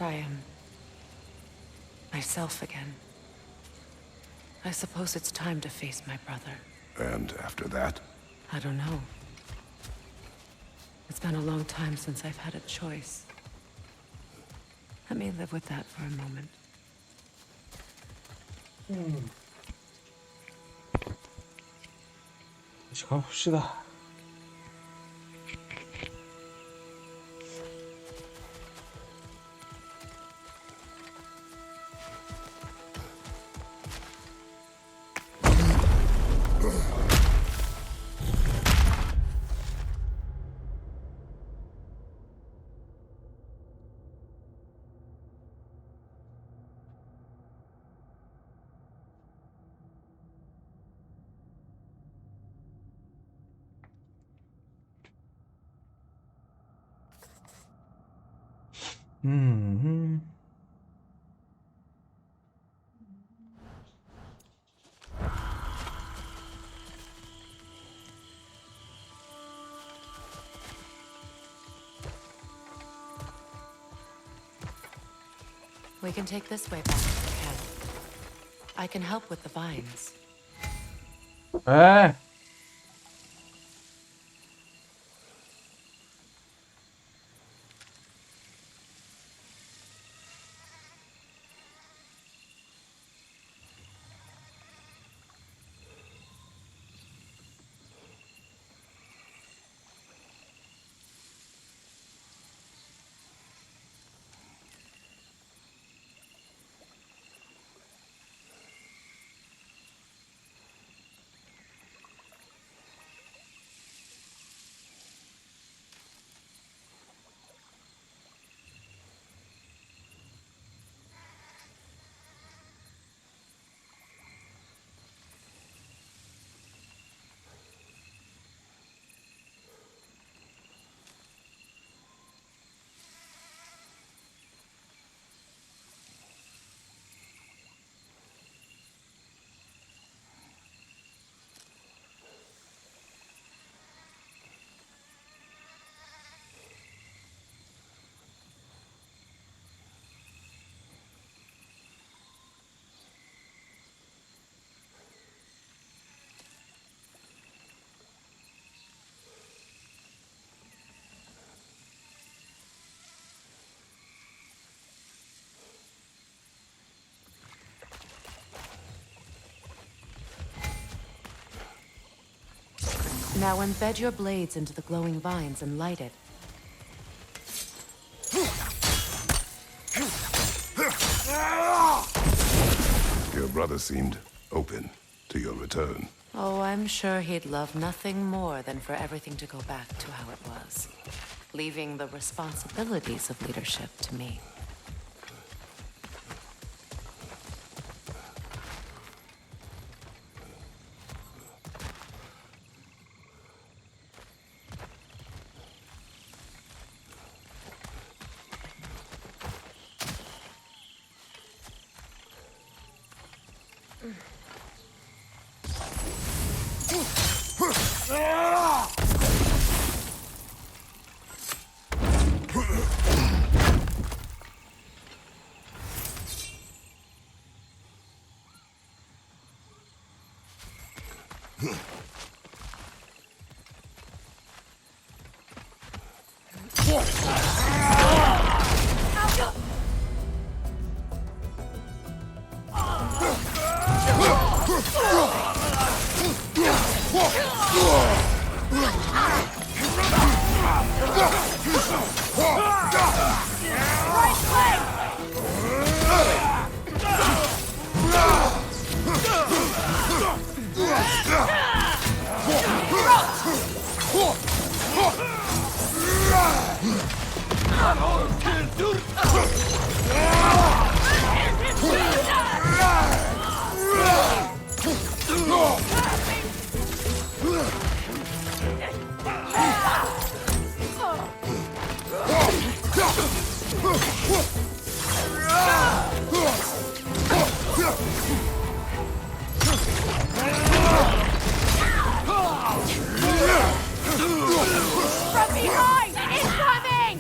that I am myself again. I suppose it's time to face my brother. And after that? I don't know. It's been a long time since I've had a choice. Let me live with that for a moment. 다시 가봅시다. We can take this way back to the camp. I can help with the vines. 에. Now embed your blades into the glowing vines and light it. Your brother seemed open to your return. Oh, I'm sure he'd love nothing more than for everything to go back to how it was, leaving the responsibilities of leadership to me. From behind! Incoming!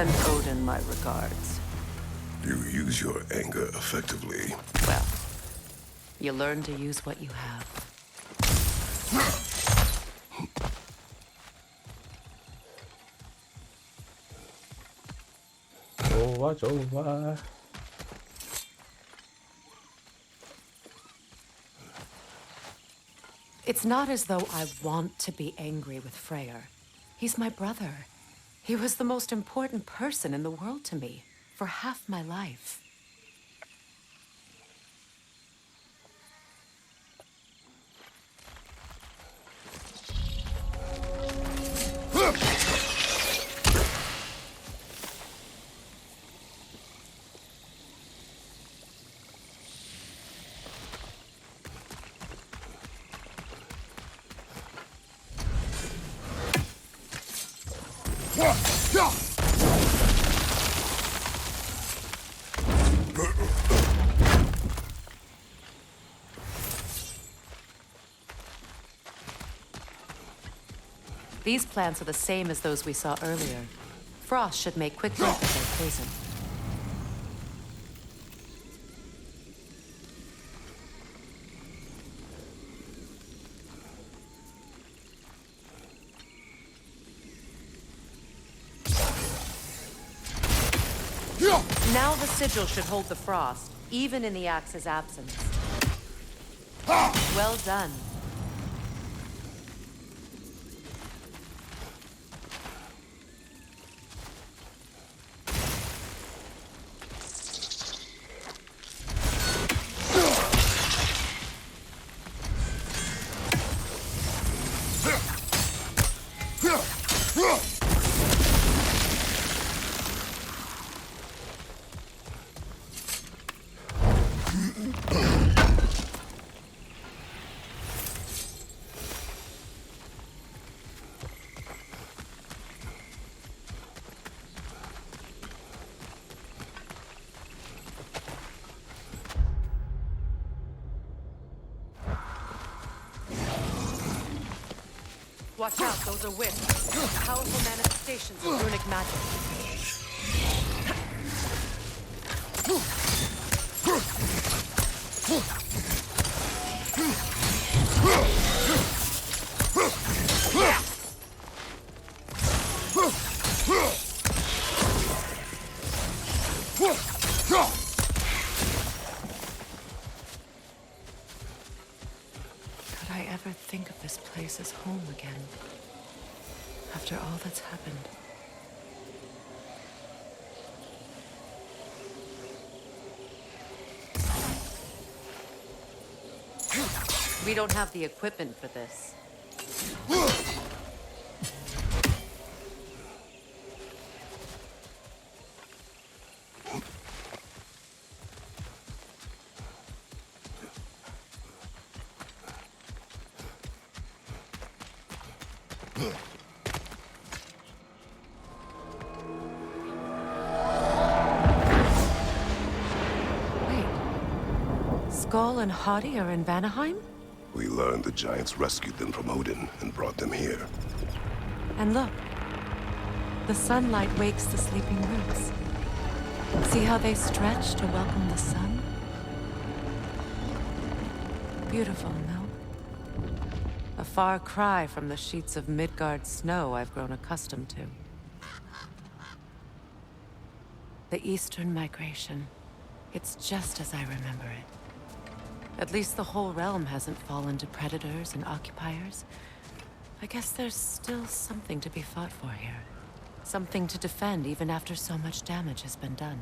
Send Odin my regards. You use your anger effectively. Well, you learn to use what you have. 좋아, 좋아. It's not as though I want to be angry with Freyr. He's my brother. He was the most important person in the world to me for half my life. These plants are the same as those we saw earlier. Frost should make quick work of their poison. Now the sigil should hold the frost, even in the axe's absence. Well done. Watch out, those are wisps. Powerful manifestations of runic magic. Could I ever think of this place as home again? After all that's happened. We don't have the equipment for this. Wait. Skull and Hati are in Vanaheim? We learned the giants rescued them from Odin and brought them here. And look. The sunlight wakes the sleeping roots. See how they stretch to welcome the sun? Beautiful, no? A far cry from the sheets of Midgard snow I've grown accustomed to. The Eastern Migration. It's just as I remember it. At least the whole realm hasn't fallen to predators and occupiers. I guess there's still something to be fought for here. Something to defend even after so much damage has been done.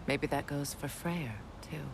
Maybe that goes for Freyr, too.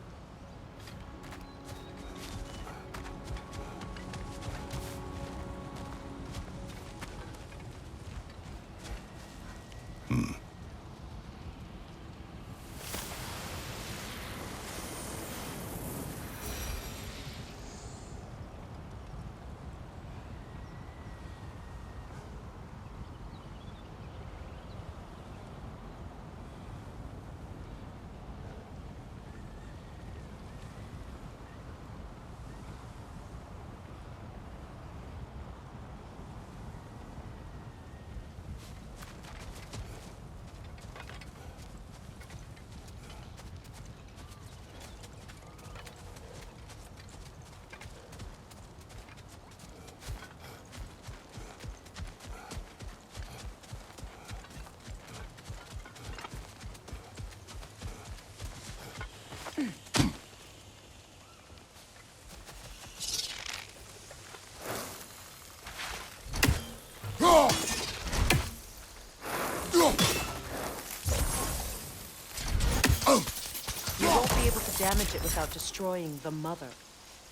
to damage it without destroying the mother.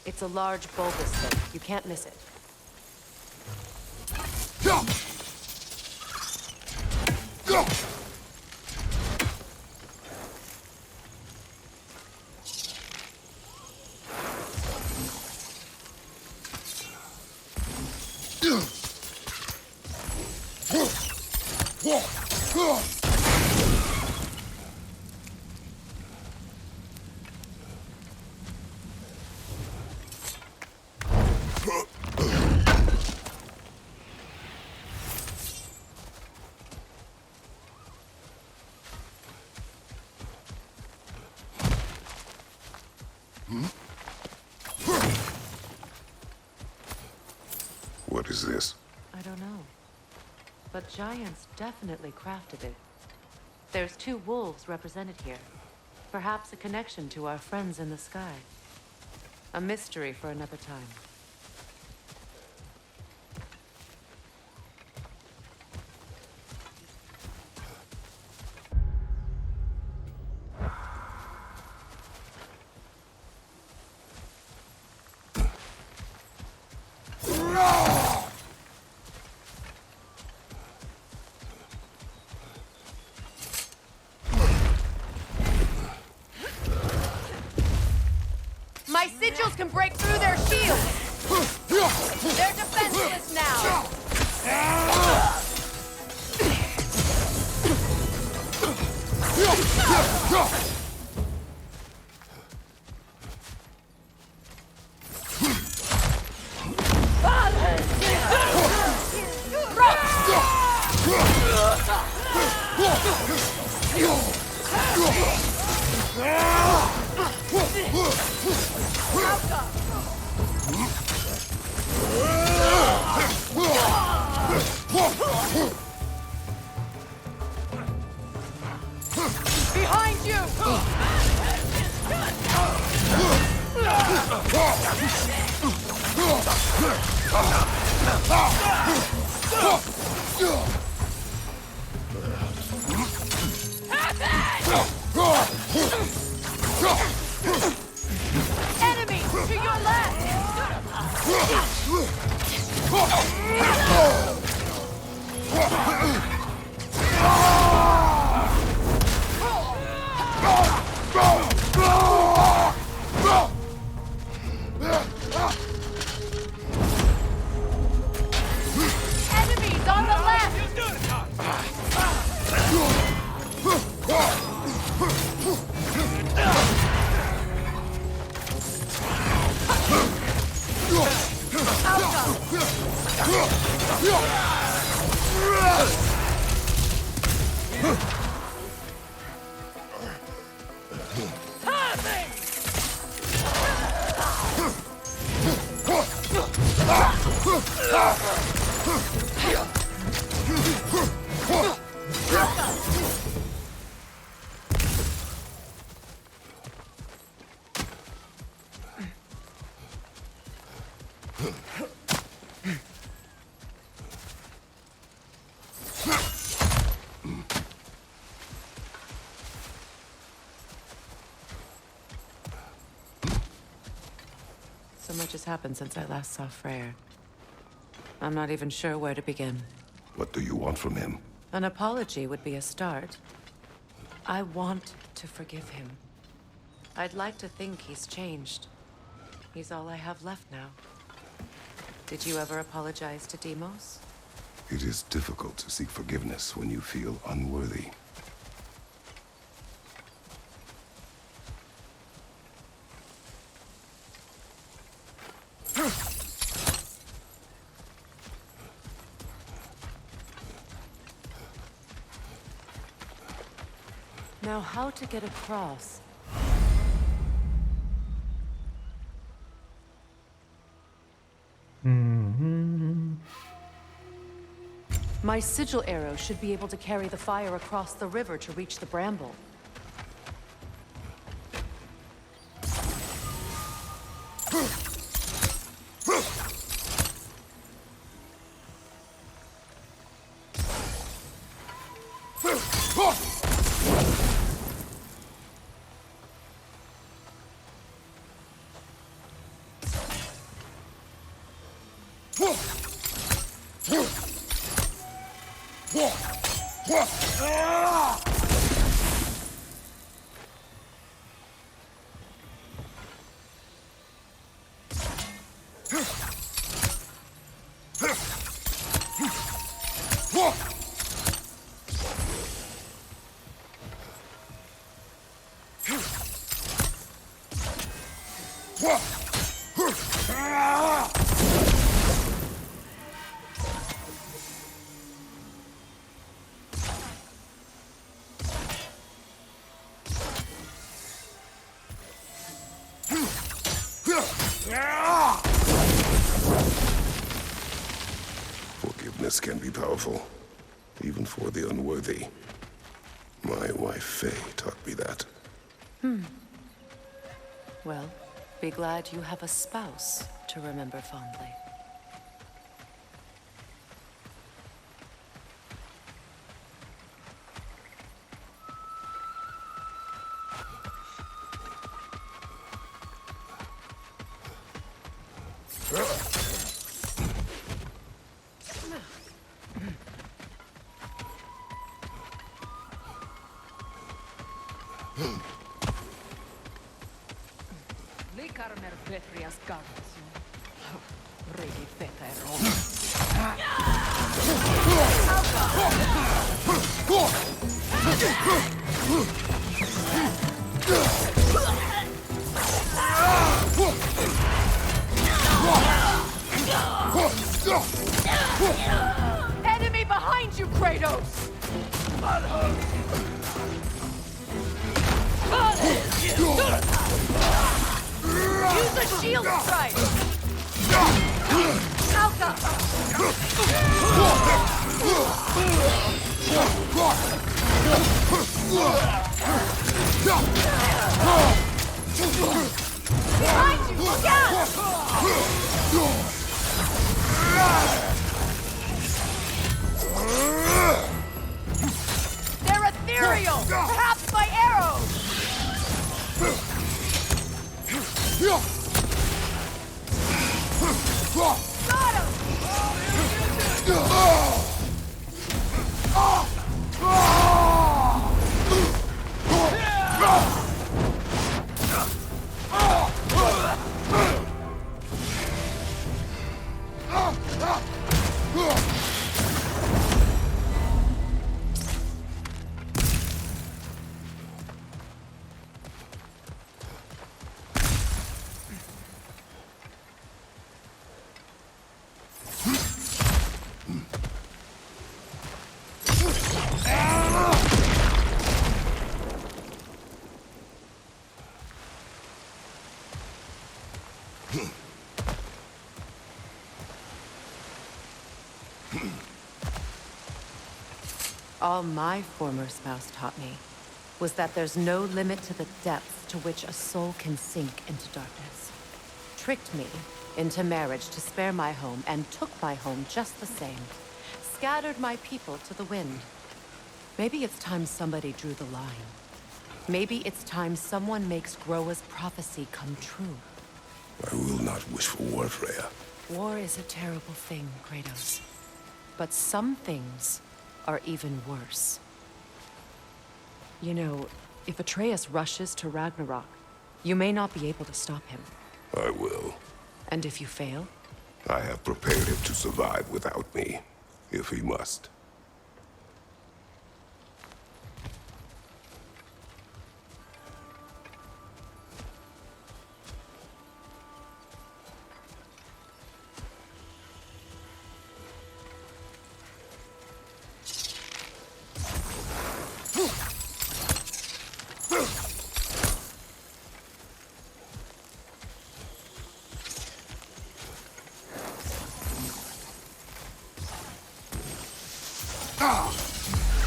It's a large bulbous thing. You can't miss it. What is this? I don't know. But giants definitely crafted it. There's 2 wolves represented here. Perhaps a connection to our friends in the sky. A mystery for another time. My sigils can break through their shields! They're defenseless now! Behind you! Enemy to your Enemies on the left! So much has happened since I last saw Freyr. I'm not even sure where to begin. What do you want from him? An apology would be a start. I want to forgive him. I'd like to think he's changed. He's all I have left now. Did you ever apologize to Deimos? It is difficult to seek forgiveness when you feel unworthy. Now, how to get across? My sigil arrow should be able to carry the fire across the river to reach the bramble. Forgiveness can be powerful, even for the unworthy. My wife, Faye, taught me that. Well, be glad you have a spouse to remember fondly. Likarmer Petrias Garvasio. Regi Feta e Roma. Enemy behind you, Kratos! Use the shield strike! Alka! Behind you! Look out! They're ethereal! Perhaps by arrows! Got him! All my former spouse taught me was that there's no limit to the depths to which a soul can sink into darkness. Tricked me into marriage to spare my home and took my home just the same. Scattered my people to the wind. Maybe it's time somebody drew the line. Maybe it's time someone makes Groa's prophecy come true. I will not wish for war, Freya. War is a terrible thing, Kratos. But some things are even worse. You know, if Atreus rushes to Ragnarok, you may not be able to stop him. I will. And if you fail? I have prepared him to survive without me, if he must.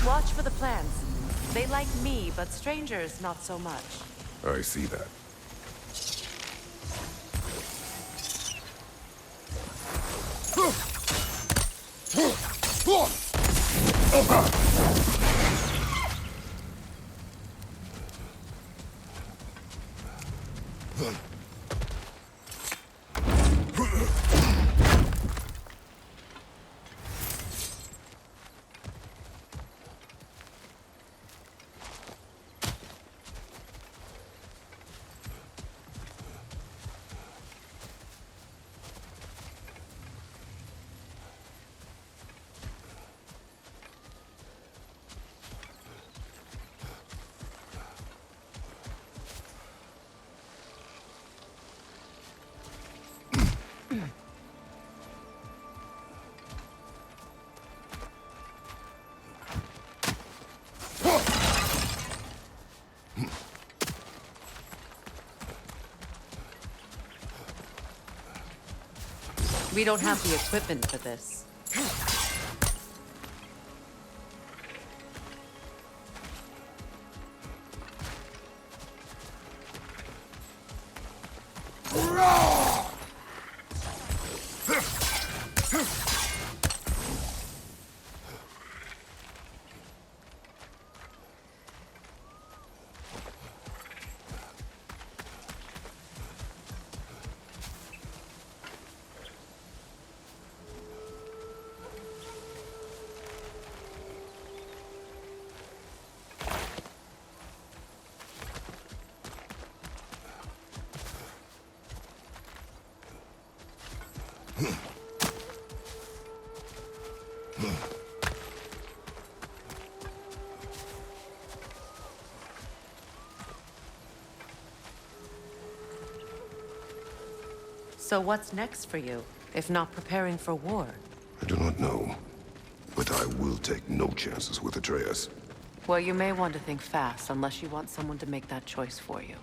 Watch for the plants. They like me, but strangers not so much. I see that. We don't have the equipment for this. So what's next for you, if not preparing for war? I do not know, but I will take no chances with Atreus. Well, you may want to think fast, unless you want someone to make that choice for you.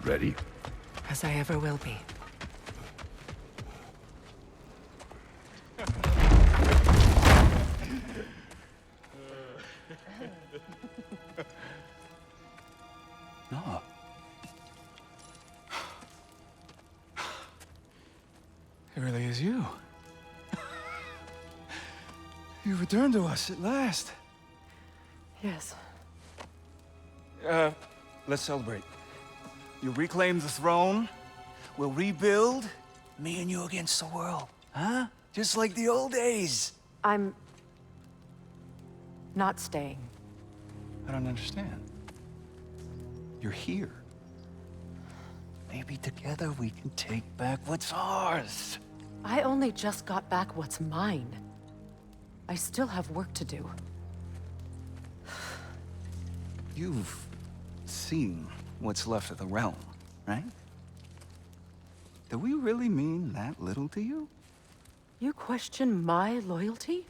Ready? As I ever will be. No. It really is you. You returned to us at last. Yes. Let's celebrate. You reclaim the throne, we'll rebuild, me and you against the world. Huh? Just like the old days. I'm... not staying. I don't understand. You're here. Maybe together we can take back what's ours. I only just got back what's mine. I still have work to do. You've seen what's left of the realm, right? Do we really mean that little to you? You question my loyalty?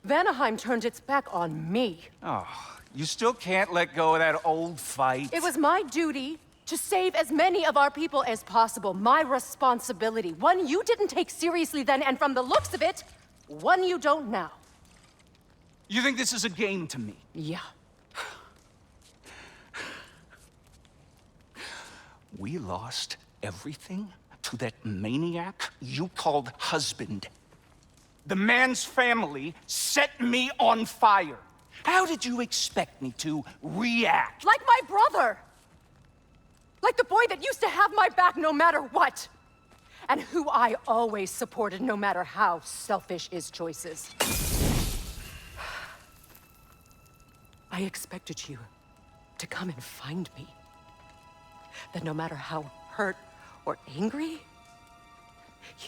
Vanaheim turned its back on me. Oh, you still can't let go of that old fight? It was my duty to save as many of our people as possible. My responsibility. One you didn't take seriously then, and from the looks of it, one you don't now. You think this is a game to me? Yeah. We lost everything to that maniac you called husband. The man's family set me on fire. How did you expect me to react? Like my brother! Like the boy that used to have my back no matter what! And who I always supported no matter how selfish his choices. I expected you to come and find me. That no matter how hurt or angry,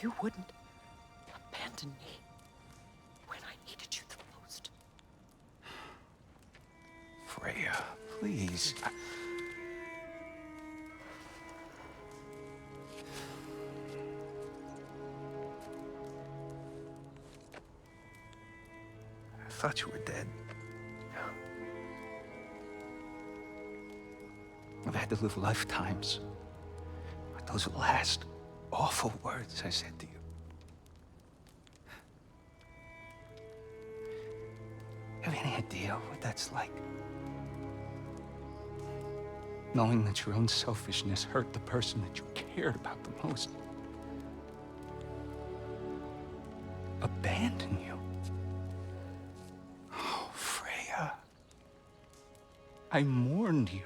you wouldn't abandon me when I needed you the most. Freya, please. I thought you were dead. I've had to live lifetimes with those last awful words I said to you. Have any idea what that's like? Knowing that your own selfishness hurt the person that you cared about the most. Abandon you. Oh, Freya. I mourned you.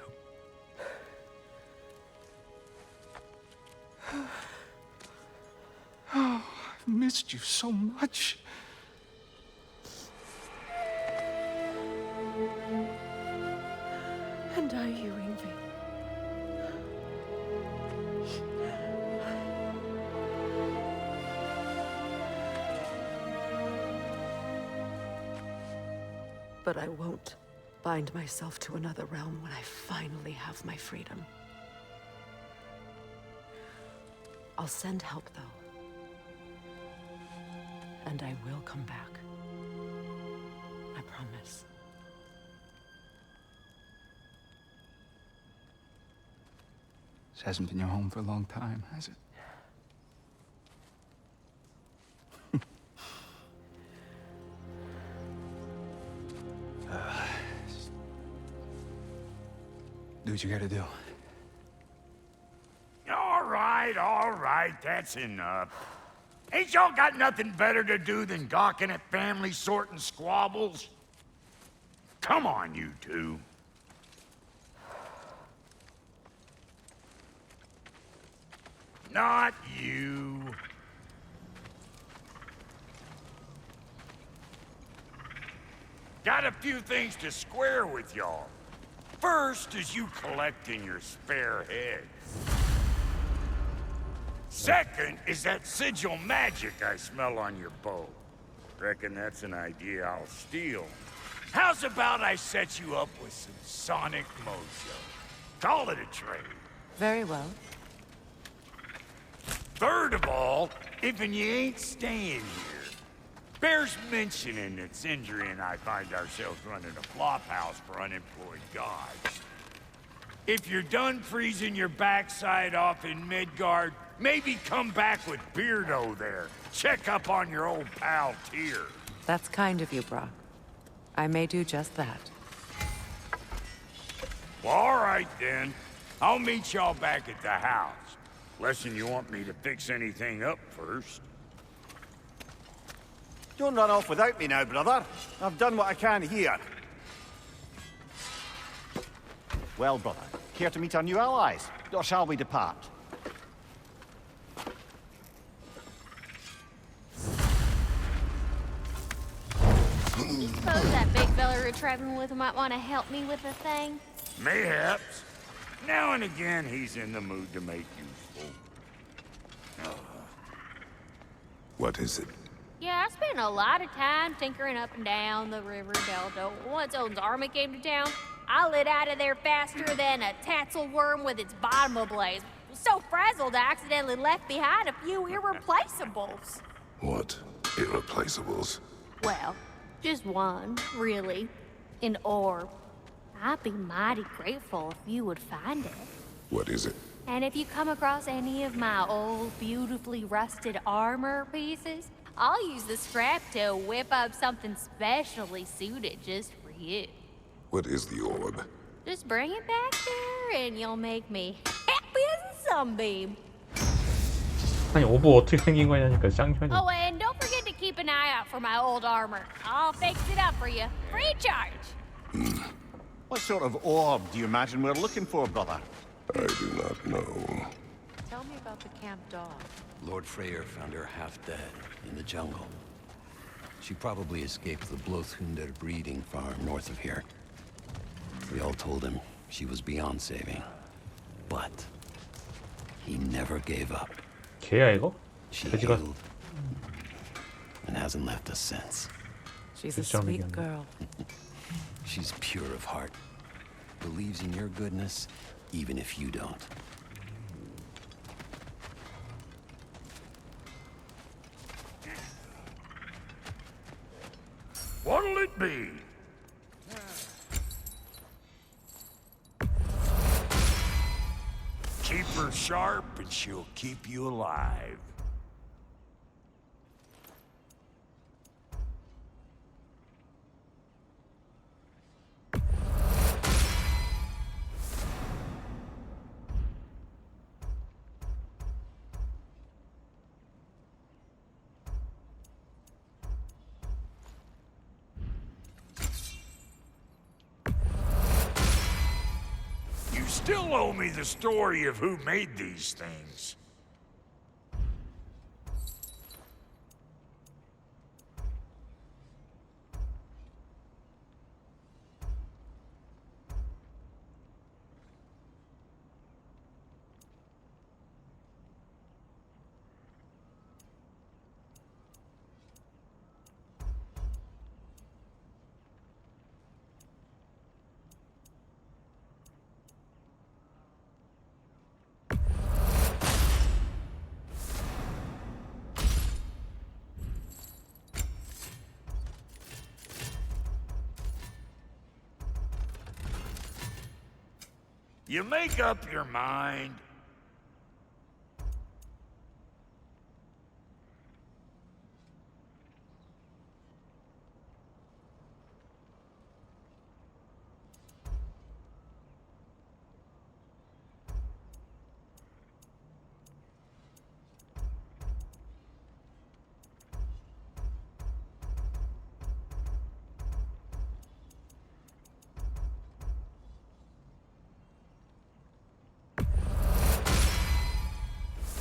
Oh, I've missed you so much. And are you, Ingvi? But I won't bind myself to another realm when I finally have my freedom. I'll send help, though. and I will come back. I promise. This hasn't been your home for a long time, has it? Do what you gotta do. All right, that's enough. Ain't y'all got nothing better to do than gawking at family sorting squabbles? Come on, you two. Not you. Got a few things to square with y'all. First is you collecting your spare heads. Second is that sigil magic I smell on your bow. Reckon that's an idea I'll steal. How's about I set you up with some sonic mojo? Call it a trade. Very well. Third of all, if you ain't staying here, bears mentioning that Sindri and I find ourselves running a flop house for unemployed gods. If you're done freezing your backside off in Midgard, maybe come back with Beardo there. Check up on your old pal Tyr. That's kind of you, Brock. I may do just that. Well, all right then. I'll meet y'all back at the house. Lesson you want me to fix anything up first. Don't run off without me now, brother. I've done what I can here. Well, brother, care to meet our new allies? Or shall we depart? Suppose that big fella we're traveling with might want to help me with a thing? Mayhaps. Now and again, he's in the mood to make useful. What is it? Yeah, I spent a lot of time tinkering up and down the river Delta. Once Odin's army came to town, I lit out of there faster than a tassel worm with its bottom ablaze. So frazzled, I accidentally left behind a few irreplaceables. What? Irreplaceables? Well, just one, really. An orb. I'd be mighty grateful if you would find it. What is it? And if you come across any of my old, beautifully rusted armor pieces, I'll use the scrap to whip up something specially suited just for you. What is the orb? Just bring it back there and you'll make me happy as a sunbeam. 아니 오브 어떻게 생긴 거냐니까 쌍년이. Oh, and don't forget to keep an eye out for my old armor. I'll fix it up for you, free charge. What sort of orb do you imagine we're looking for, brother? I do not know. Tell me about the camp dog. Lord Freyr found her half dead in the jungle. She probably escaped the Blothhunder breeding farm north of here. We all told him she was beyond saving. But he never gave up. 걔야 이거? She 돼지가 healed and hasn't left us since. She's a Good sweet job, girl. She's pure of heart. Believes in your goodness, even if you don't. What'll it be? Keep her sharp and she'll keep you alive. You still owe me the story of who made these things. You make up your mind.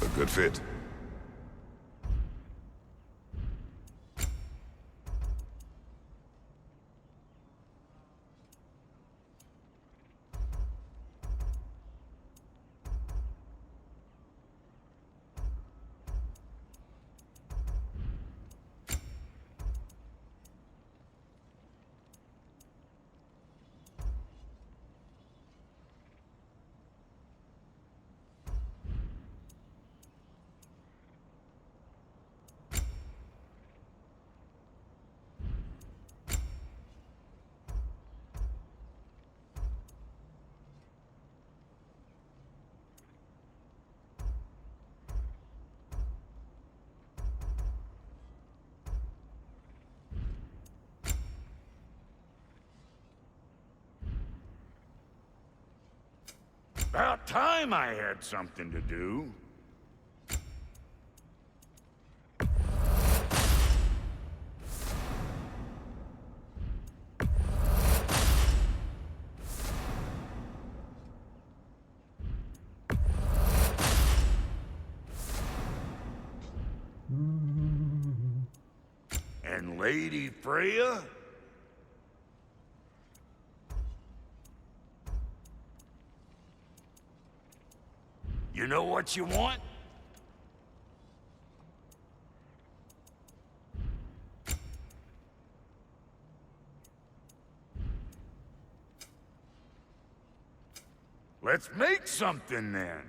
A good fit. About time I had something to do. And Lady Freya? You know what you want? Let's make something then.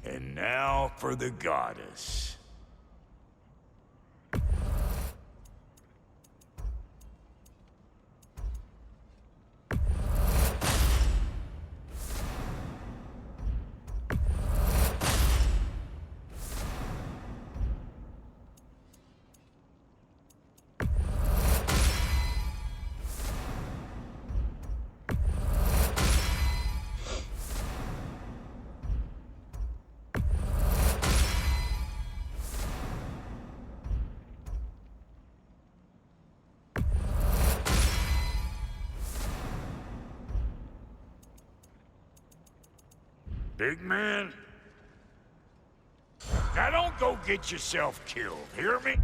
And now for the goddess. Big man? Now don't go get yourself killed, hear me?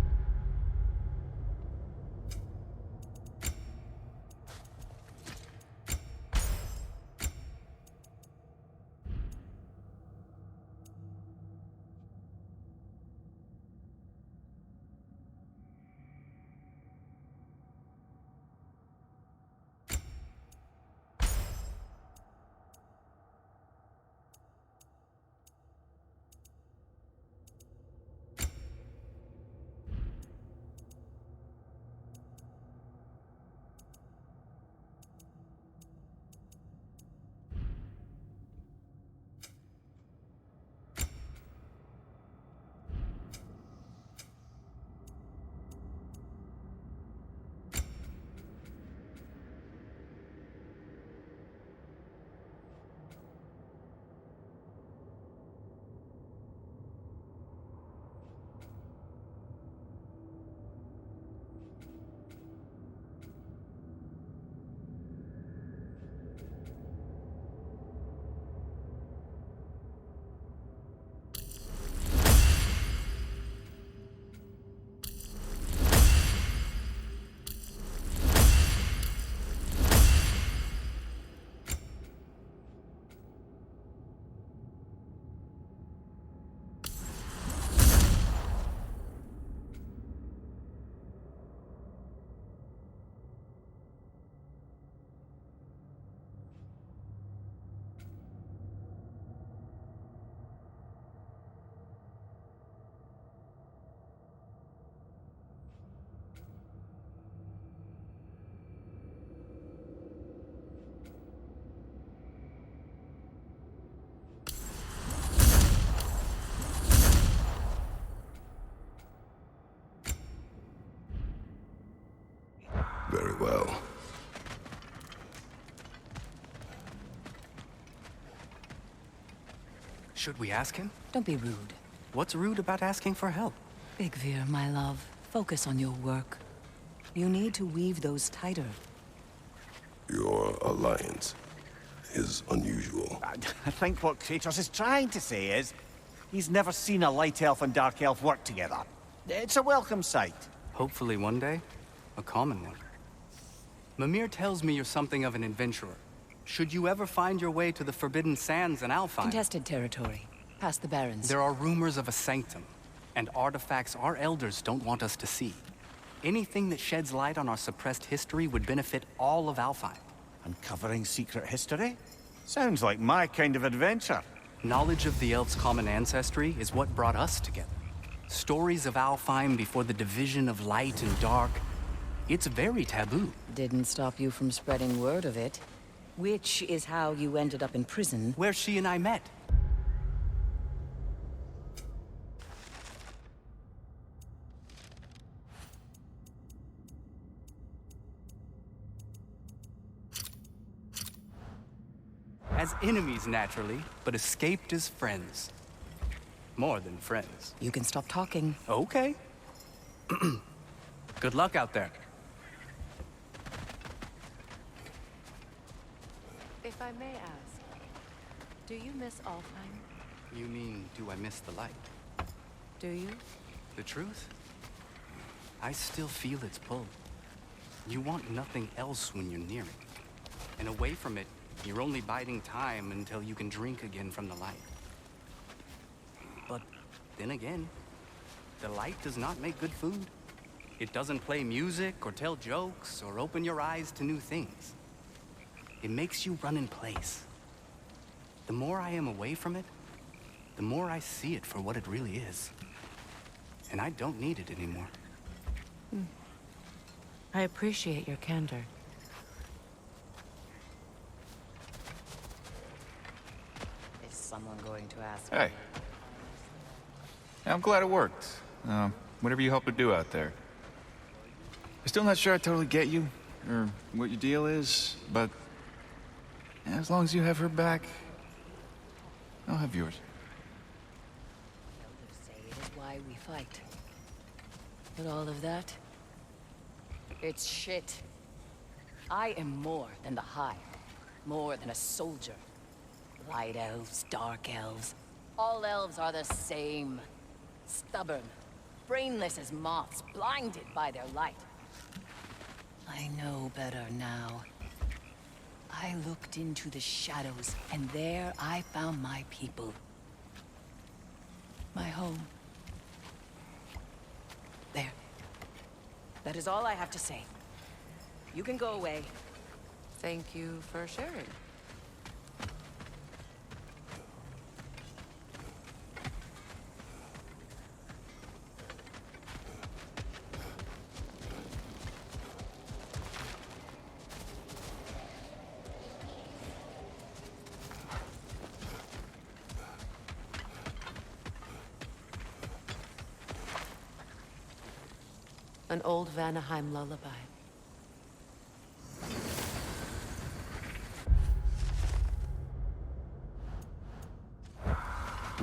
Should we ask him? Don't be rude. What's rude about asking for help? Big Veer, my love, focus on your work. You need to weave those tighter. Your alliance is unusual. I think what Kratos is trying to say is, he's never seen a light elf and dark elf work together. It's a welcome sight. Hopefully one day, a common one. Mimir tells me you're something of an adventurer. Should you ever find your way to the Forbidden Sands in Alfheim... Contested territory. Past the Barrens. There are rumors of a sanctum, and artifacts our elders don't want us to see. Anything that sheds light on our suppressed history would benefit all of Alfheim. Uncovering secret history? Sounds like my kind of adventure. Knowledge of the elves' common ancestry is what brought us together. Stories of Alfheim before the division of light and dark. It's very taboo. Didn't stop you from spreading word of it. Which is how you ended up in prison. Where she and I met. As enemies, naturally, but escaped as friends. More than friends. You can stop talking. Okay. Good luck out there. If I may ask, do you miss Alfheim? You mean, do I miss the light? Do you? The truth? I still feel its pull. You want nothing else when you're near it. And away from it, you're only biding time until you can drink again from the light. But then again, the light does not make good food. It doesn't play music or tell jokes or open your eyes to new things. It makes you run in place. The more I am away from it, the more I see it for what it really is. And I don't need it anymore. I appreciate your candor. Is someone going to ask? Hey. I'm glad it worked. Whatever you hope to do out there. I'm still not sure I totally get you, or what your deal is, but as long as you have her back, I'll have yours. Elders say it is why we fight. But all of that, it's shit. I am more than the Hive, more than a soldier. Light elves, dark elves, all elves are the same. Stubborn, brainless as moths, blinded by their light. I know better now. I looked into the shadows, and there I found my people. My home. There. That is all I have to say. You can go away. Thank you for sharing. An old Vanaheim lullaby.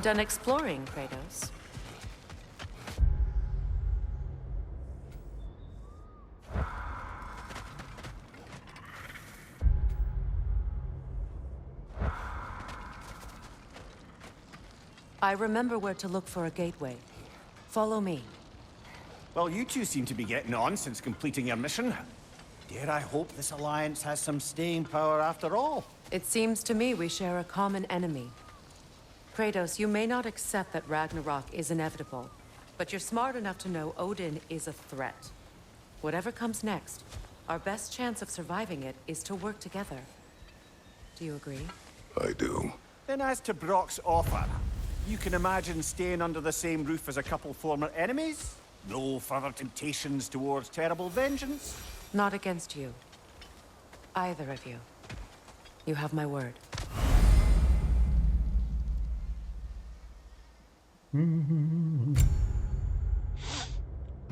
Done exploring, Kratos. I remember where to look for a gateway. Follow me. Well, you two seem to be getting on since completing your mission. Dare I hope this alliance has some staying power after all? It seems to me we share a common enemy. Kratos, you may not accept that Ragnarok is inevitable, but you're smart enough to know Odin is a threat. Whatever comes next, our best chance of surviving it is to work together. Do you agree? I do. Then as to Brock's offer, you can imagine staying under the same roof as a couple former enemies? No further temptations towards terrible vengeance? Not against you. Either of you. You have my word.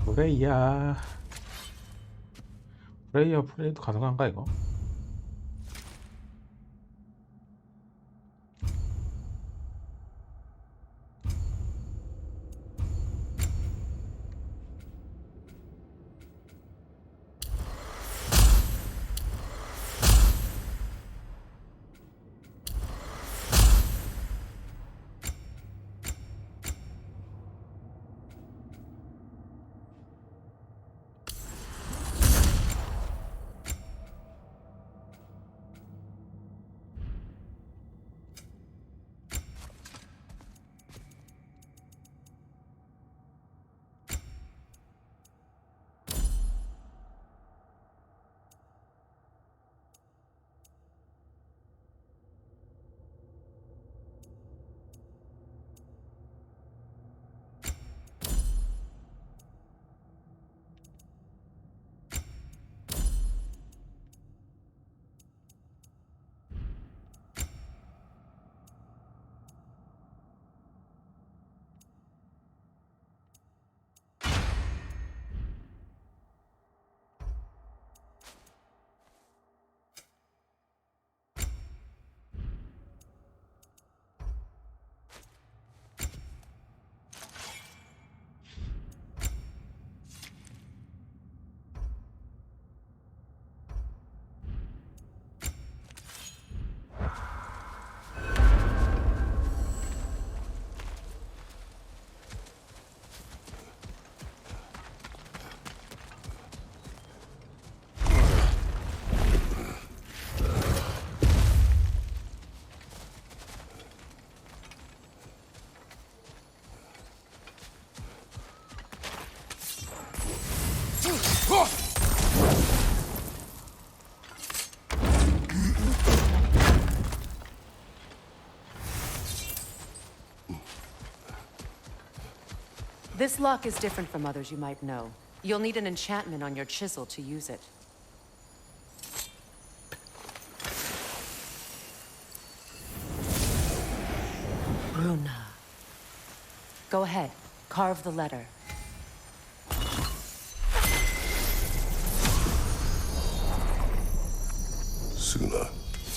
프레이야. 프레이도 가능한가 이거? This lock is different from others you might know. You'll need an enchantment on your chisel to use it. Runa. Go ahead. Carve the letter. Suna.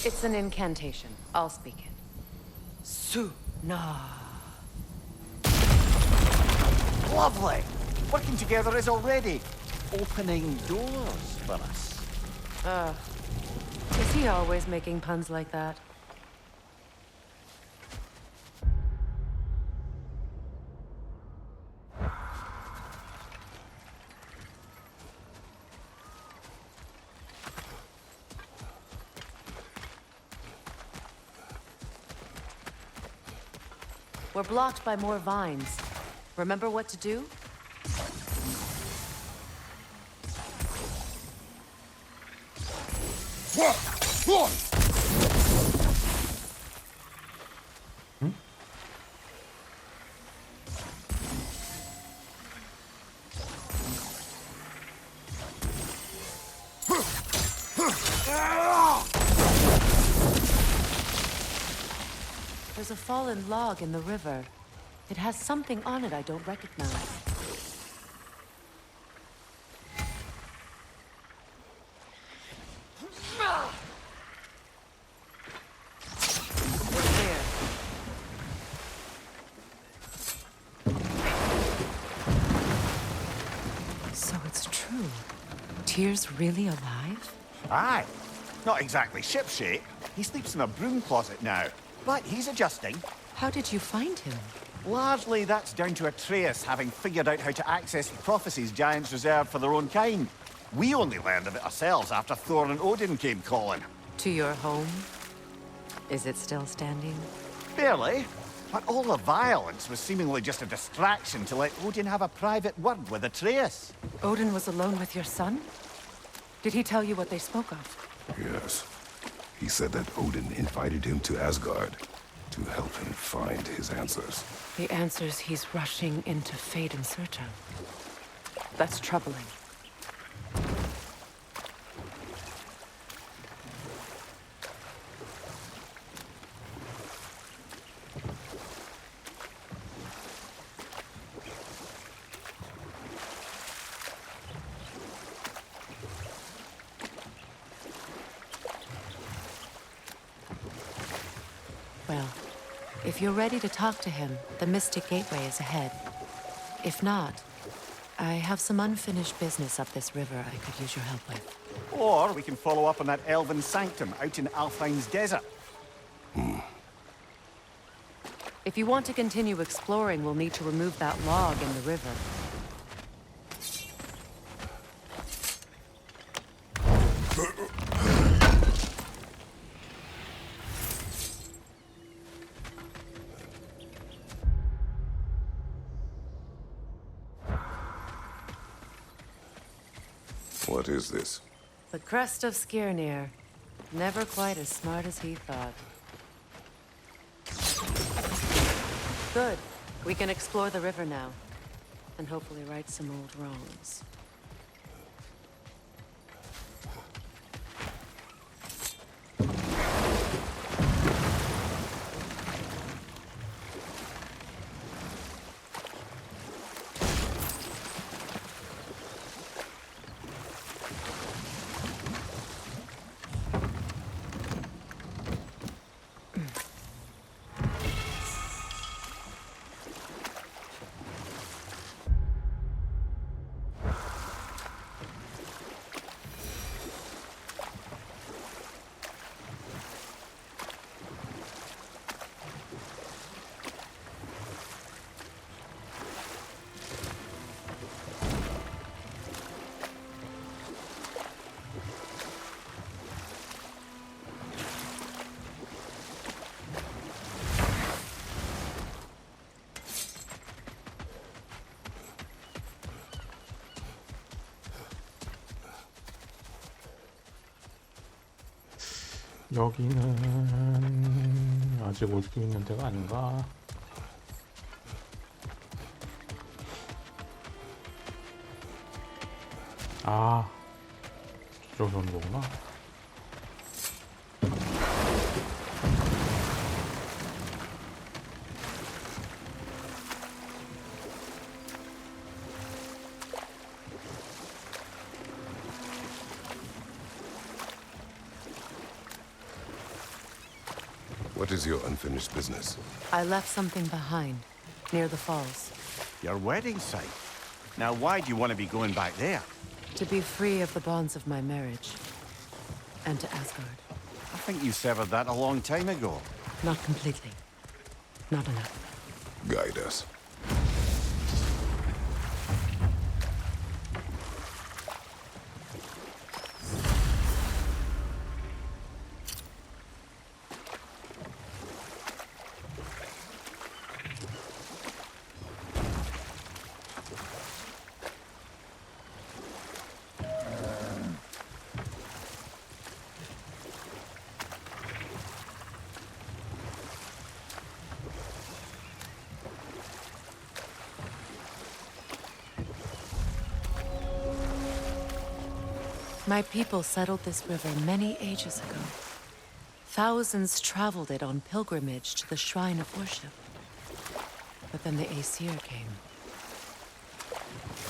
It's an incantation. I'll speak it. Suna. Lovely! Working together is already opening doors for us. Is he always making puns like that? We're blocked by more vines. Remember what to do? There's a fallen log in the river. It has something on it I don't recognize. We're clear. So it's true. Tyr's really alive? Aye. Not exactly shipshape. He sleeps in a broom closet now. But he's adjusting. How did you find him? Largely, that's down to Atreus having figured out how to access the prophecies giants reserve for their own kind. We only learned of it ourselves after Thor and Odin came calling. To your home? Is it still standing? Barely. But all the violence was seemingly just a distraction to let Odin have a private word with Atreus. Odin was alone with your son? Did he tell you what they spoke of? Yes. He said that Odin invited him to Asgard to help him find his answers. The answers he's rushing into fate in search of. That's troubling. Well, if you're ready to talk to him, the Mystic Gateway is ahead. If not, I have some unfinished business up this river I could use your help with. Or we can follow up on that elven sanctum out in Alfheim's desert. If you want to continue exploring, we'll need to remove that log in the river. What is this? The crest of Skirnir. Never quite as smart as he thought. Good. We can explore the river now. And hopefully right some old wrongs. 여기는 아직 올 수 있는 데가 아닌가? 아, 저기서 오는 거구나. What is your unfinished business? I left something behind, near the falls. Your wedding site. Now, why do you want to be going back there? To be free of the bonds of my marriage. And to Asgard. I think you severed that a long time ago. Not completely. Not enough. Guide us. My people settled this river many ages ago. Thousands traveled it on pilgrimage to the shrine of worship. But then the Aesir came.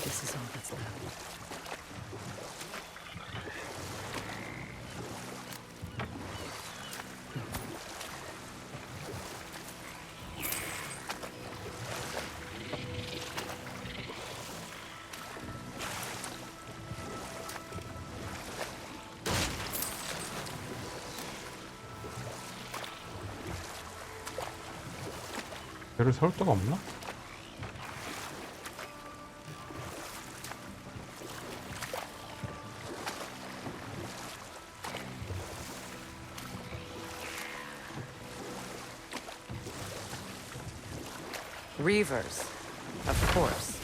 This is all that's left. 배를 세울 데가 없나? Reavers, of course.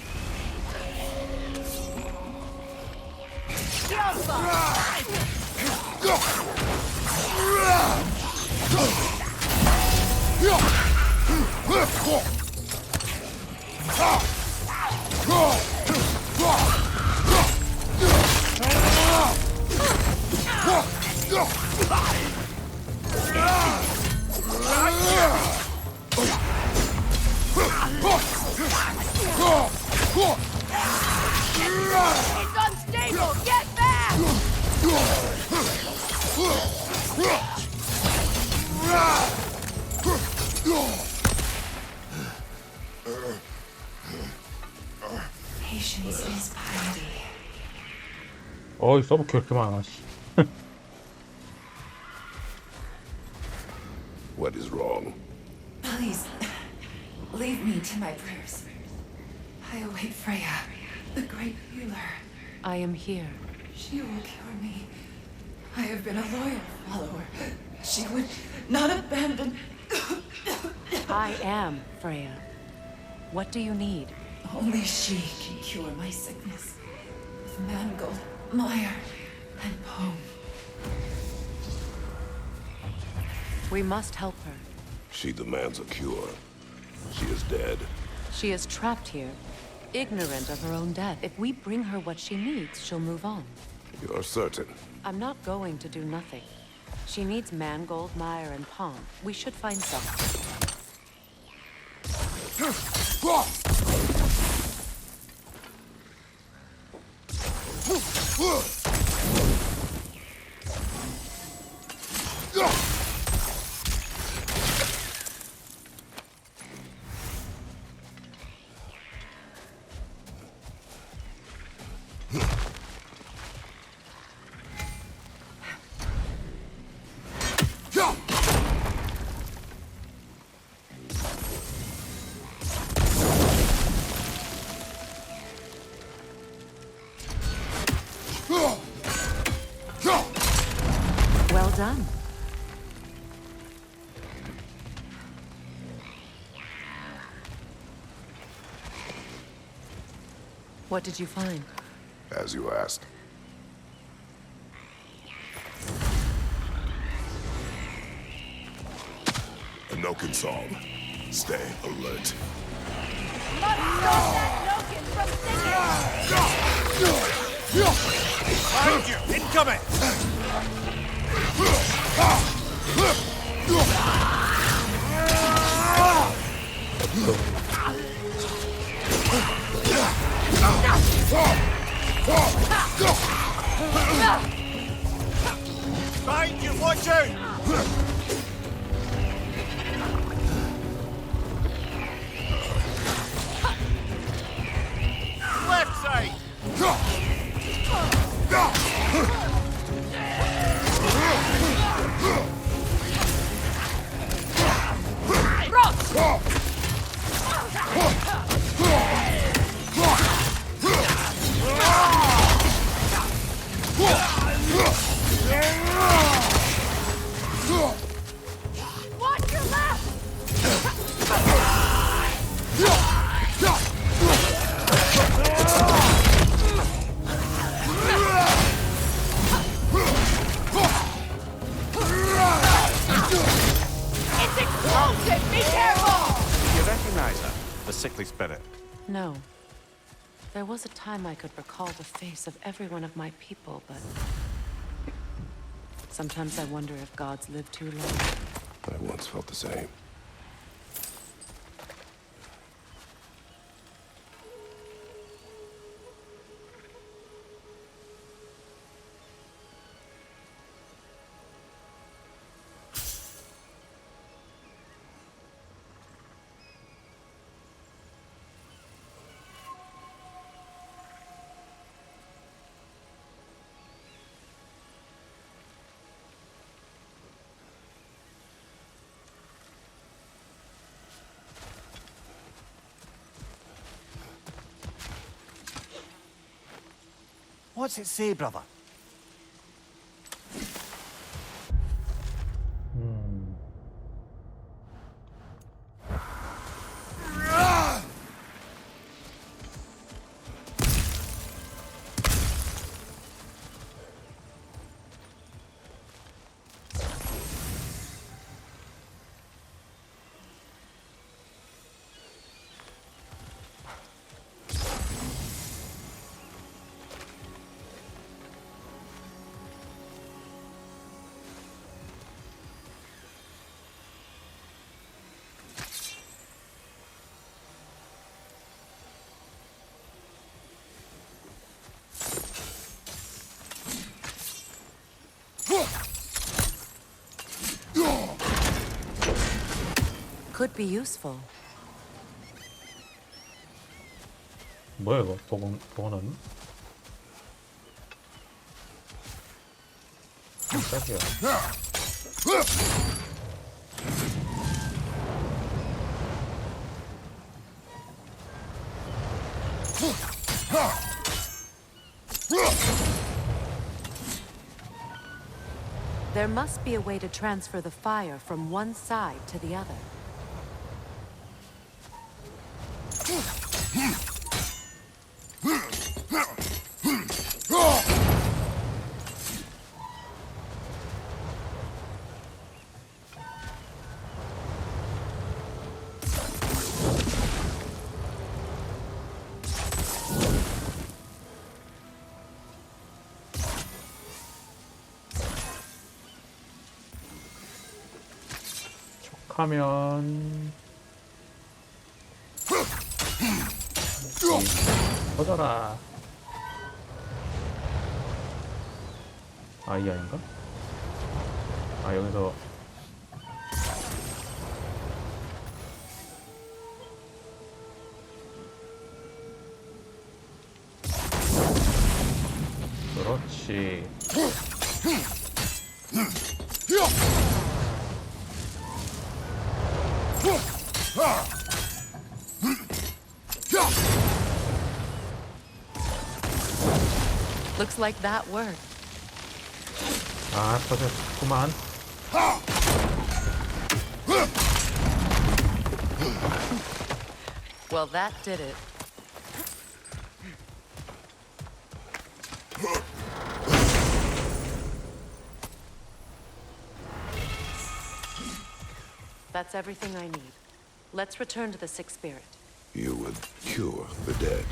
It's unstable! Get back! Patience is piety. 어이, 서브캐 이렇게 많아, 씨. What is wrong? Please, leave me to my prayers. I await Freya, the great healer. I am here. She will cure me. I have been a loyal follower. She would not abandon... I am Freya. What do you need? Only she can cure my sickness. With mangold, mire, and poem. We must help her. She demands a cure. She is dead. She is trapped here, ignorant of her own death. If we bring her what she needs, she'll move on. You're certain? I'm not going to do nothing. She needs mangold, mire, and palm. We should find some. Well done. What did you find? As you asked. Enokin song. Stay alert. Must stop that Loken from singing! Behind you! Incoming! Behind you! Watch out! Left side! Watch your left! It's explosive! Be careful! You recognize her? The sickly spirit. No. There was a time I could recall the face of every one of my people, but... sometimes I wonder if gods live too long. I once felt the same. What's it say, brother? Could be useful. 뭐야 이거? 복원하는? 깜짝이야. There must be a way to transfer the fire from one side to the other. 하면 터져라. 아, 이 아닌가? 아, 여기서 그렇지. Looks like that worked. 아, 터졌구만. Well, that did it. That's everything I need. Let's return to the Sick Spirit. You would cure the dead.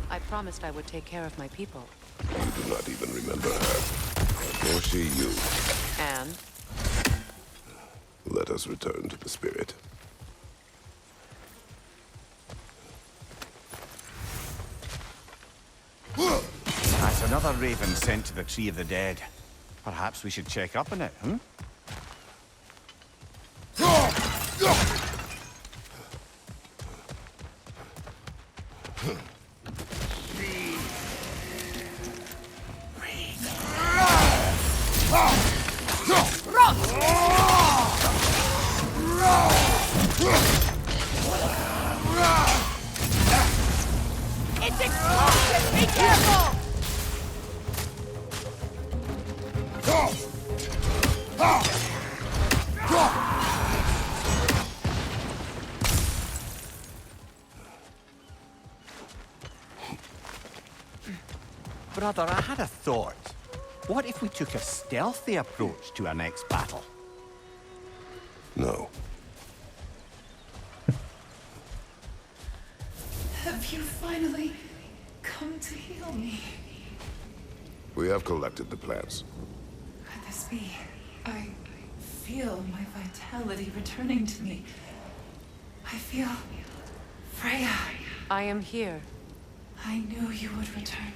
I promised I would take care of my people. You do not even remember her. Nor she you. And? Let us return to the spirit. That's another raven sent to the Tree of the Dead. Perhaps we should check up on it, hmm? It's explosive! Be careful! Brother, I had a thought. What if we took a stealthy approach to our next battle? No. Have you finally come to heal me? We have collected the plants. Could this be? I feel my vitality returning to me. I feel... Freya. I am here. I knew you would return.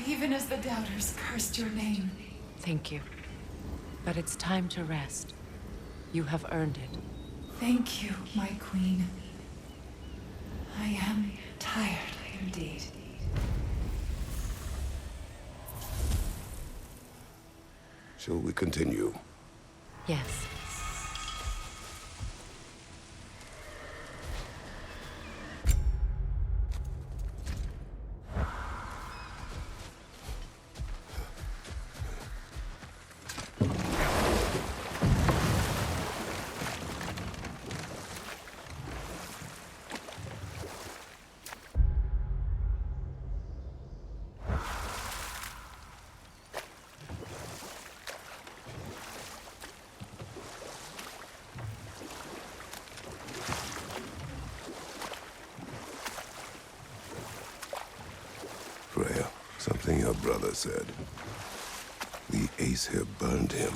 Even as the doubters cursed your name. Thank you. But it's time to rest. You have earned it. Thank you, my queen. I am tired indeed. Shall we continue? Yes. Freya, something your brother said. The Ace here burned him.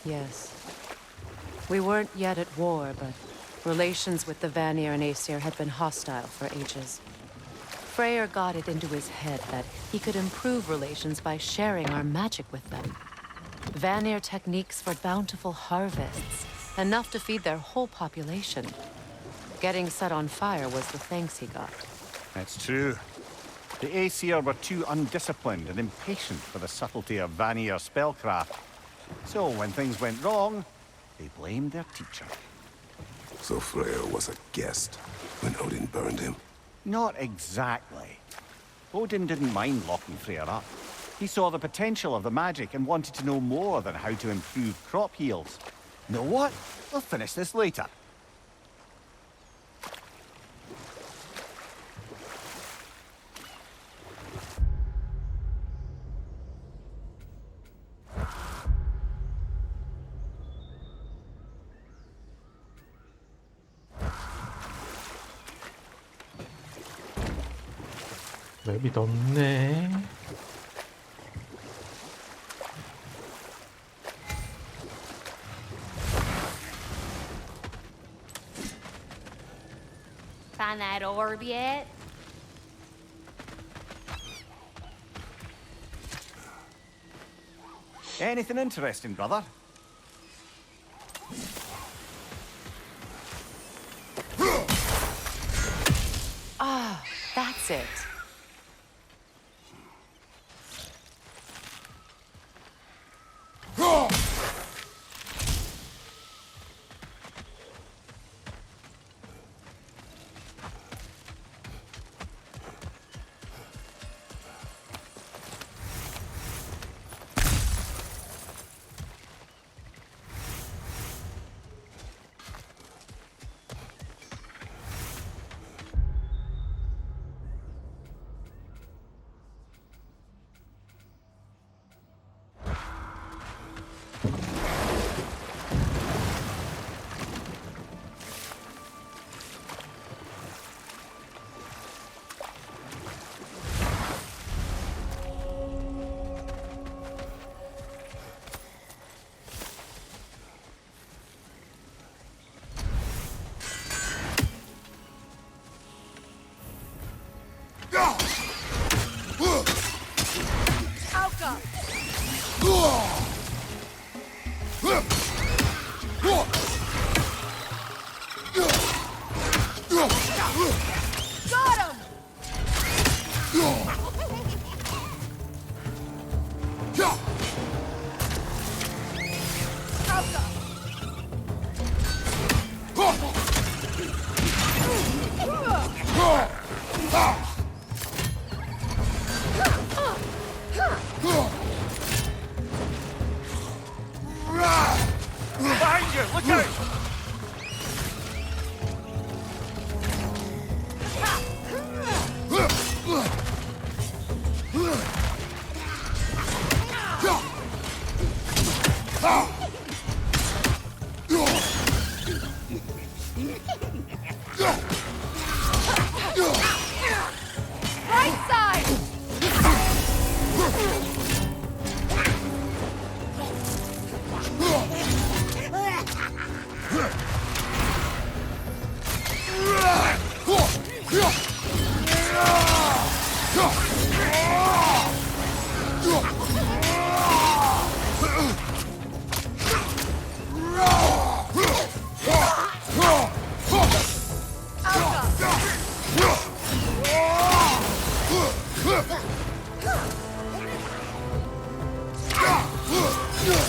Yes. We weren't yet at war, but relations with the Vanir and Aesir had been hostile for ages. Freyr got it into his head that he could improve relations by sharing our magic with them. Vanir techniques for bountiful harvests, enough to feed their whole population. Getting set on fire was the thanks he got. That's true. The Aesir were too undisciplined and impatient for the subtlety of Vanir spellcraft. So when things went wrong, they blamed their teacher. So Freya was a guest when Odin burned him? Not exactly. Odin didn't mind locking Freya up. He saw the potential of the magic and wanted to know more than how to improve crop yields. Know what? We'll finish this later. 맵이 넓네. Find that orb yet? Anything interesting, brother? Ah, that's it.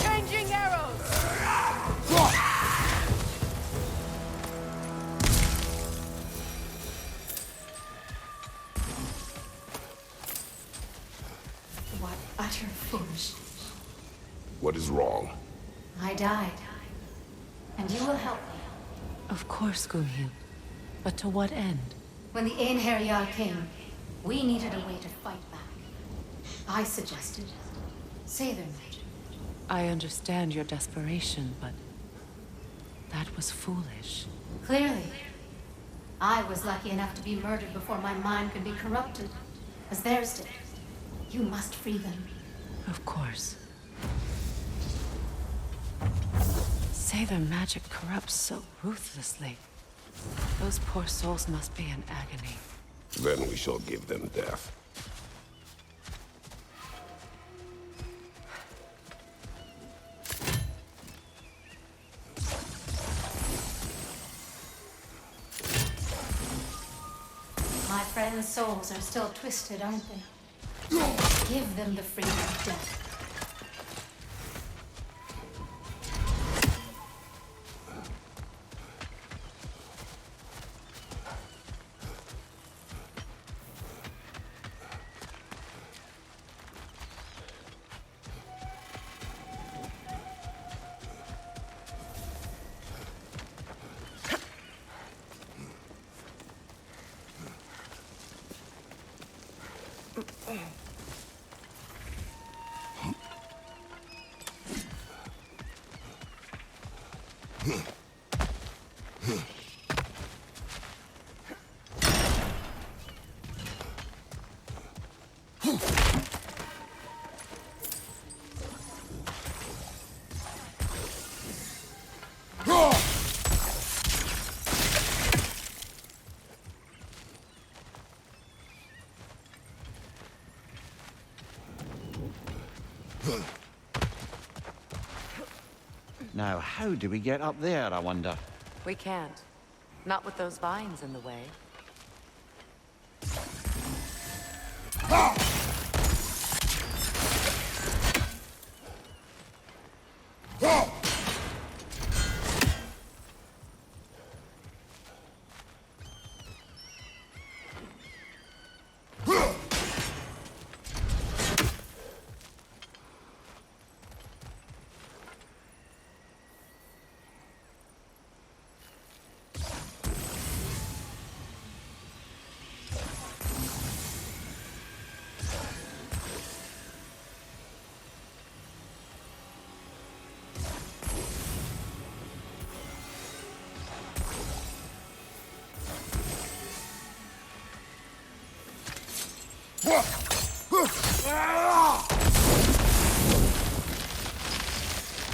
Changing arrows! What utter foolishness. What is wrong? I died. And you will help me. Of course, Gunhild. But to what end? When the Einherjar came, we needed a way to fight back. I suggested Sather magic. I understand your desperation, but that was foolish. Clearly. I was lucky enough to be murdered before my mind could be corrupted, as theirs did. You must free them. Of course. Sather magic corrupts so ruthlessly. Those poor souls must be in agony. Then we shall give them death. My friends' souls are still twisted, aren't they? Give them the freedom of death. Now, how do we get up there, I wonder? We can't. Not with those vines in the way.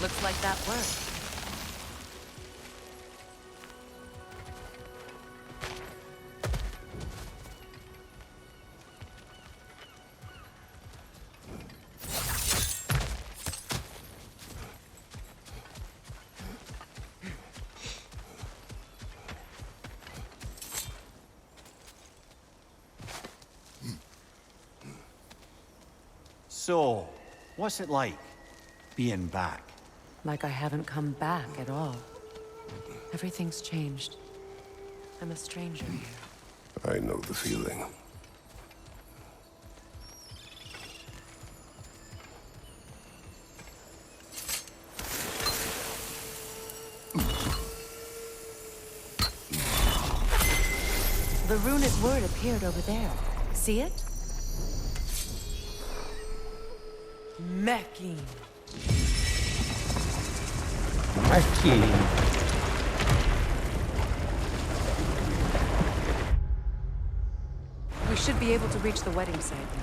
Looks like that worked. So, what's it like, being back? Like I haven't come back at all. Everything's changed. I'm a stranger here. I know the feeling. The runic word appeared over there. See it? Mecking. Aqui. We should be able to reach the wedding site now.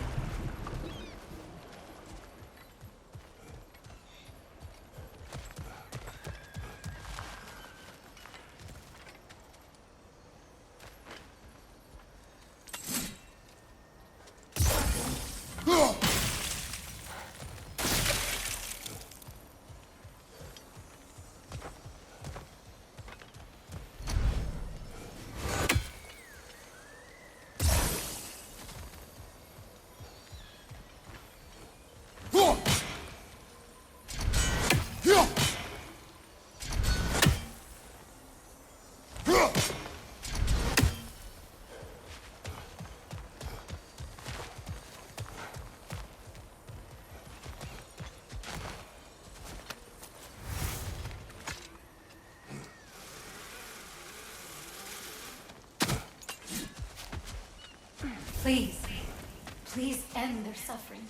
Please, please end their suffering.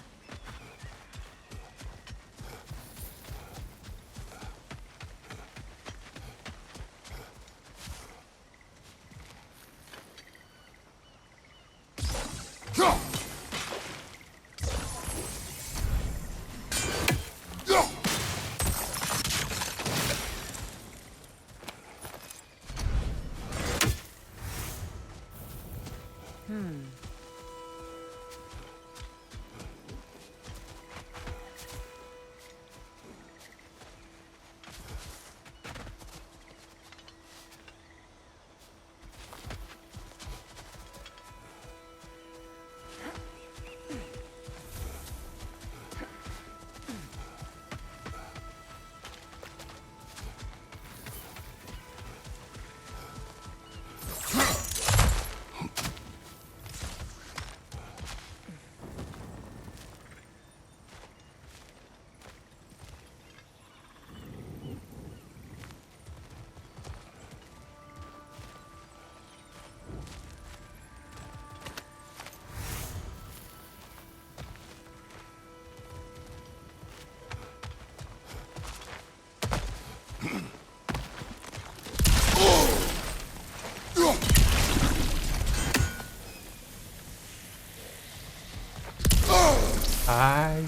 아이.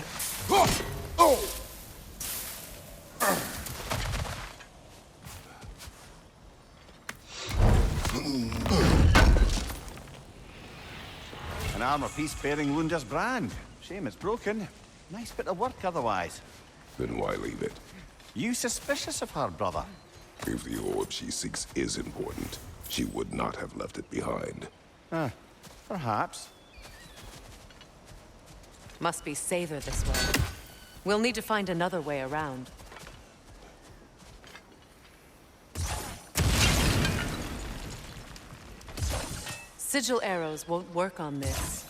An armor piece bearing Lunda's brand. Shame it's broken. Nice bit of work otherwise. Then why leave it? You suspicious of her, brother? If the orb she seeks is important, she would not have left it behind. Perhaps. Must be safer this way. We'll need to find another way around. Sigil arrows won't work on this.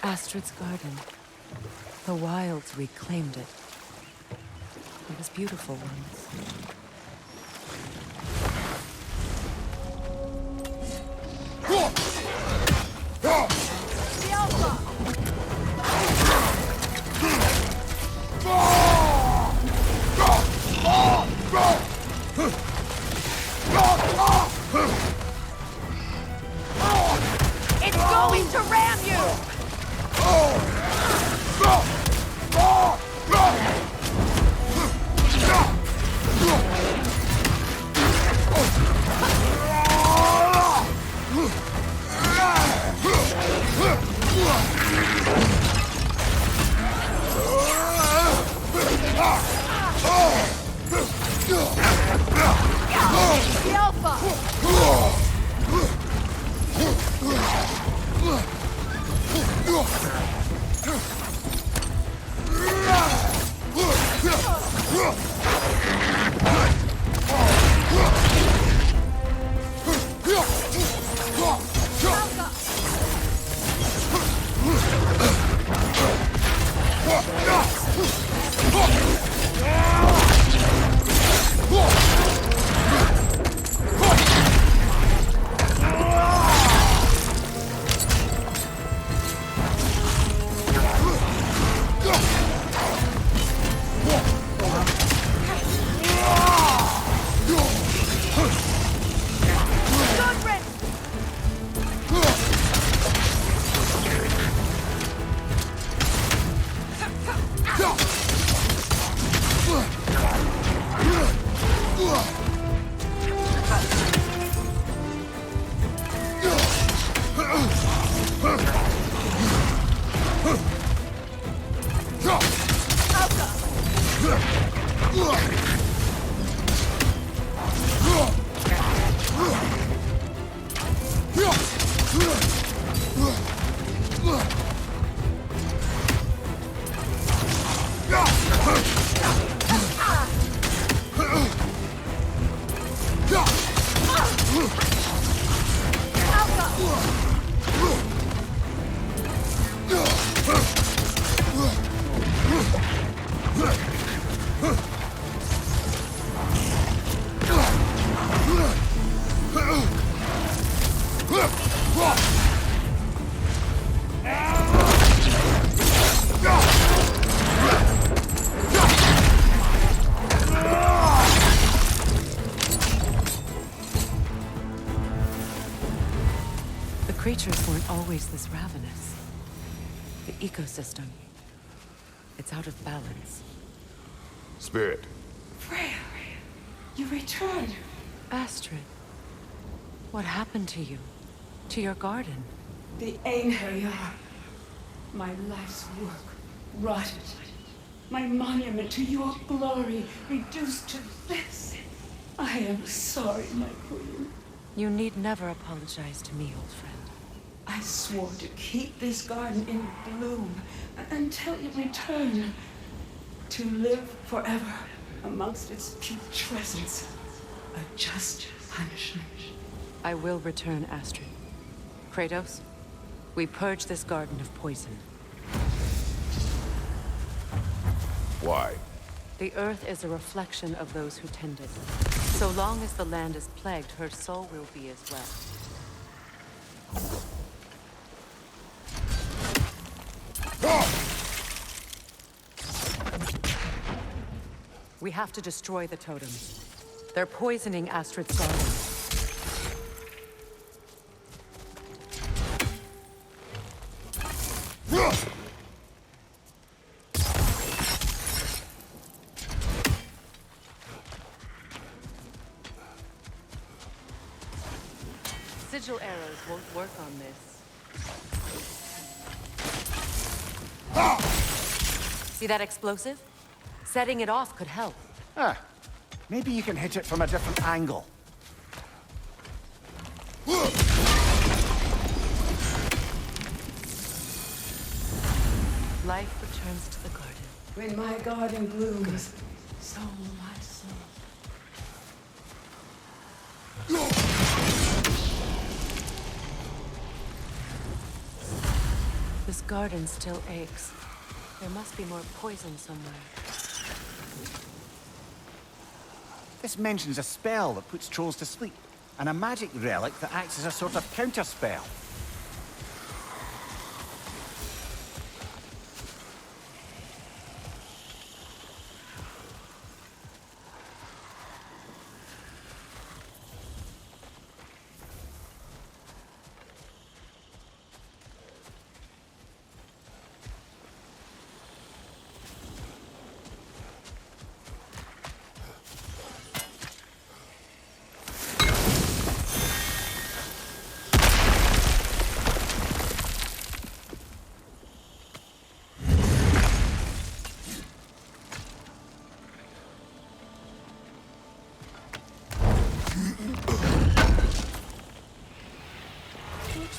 Astrid's garden. The wilds reclaimed it. It was beautiful once. It's going to ram you! The Alpha! Creatures weren't always this ravenous. The ecosystem, it's out of balance. Spirit. Freya, you returned. Astrid, what happened to you? To your garden? The Einherjar. My life's work rotted. My monument to your glory reduced to this. I am sorry, my queen. You need never apologize to me, old friend. I swore to keep this garden in bloom until you return. To live forever amongst its putrescence. A just punishment. I will return, Astrid. Kratos, we purge this garden of poison. Why? The earth is a reflection of those who tend it. So long as the land is plagued, her soul will be as well. We have to destroy the totems. They're poisoning Astrid's garden. Sigil arrows won't work on this. See that explosive? Setting it off could help. Ah, maybe you can hit it from a different angle. Life returns to the garden. When my garden blooms, so will my soul. This garden still aches. There must be more poison somewhere. This mentions a spell that puts trolls to sleep, and a magic relic that acts as a sort of counterspell.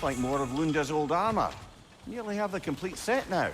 looks like more of Lunda's old armor. Nearly have the complete set now.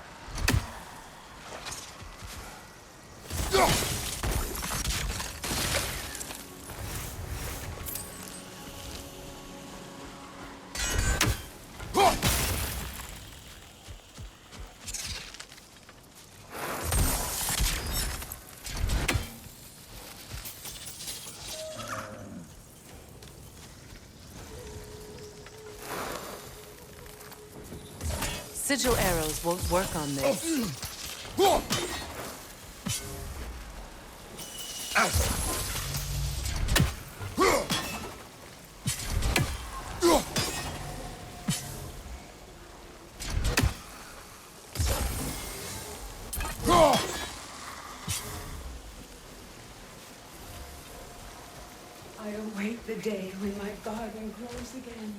Sigil arrows won't work on this. I await the day when my garden grows again.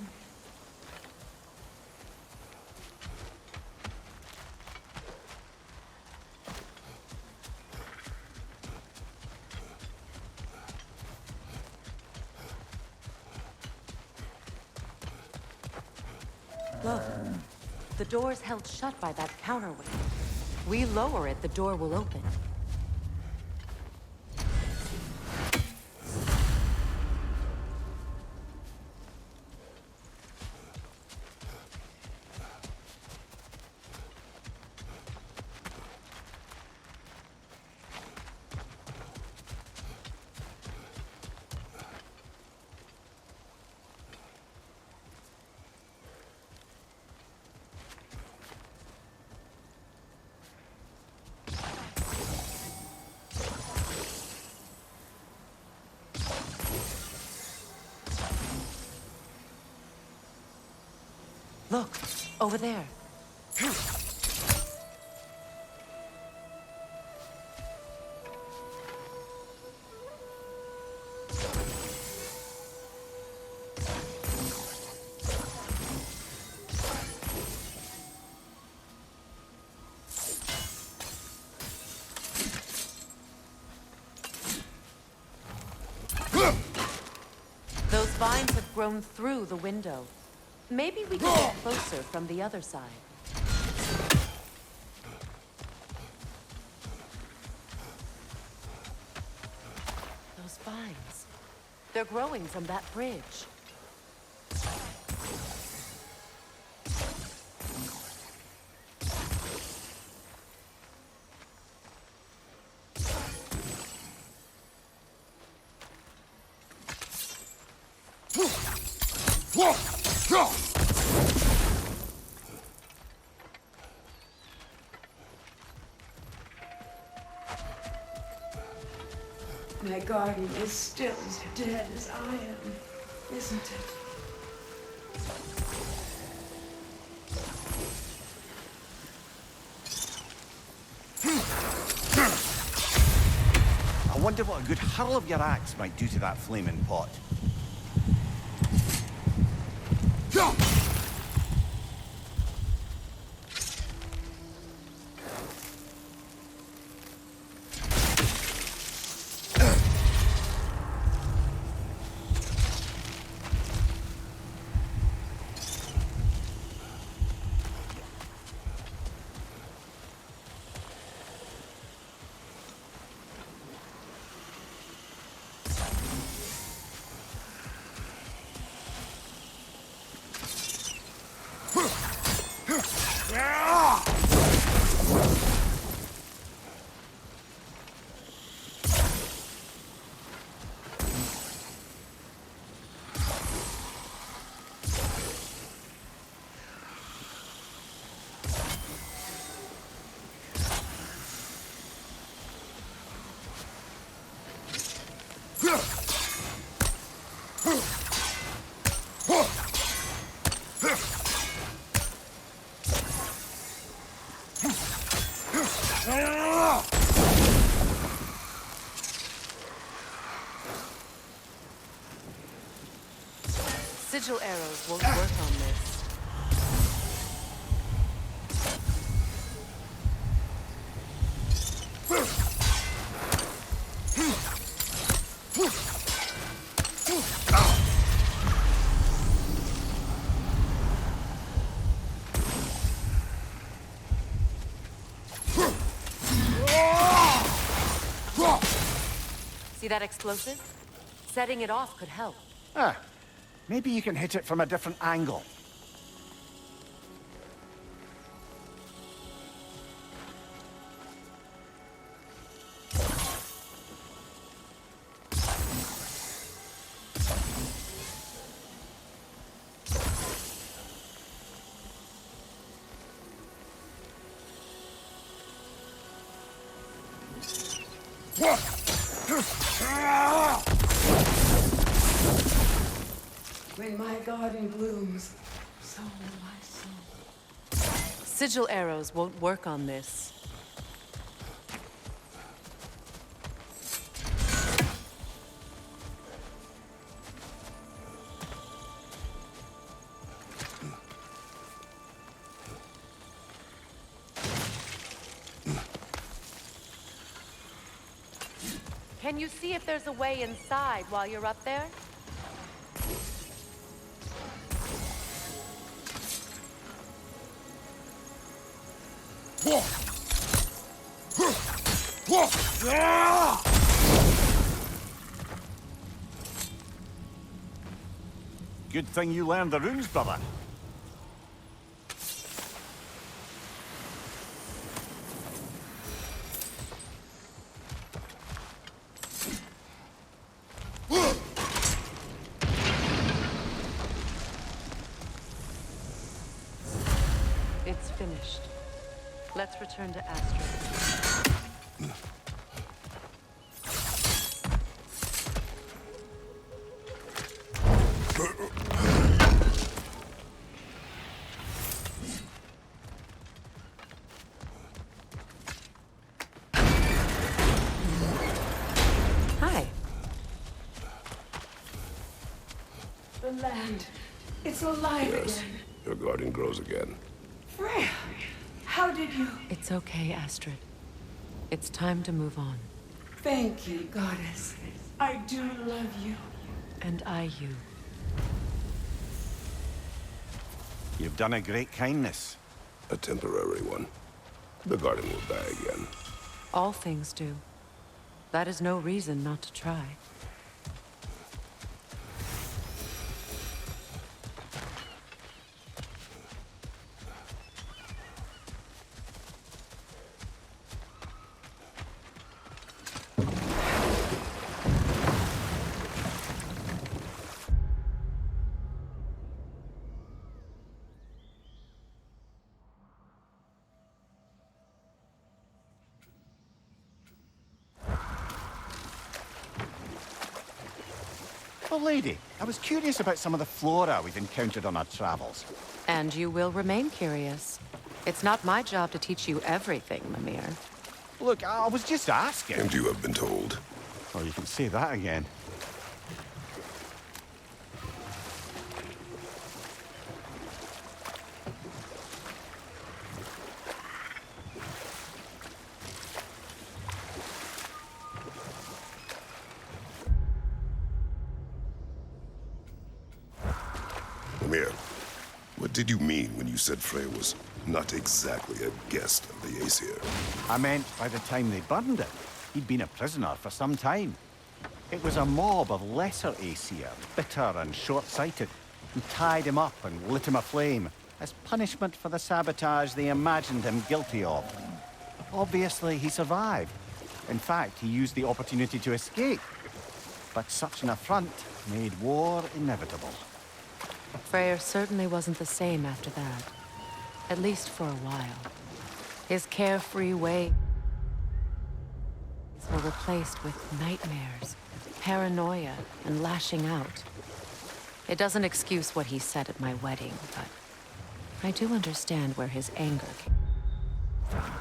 Look, the door's held shut by that counterweight. We lower it, the door will open. Look, over there. Those vines have grown through the window. Maybe we can get closer from the other side. Those vines. They're growing from that bridge. My garden is still as dead as I am, isn't it? I wonder what a good hurl of your axe might do to that flaming pot. Sigil arrows won't work on this. See that explosive? Setting it off could help. Ah, maybe you can hit it from a different angle. When my garden blooms, so will my soul. Sigil arrows won't work on this. Can you see if there's a way inside while you're up there? Good thing you learned the runes, brother. It's finished. Let's return to Astrid. Hi. The land, it's alive Yes, again. your garden grows again. Freya, how did you? It's okay, Astrid. It's time to move on. Thank you, goddess. I do love you. And I you. You've done a great kindness. A temporary one. The garden will die again. All things do. That is no reason not to try. Well, lady, I was curious about some of the flora we've encountered on our travels. And you will remain curious. It's not my job to teach you everything, Mimir. Look, I was just asking. And you have been told. Oh, you can say that again. Mimir, what did you mean when you said Freya was not exactly a guest of the Aesir? I meant by the time they burned it, he'd been a prisoner for some time. It was a mob of lesser Aesir, bitter and short-sighted, who tied him up and lit him aflame as punishment for the sabotage they imagined him guilty of. Obviously, he survived. In fact, he used the opportunity to escape. But such an affront made war inevitable. Freyr certainly wasn't the same after that. At least for a while. His carefree ways were replaced with nightmares, paranoia, and lashing out. It doesn't excuse what he said at my wedding, but I do understand where his anger came from.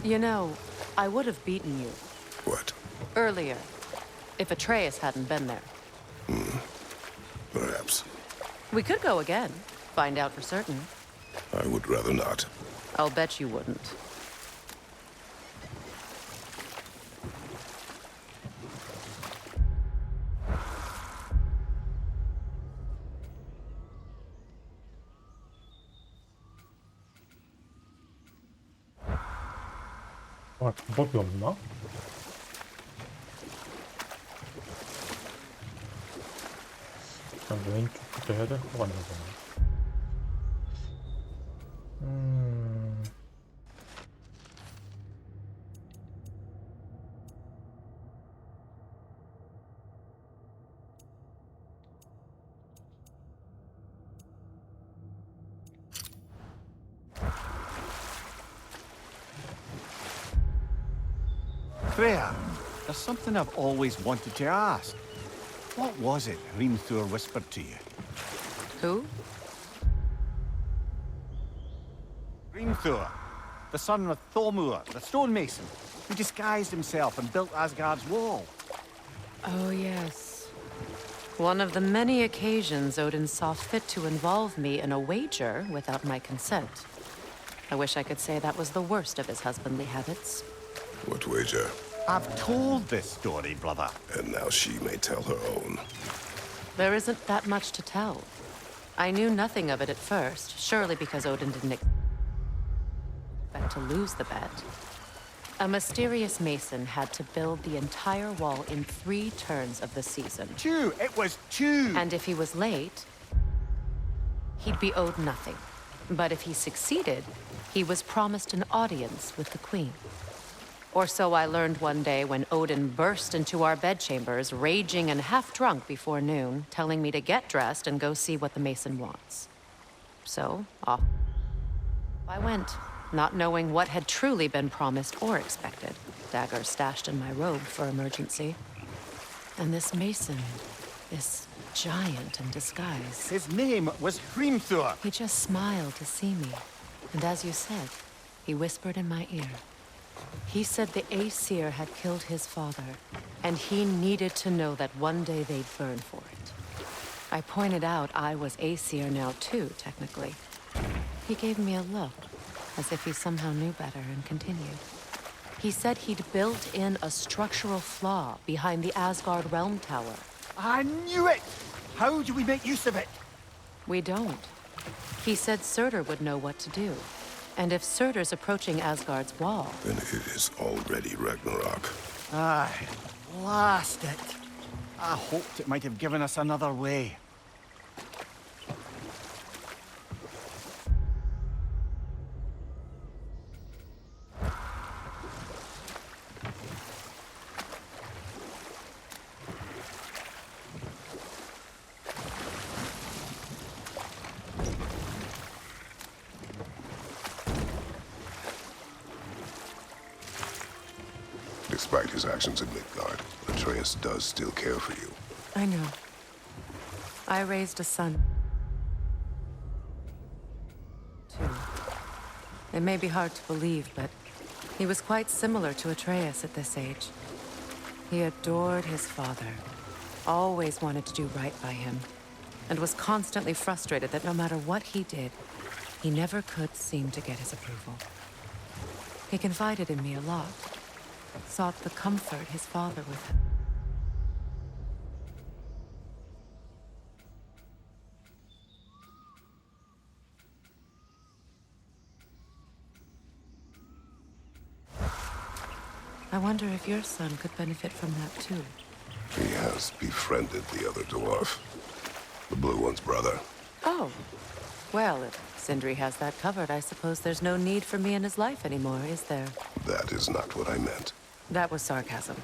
You know, I would have beaten you. What? Earlier. If Atreus hadn't been there. Perhaps. We could go again. Find out for certain. I would rather not. I'll bet you wouldn't. 아, 방법이 없나? 그냥 왼쪽부터 해야 될 것 같나 보네. Freya, there's something I've always wanted to ask. What was it Hrimthur whispered to you? Who? Hrimthur, the son of Thormur, the stonemason, who disguised himself and built Asgard's wall. Oh, yes. One of the many occasions Odin saw fit to involve me in a wager without my consent. I wish I could say that was the worst of his husbandly habits. What wager? I've told this story, brother. And now she may tell her own. There isn't that much to tell. I knew nothing of it at first, surely because Odin didn't expect to lose the bet. A mysterious mason had to build the entire wall in 3 turns of the season. 2! It was 2! And if he was late, he'd be owed nothing. But if he succeeded, he was promised an audience with the queen. Or so I learned one day when Odin burst into our bedchambers, raging and half-drunk before noon, telling me to get dressed and go see what the mason wants. So, off I went, not knowing what had truly been promised or expected. Dagger stashed in my robe for emergency. And this mason, this giant in disguise. His name was Hrimthur. He just smiled to see me. And as you said, he whispered in my ear. He said the Aesir had killed his father, and he needed to know that one day they'd burn for it. I pointed out I was Aesir now too, technically. He gave me a look, as if he somehow knew better, and continued. He said he'd built in a structural flaw behind the Asgard Realm Tower. I knew it! How do we make use of it? We don't. He said Surtur would know what to do. And if Surtur's approaching Asgard's wall... Then it is already Ragnarok. Aye, blast it. I hoped it might have given us another way. Despite his actions in Midgard, Atreus does still care for you. I know. I raised a son. Too. It may be hard to believe, but he was quite similar to Atreus at this age. He adored his father, always wanted to do right by him, and was constantly frustrated that no matter what he did, he never could seem to get his approval. He confided in me a lot. Sought the comfort his father with him. I wonder if your son could benefit from that too. He has befriended the other dwarf. The blue one's brother. Oh. Well, if Sindri has that covered, I suppose there's no need for me in his life anymore, is there? That is not what I meant. That was sarcasm.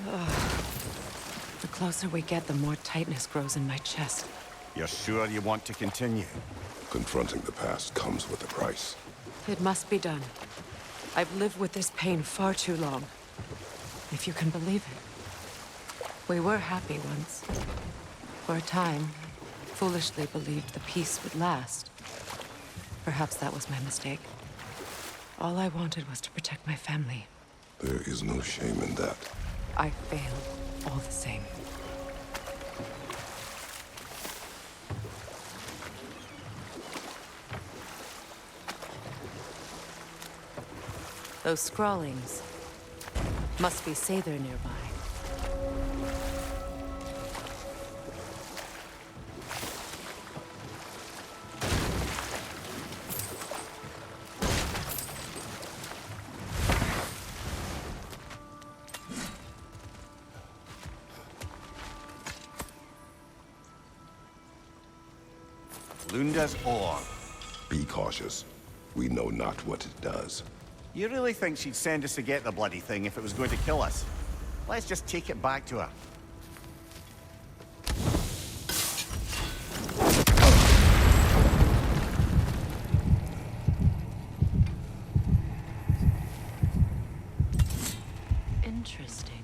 The closer we get, the more tightness grows in my chest. You're sure you want to continue? Confronting the past comes with a price. It must be done. I've lived with this pain far too long. If you can believe it. We were happy once. For a time, foolishly believed the peace would last. Perhaps that was my mistake. All I wanted was to protect my family. There is no shame in that. I failed, all the same. Those scrawlings must be Sather nearby. Lunda's ore. Be cautious. We know not what it does. You really think she'd send us to get the bloody thing if it was going to kill us? Let's just take it back to her. Interesting.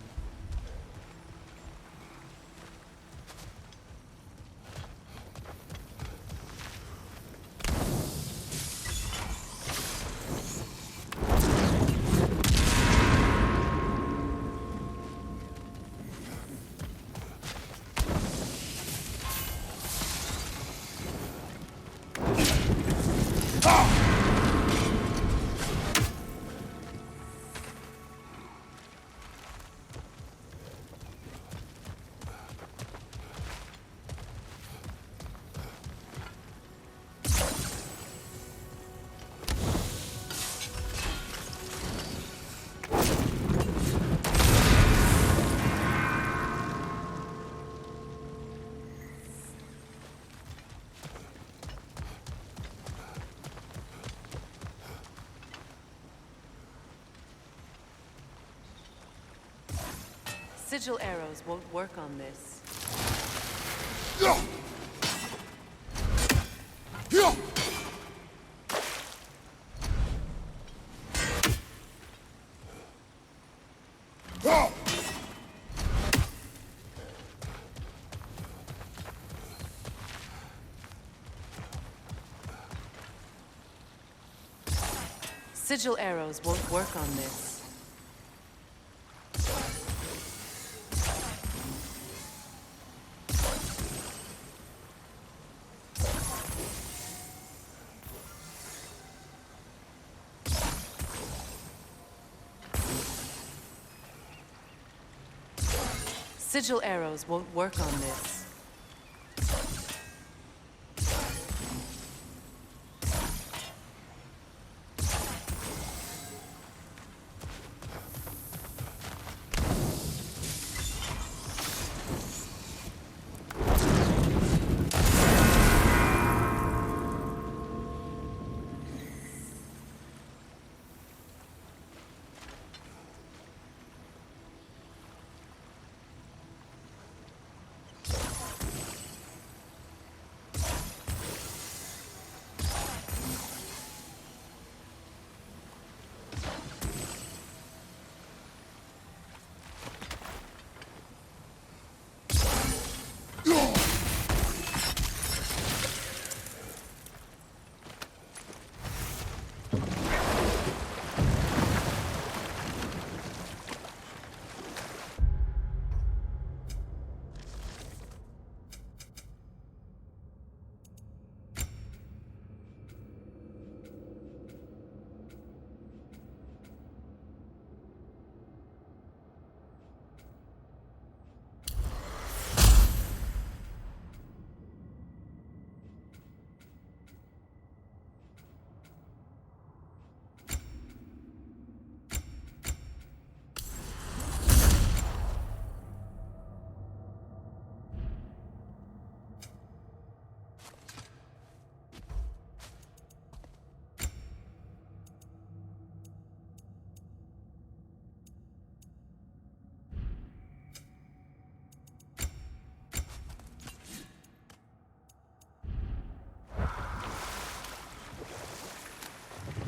Sigil arrows won't work on this. Sigil arrows won't work on this. Sigil arrows won't work on this.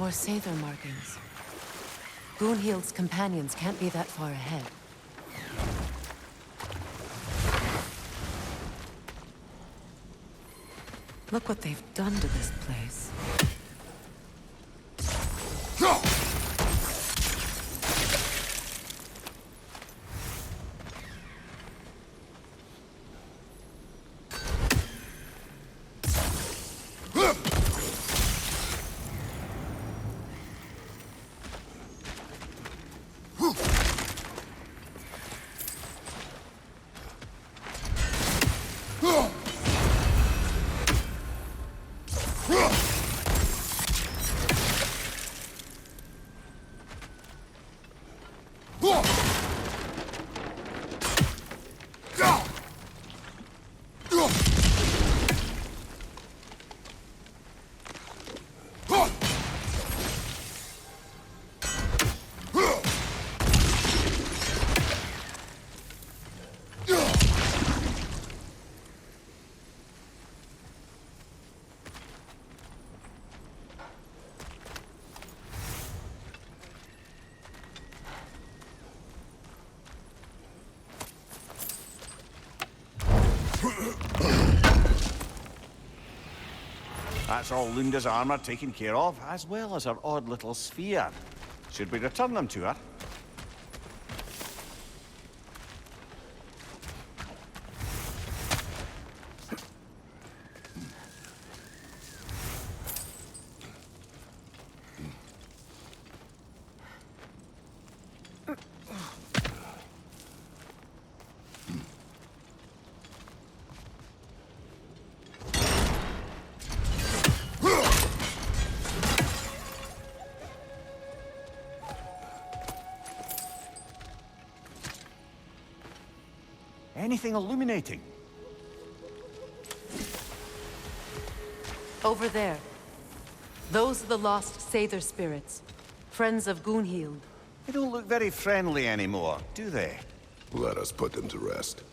More Sather markings. Gunhild's companions can't be that far ahead. Look what they've done to this place. That's all Lunda's armor taken care of, as well as her odd little sphere. Should we return them to her? Anything illuminating? Over there. Those are the lost Sather spirits. Friends of Gunhild. They don't look very friendly anymore, do they? Let us put them to rest.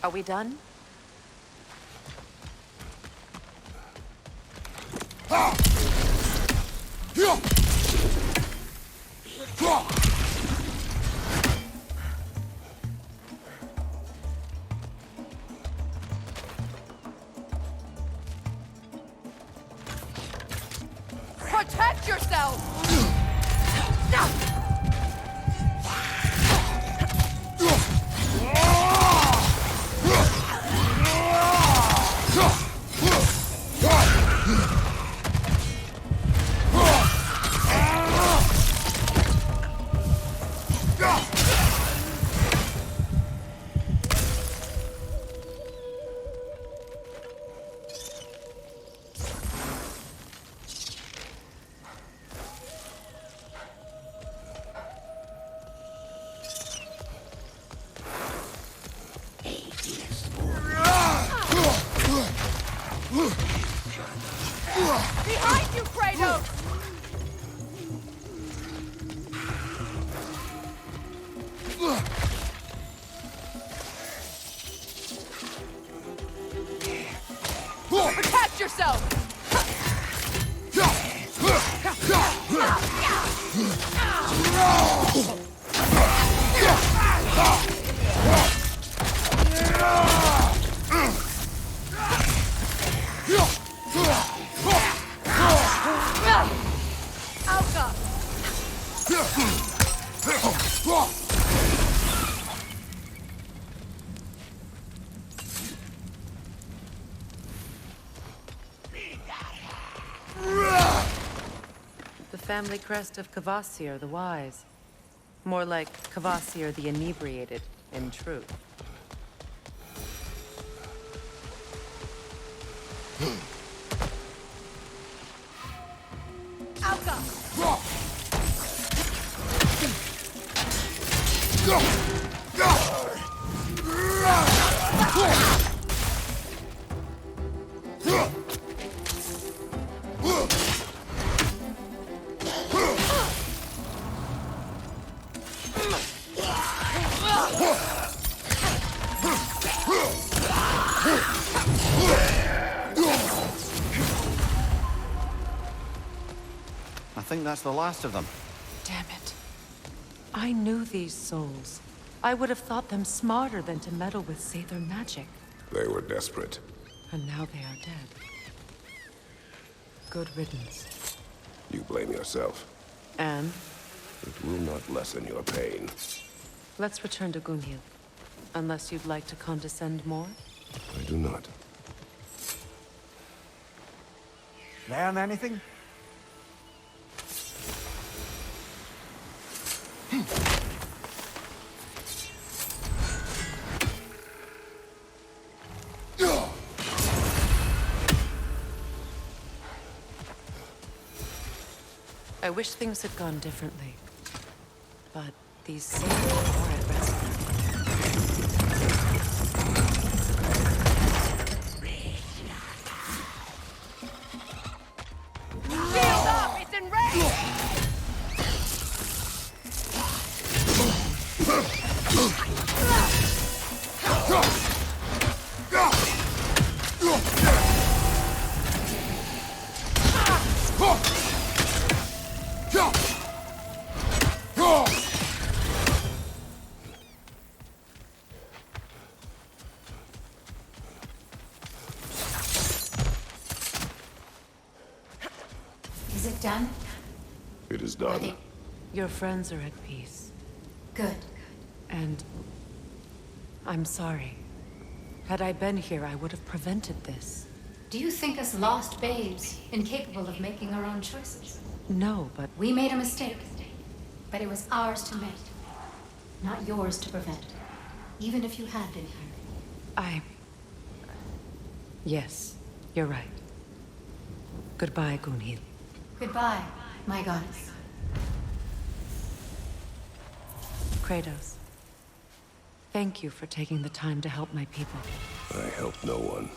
Are we done? Protect yourself! Behind you, Kratos! Protect yourself! family crest of Kvasir the Wise. More like Kvasir the Inebriated, in truth. I think that's the last of them. Damn it. I knew these souls. I would have thought them smarter than to meddle with Sather magic. They were desperate. And now they are dead. Good riddance. You blame yourself. And? It will not lessen your pain. Let's return to Gunhild. Unless you'd like to condescend more? I do not. Learn anything? I wish things had gone differently. But these same are at rest now. Shield up! It's enraged! Is it done? It is done. Your friends are at peace. Good. And I'm sorry. Had I been here, I would have prevented this. Do you think us lost babes, incapable of making our own choices? No, but We made a mistake. But it was ours to make. Not yours to prevent. Even if you had been here. Yes, you're right. Goodbye, Gunhild. Goodbye, my goddess. Kratos. Thank you for taking the time to help my people. I helped no one.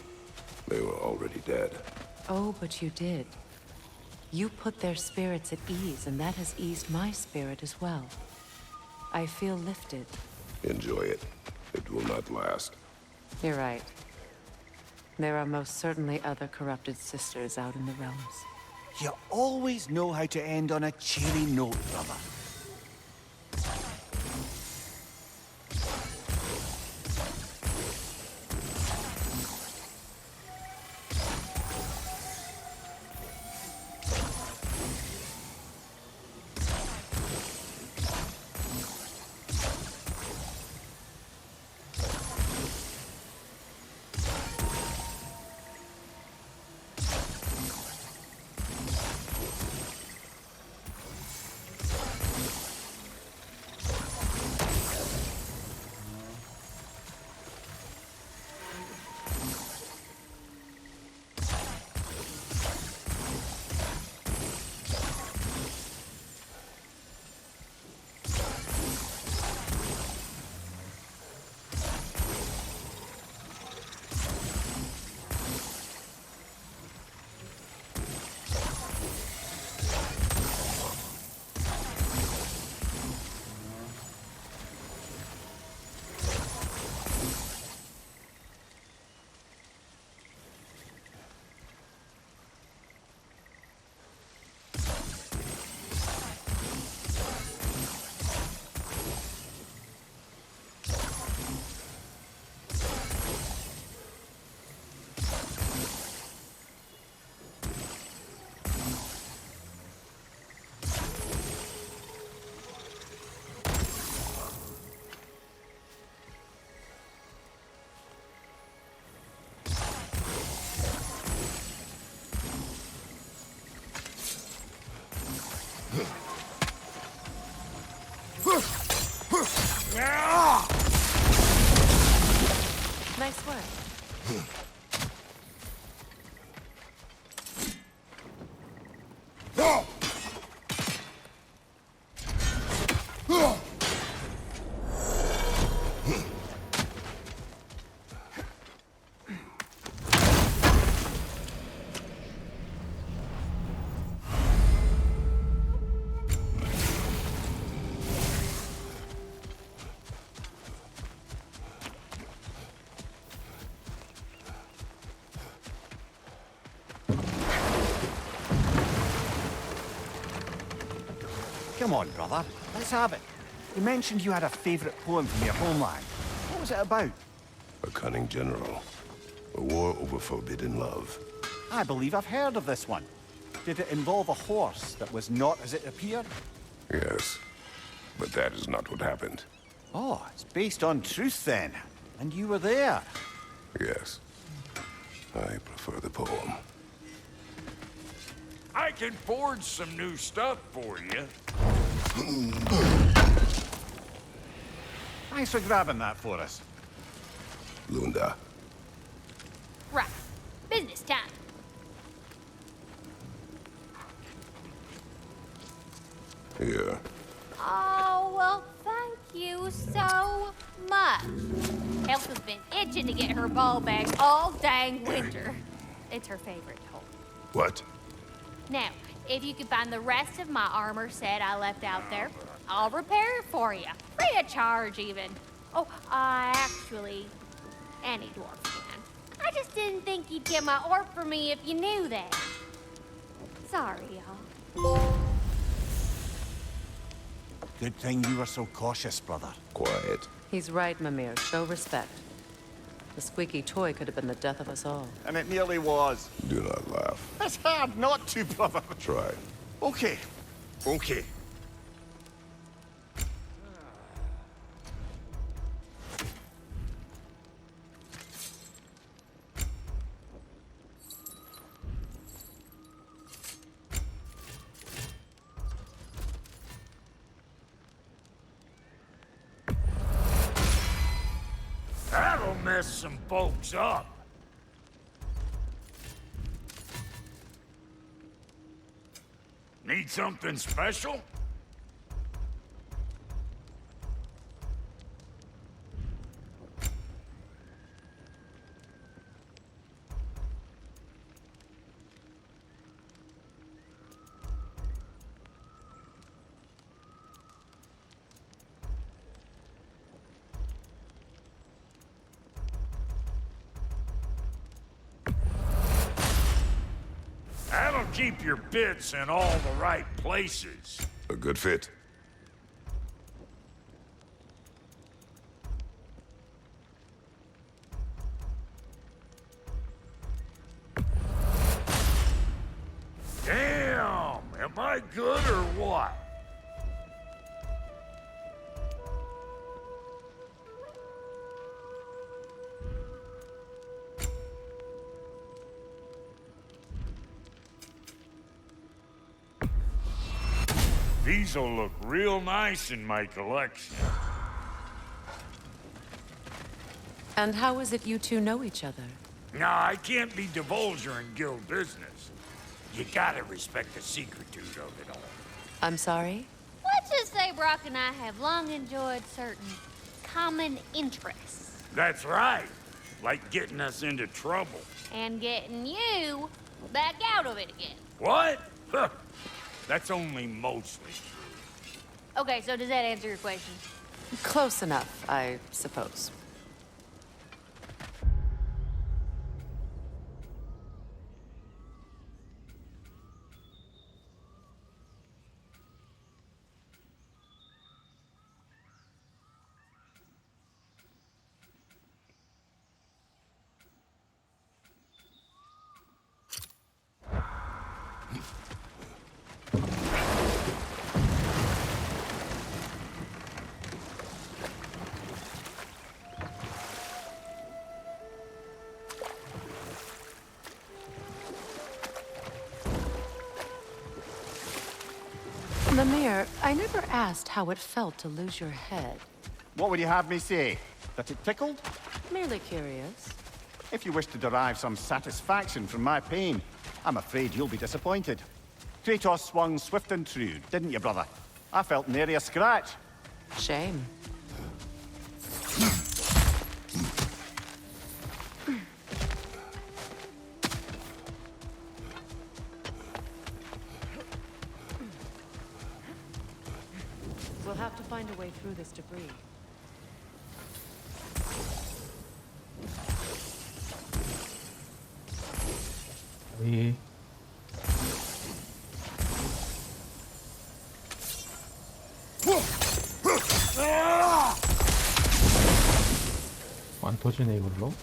They were already dead. Oh, but you did. You put their spirits at ease, and that has eased my spirit as well. I feel lifted. Enjoy it. It will not last. You're right. There are most certainly other corrupted sisters out in the realms. You always know how to end on a cheery note, brother. Nice work. Come on, brother. Let's have it. You mentioned you had a favorite poem from your homeland. What was it about? A cunning general. A war over forbidden love. I believe I've heard of this one. Did it involve a horse that was not as it appeared? Yes. But that is not what happened. Oh, it's based on truth then. And you were there. Yes. I prefer the poem. I can forge some new stuff for you. Thanks for grabbing that for us. Lunda. Right. Business time. Here. Oh, well, thank you so much. Elsa's been itching to get her ball back all dang winter. It's her favorite hole. What? Now, if you could find the rest of my armor set I left out there, I'll repair it for you. Free of charge, even. Oh, actually, any dwarf can. I just didn't think you'd get my orc for me if you knew that. Sorry, y'all. Good thing you were so cautious, brother. Quiet. He's right, Mimir. Show respect. The squeaky toy could have been the death of us all. And it nearly was. Do not laugh. It's hard not to, brother. Try. Okay. Okay. That'll mess some folks up. Need something special? That'll keep your bits in all the right places. A good fit. Damn! Am I good or what? These'll look real nice in my collection. And how is it you two know each other? Nah, I can't be divulger in guild business. You gotta respect the secretude of it all. I'm sorry? Let's just say Brock and I have long enjoyed certain common interests. That's right. Like getting us into trouble. And getting you back out of it again. What? Huh. That's only mostly true. Okay, so does that answer your question? Close enough, I suppose. Mimir, I never asked how it felt to lose your head. What would you have me say? That it tickled? Merely curious. If you wish to derive some satisfaction from my pain, I'm afraid you'll be disappointed. Kratos swung swift and true, didn't you, brother? I felt nary a scratch. Shame. We'll have to find a way through this debris. 이 안 터지네 이걸로.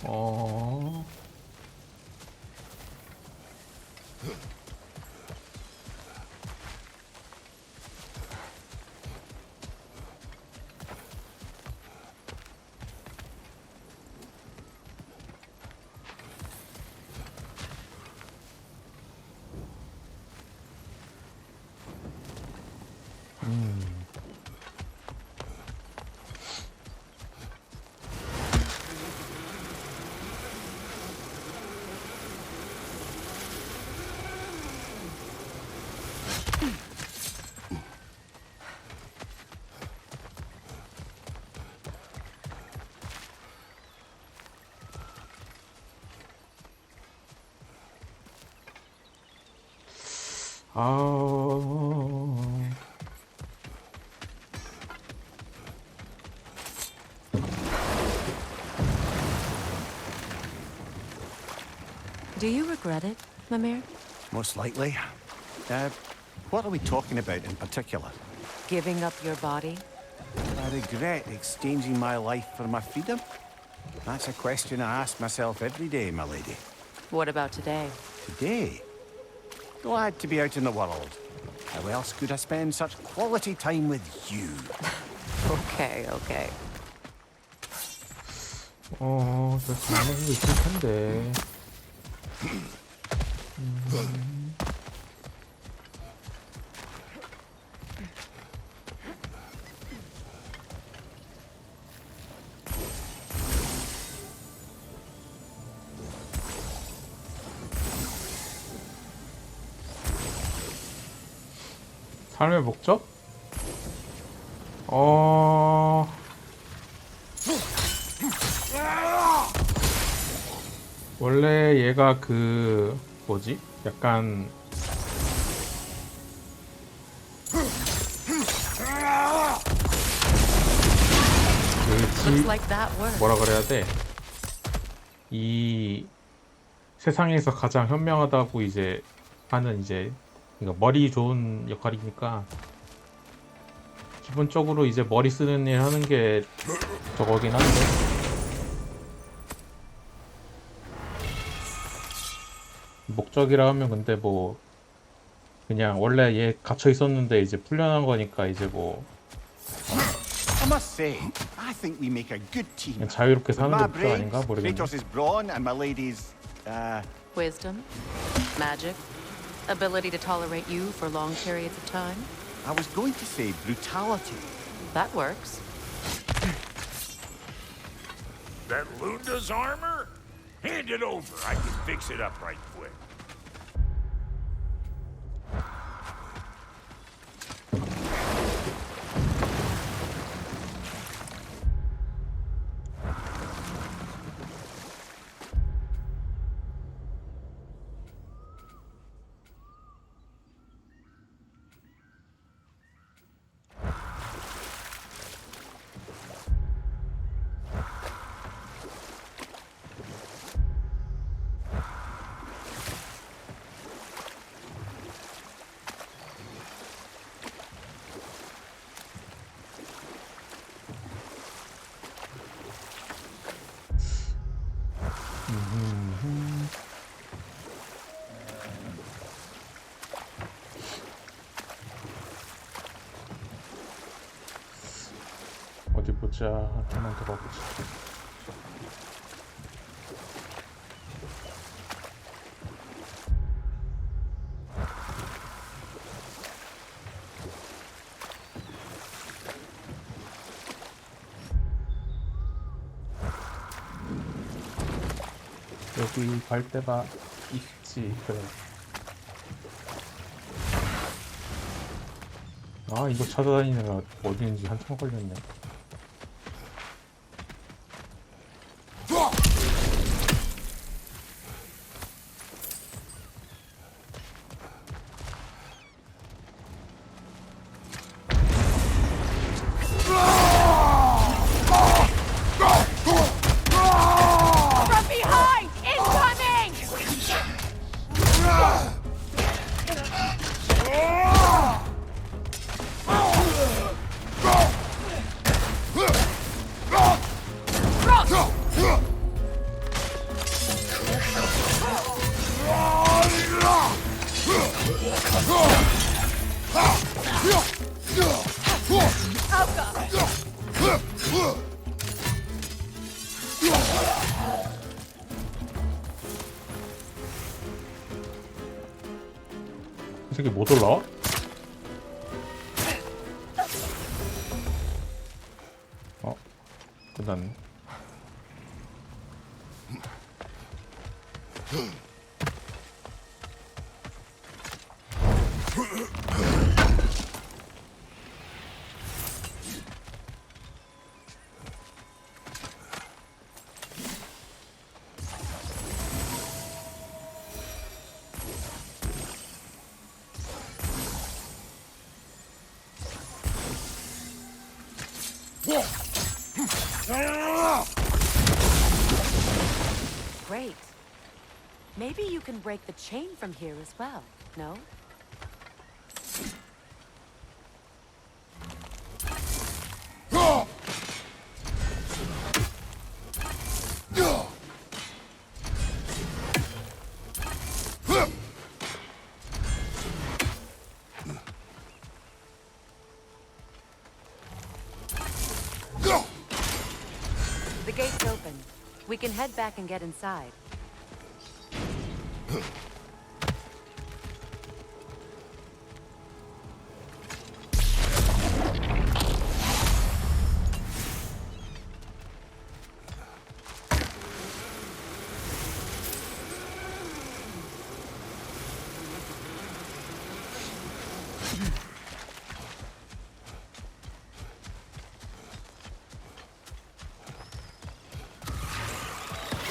Do you regret it, Mimir? Most likely. What are we talking about in particular? Giving up your body? I regret exchanging my life for my freedom? That's a question I ask myself every day, my lady. What about today? Today? Glad to be out in the world. How else could I spend such quality time with you? Okay, okay. 저 가능성도 있을 텐데. 삶의 목적? 원래 얘가 그 뭐지? 약간 뭐라 그래야 돼? 이 세상에서 가장 현명하다고 이제 하는 이제 그러니까 머리 좋은 역할이니까 기본적으로 이제 머리 쓰는 일 하는 게 저거긴 한데 목적이라 하면 근데 뭐 그냥 원래 얘 갇혀 있었는데 이제 풀려난 거니까 이제 뭐 I must say, I think we make a good team. 그냥 자유롭게 사는 게 My 목적 아닌가 brains, 모르겠네. Kratos' brawn, and my lady's, Wisdom? Magic? Ability to tolerate you for long periods of time? I was going to say brutality. That works. That Lunda's armor? Hand it over. I can fix it up right quick. 어디 보자. 한번 더 가보자. 여기 갈 데가 있지. 그래. 아, 이거 찾아다니느라 어디 있는지 한참 걸렸네. From behind! Incoming! 이 새끼 못 올라와? 끝났네. Great. Maybe you can break the chain from here as well, no? The gate's open. We can head back and get inside.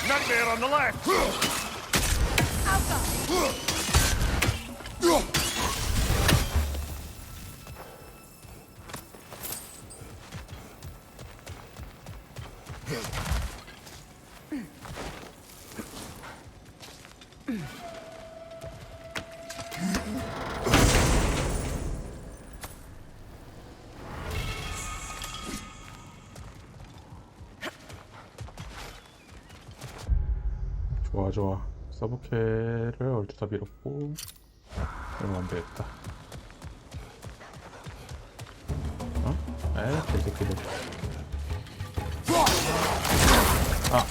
Nightmare on the left! 좋아 좋아. 서브캐를 얼추 다 밀었고 이러면 안 되겠다. 어? 에이 개새끼들. 아.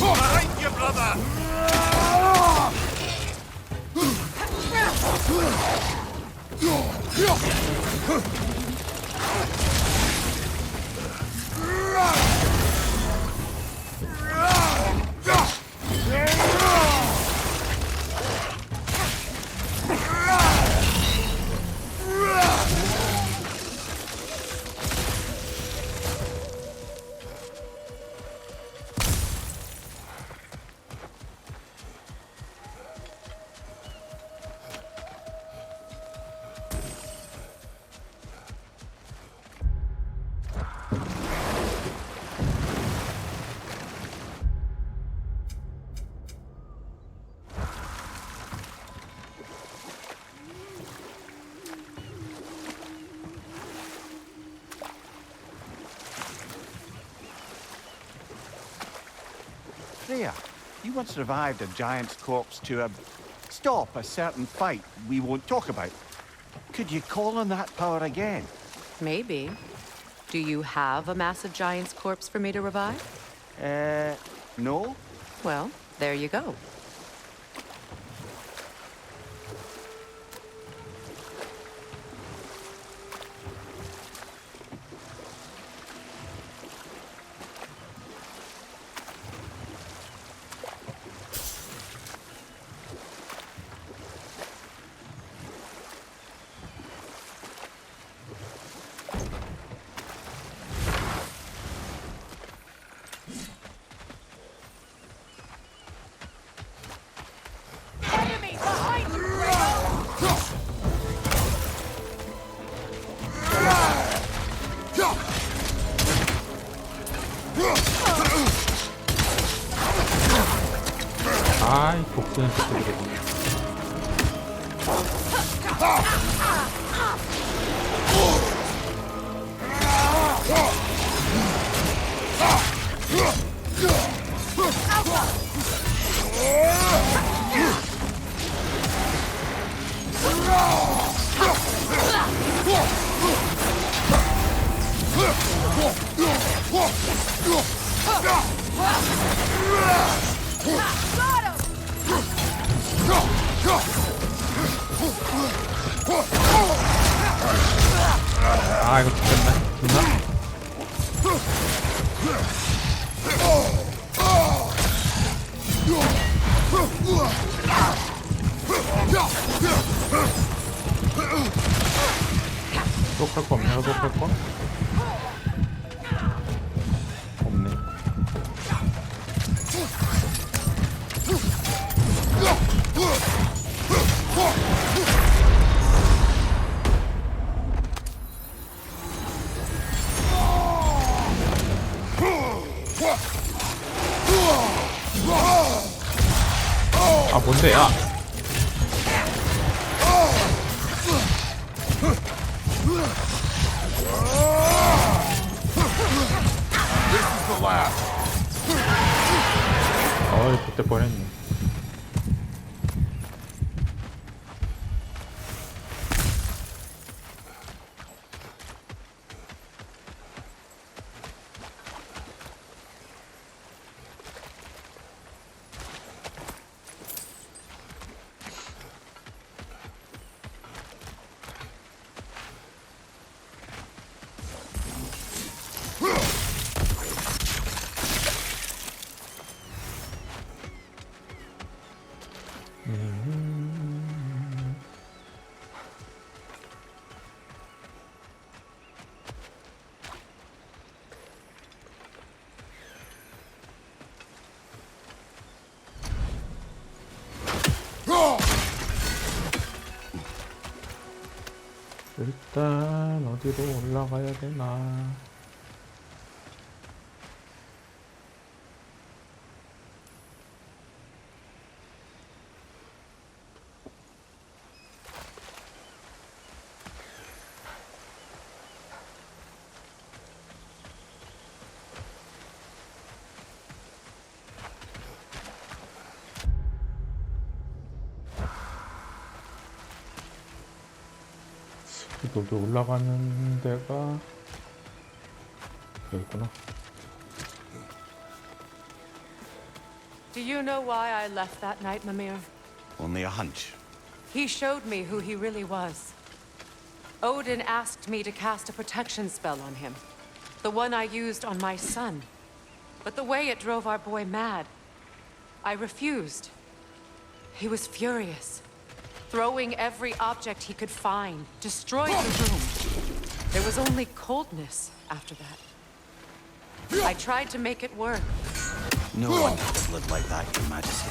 Behind you, brother! Freya, you once revived a giant's corpse to stop a certain fight we won't talk about. Could you call on that power again? Maybe. Do you have a massive giant's corpse for me to revive? No? Well, there you go. 쓰는 새끼들이구나. 아 이거 죽겠네. 죽나? 회복할 거 없냐? 회복할 거? 없네. 아 뭔데 야? 어이 그때 뻔했네. 일단 어디로 올라가야 되나? 너도 올라가는 데가 여기 있구나. Do you know why I left that night, Mimir? Only a hunch. He showed me who he really was. Odin asked me to cast a protection spell on him. The one I used on my son. But the way it drove our boy mad, I refused. He was furious, throwing every object he could find, destroyed the room. There was only coldness after that. I tried to make it work. No one could live like that, Your Majesty.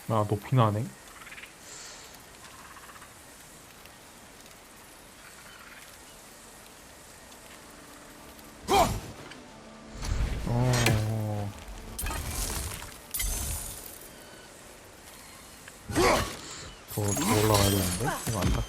아 높이 나네. 더 올라가야 되는데? 이거 안 돼.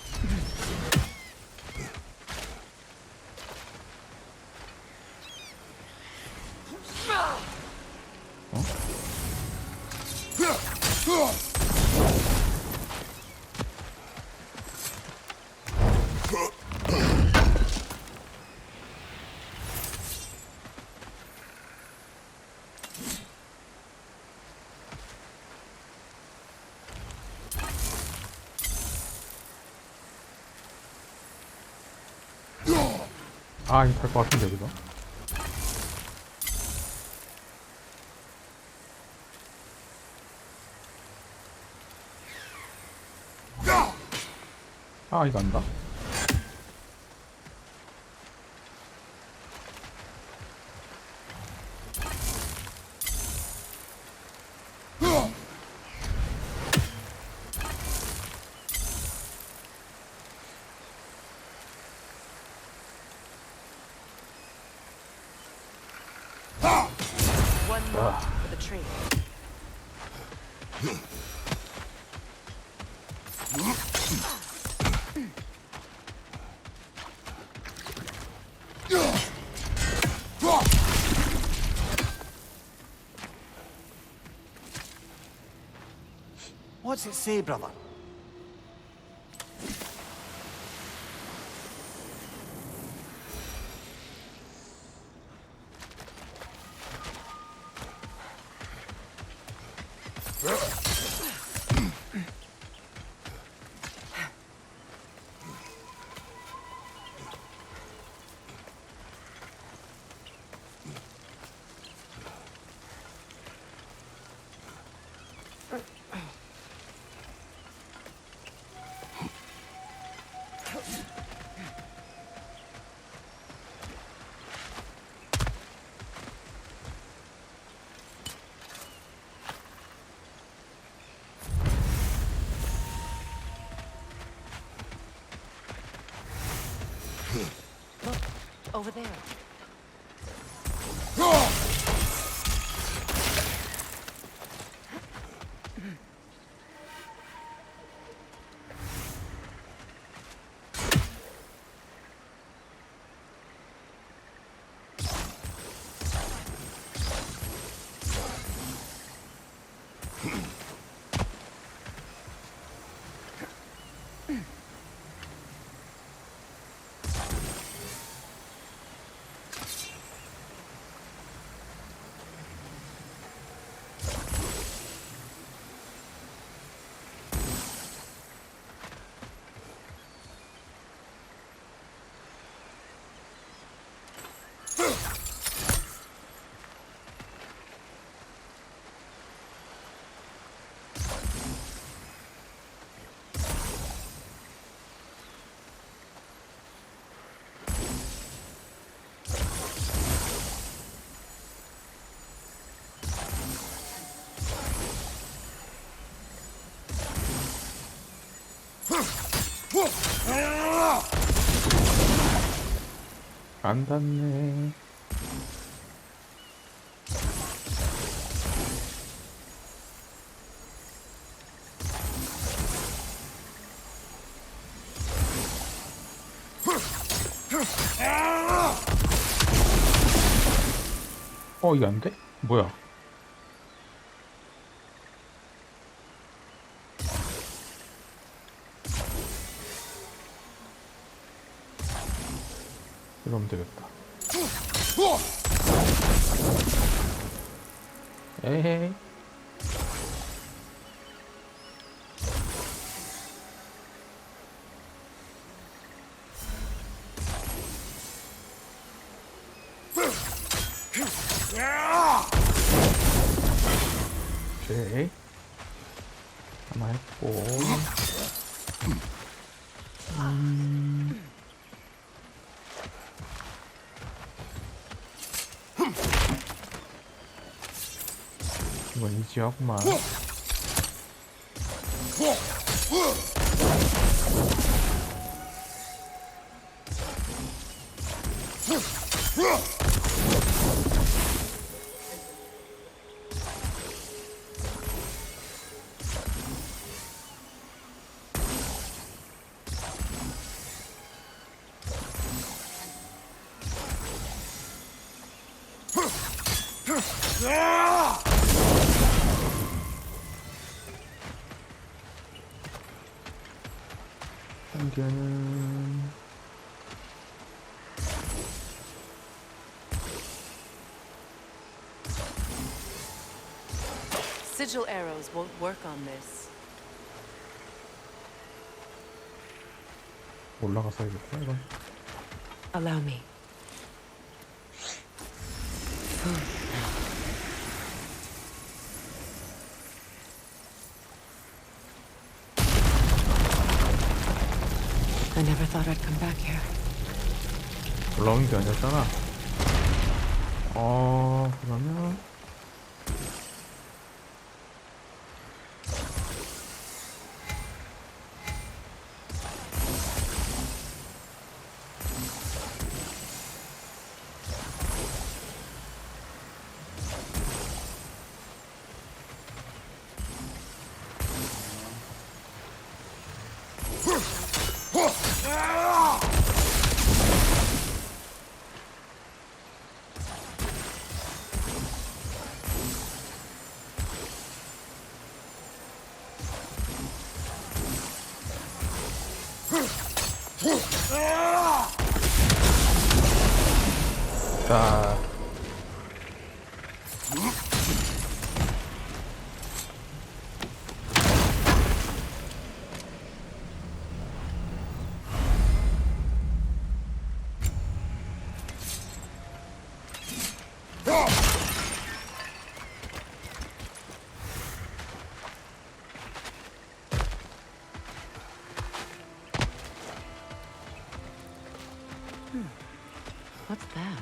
아, 이거 갈 것 같은데, 여기서. 아, 이거 안다. One more for the tree. What's it say, brother? Look, over there. 안 닿네. 이게 안 돼? 뭐야? 이러면 되겠다. 에헤이. 오케이. 하나 했고. 이건 이지하구만. 한개는 Sigil arrows won't work on this. 올라가서야겠다 이건. Allow me. I never thought I'd come back here. 올라오는 게 아니었잖아. 그러면 자, What's that?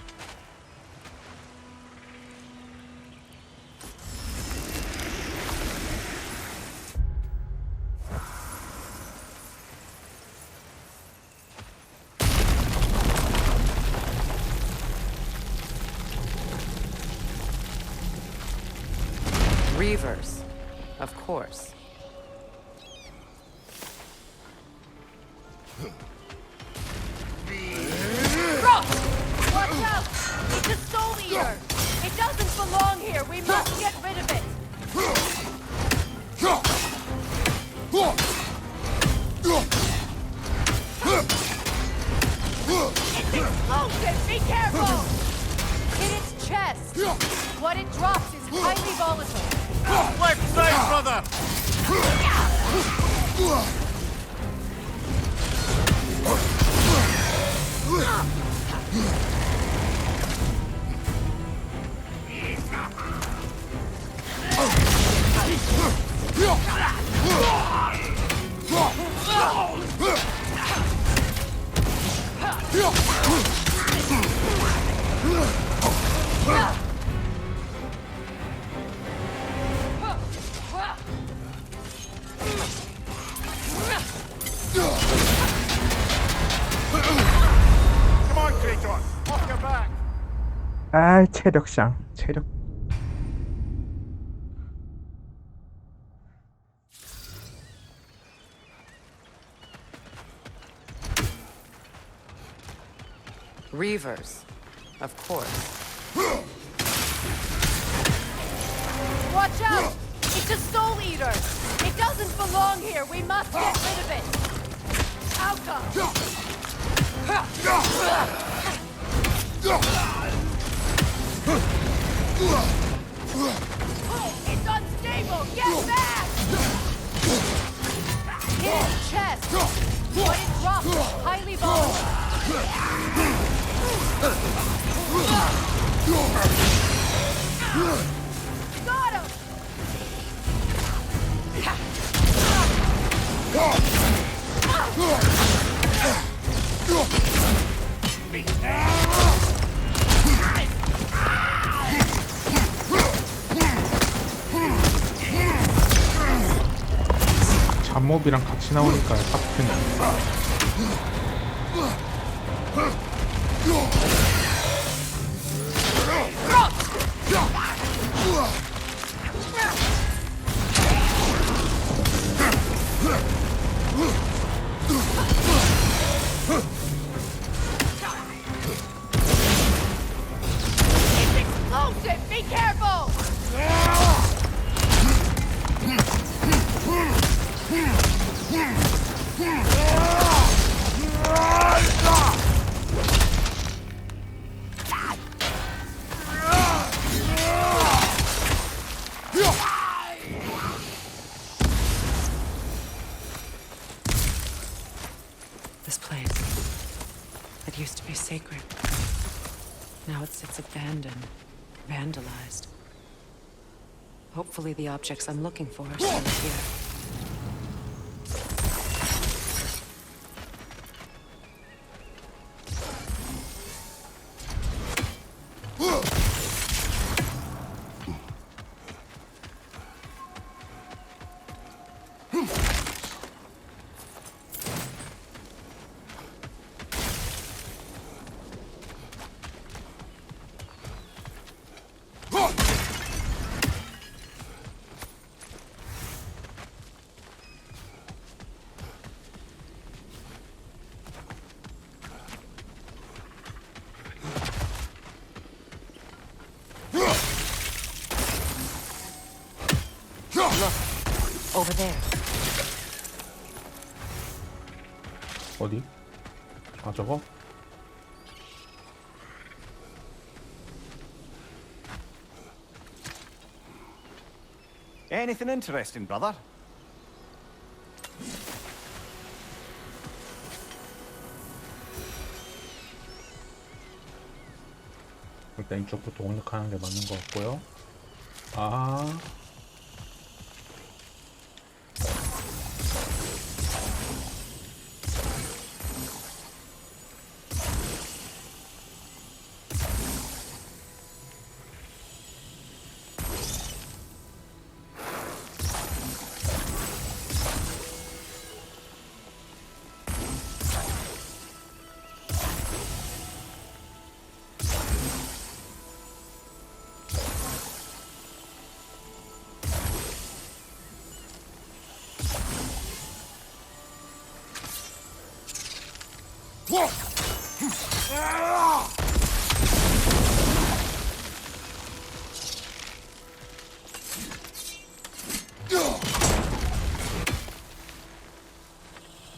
Reavers, of course. Watch out! It's a soul eater! It doesn't belong here! We must get rid of it! It's explosive! Be careful! Hit its chest! What it drops is highly volatile. Left side, brother! Come on, Kratos! Off your back! 아, 체력상, 체력. Reavers, of course. Watch out! It's a soul eater! It doesn't belong here! We must get rid of it! Outcome! It's unstable! Get back! Hit its chest! What it drops is highly volatile. Got him! 잡몹이랑 같이 나오니까 딱 그냥. It's explosive! Be careful! This place. It used to be sacred. Now it sits abandoned, vandalized. Hopefully the objects I'm looking for are still here. Look, over there. 어디? 아, 저거? Anything interesting, brother? 일단 이쪽부터 공략하는 게 맞는 것 같고요. 아,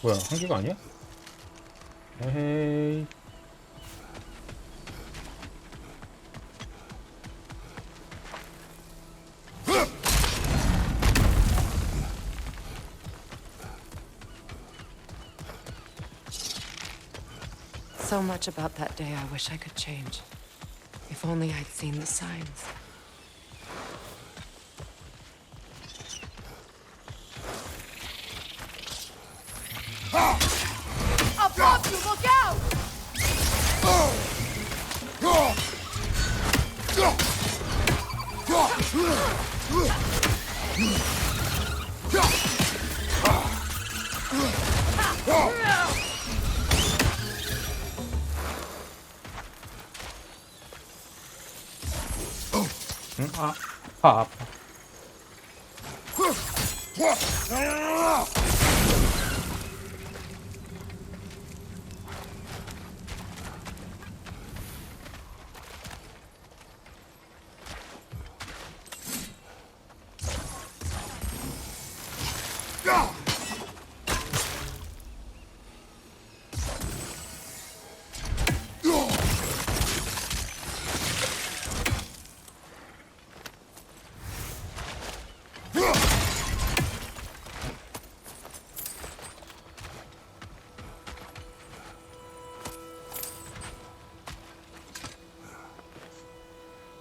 뭐야, 한 개가 아니야? 에헤이. So much about that day I wish I could change. If only I'd seen the signs. Above you, look out! 응? 아, 아파.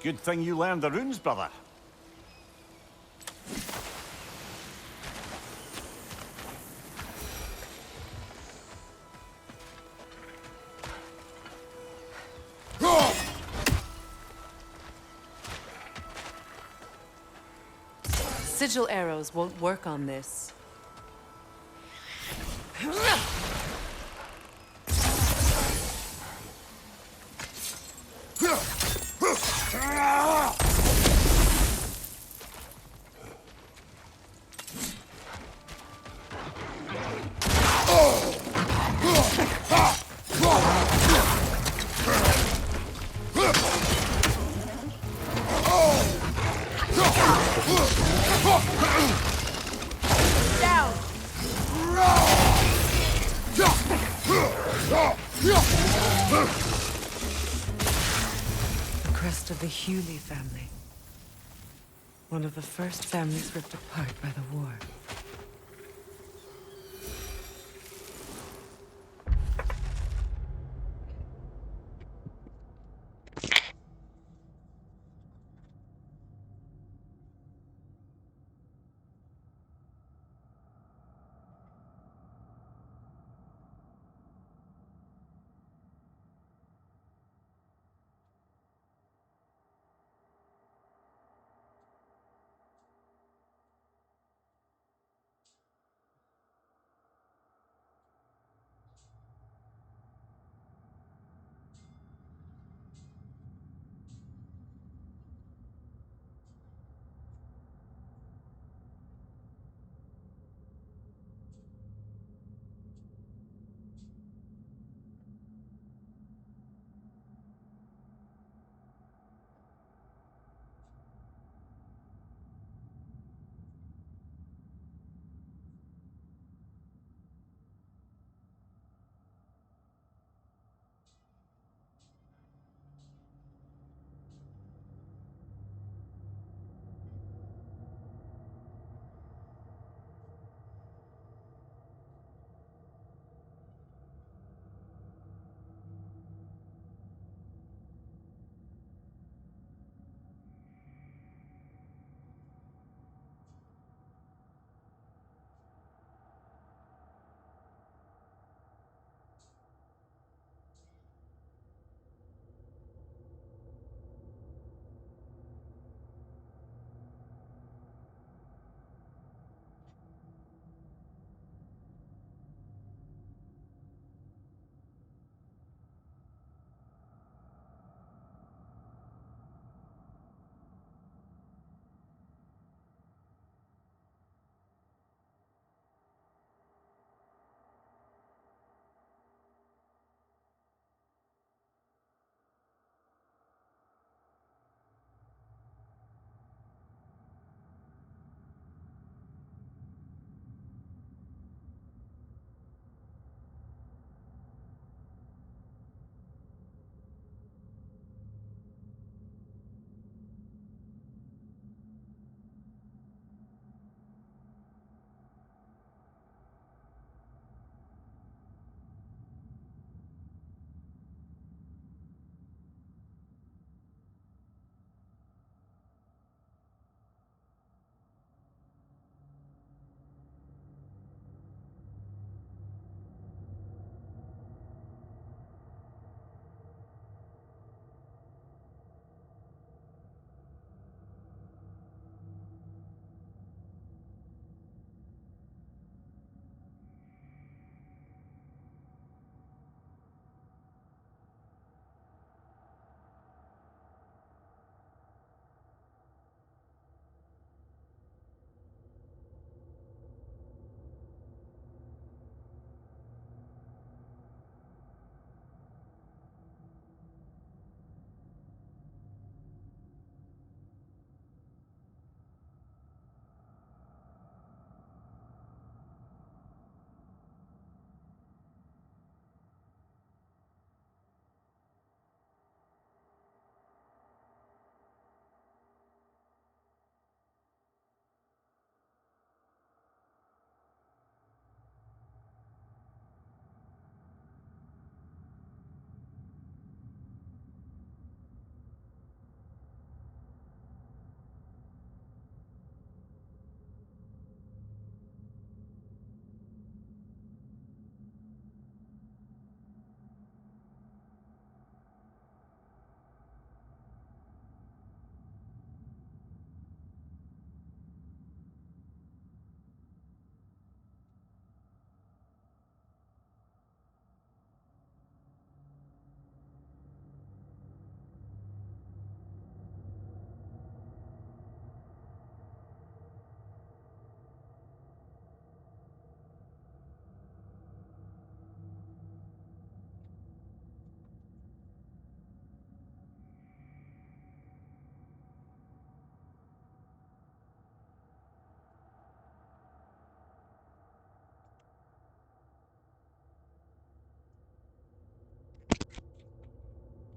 Good thing you learned the runes, brother. Sigil arrows won't work on this. Down! The crest of the Hewley family. One of the first families ripped apart by the war.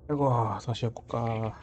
아이고 다시 해볼까.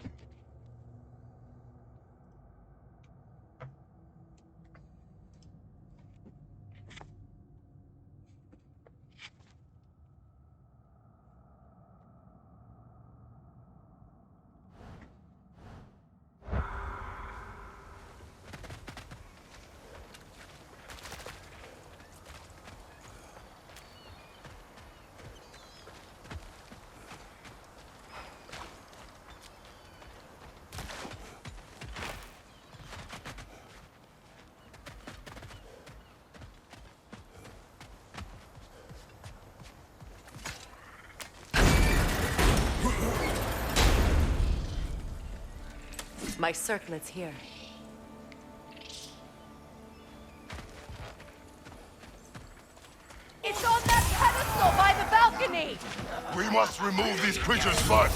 My circlet's here. It's on that pedestal by the balcony! We must remove these creatures first.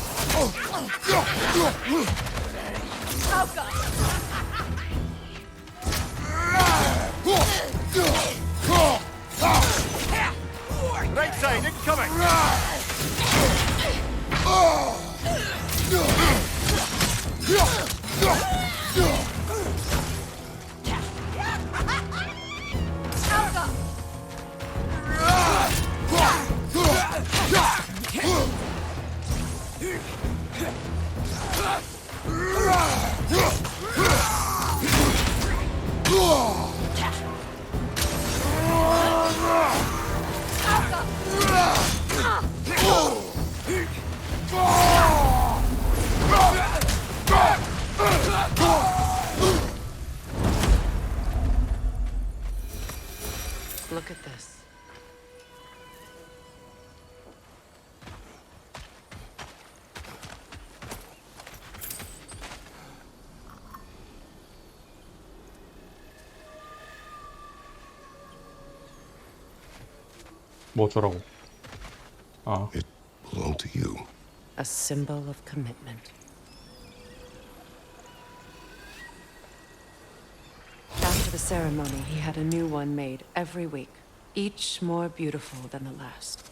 Hauka! Right side, incoming! Look at this. 뭐 어쩌라고? 아, It belonged to you. A symbol of commitment. After the ceremony, he had a new one made every week, each more beautiful than the last.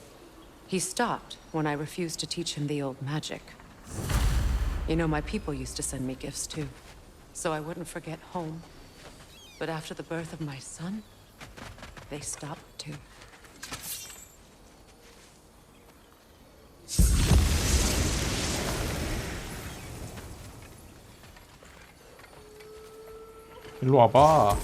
He stopped when I refused to teach him the old magic. You know, my people used to send me gifts too, so I wouldn't forget home. But after the birth of my son, they stopped too. 일로 와봐.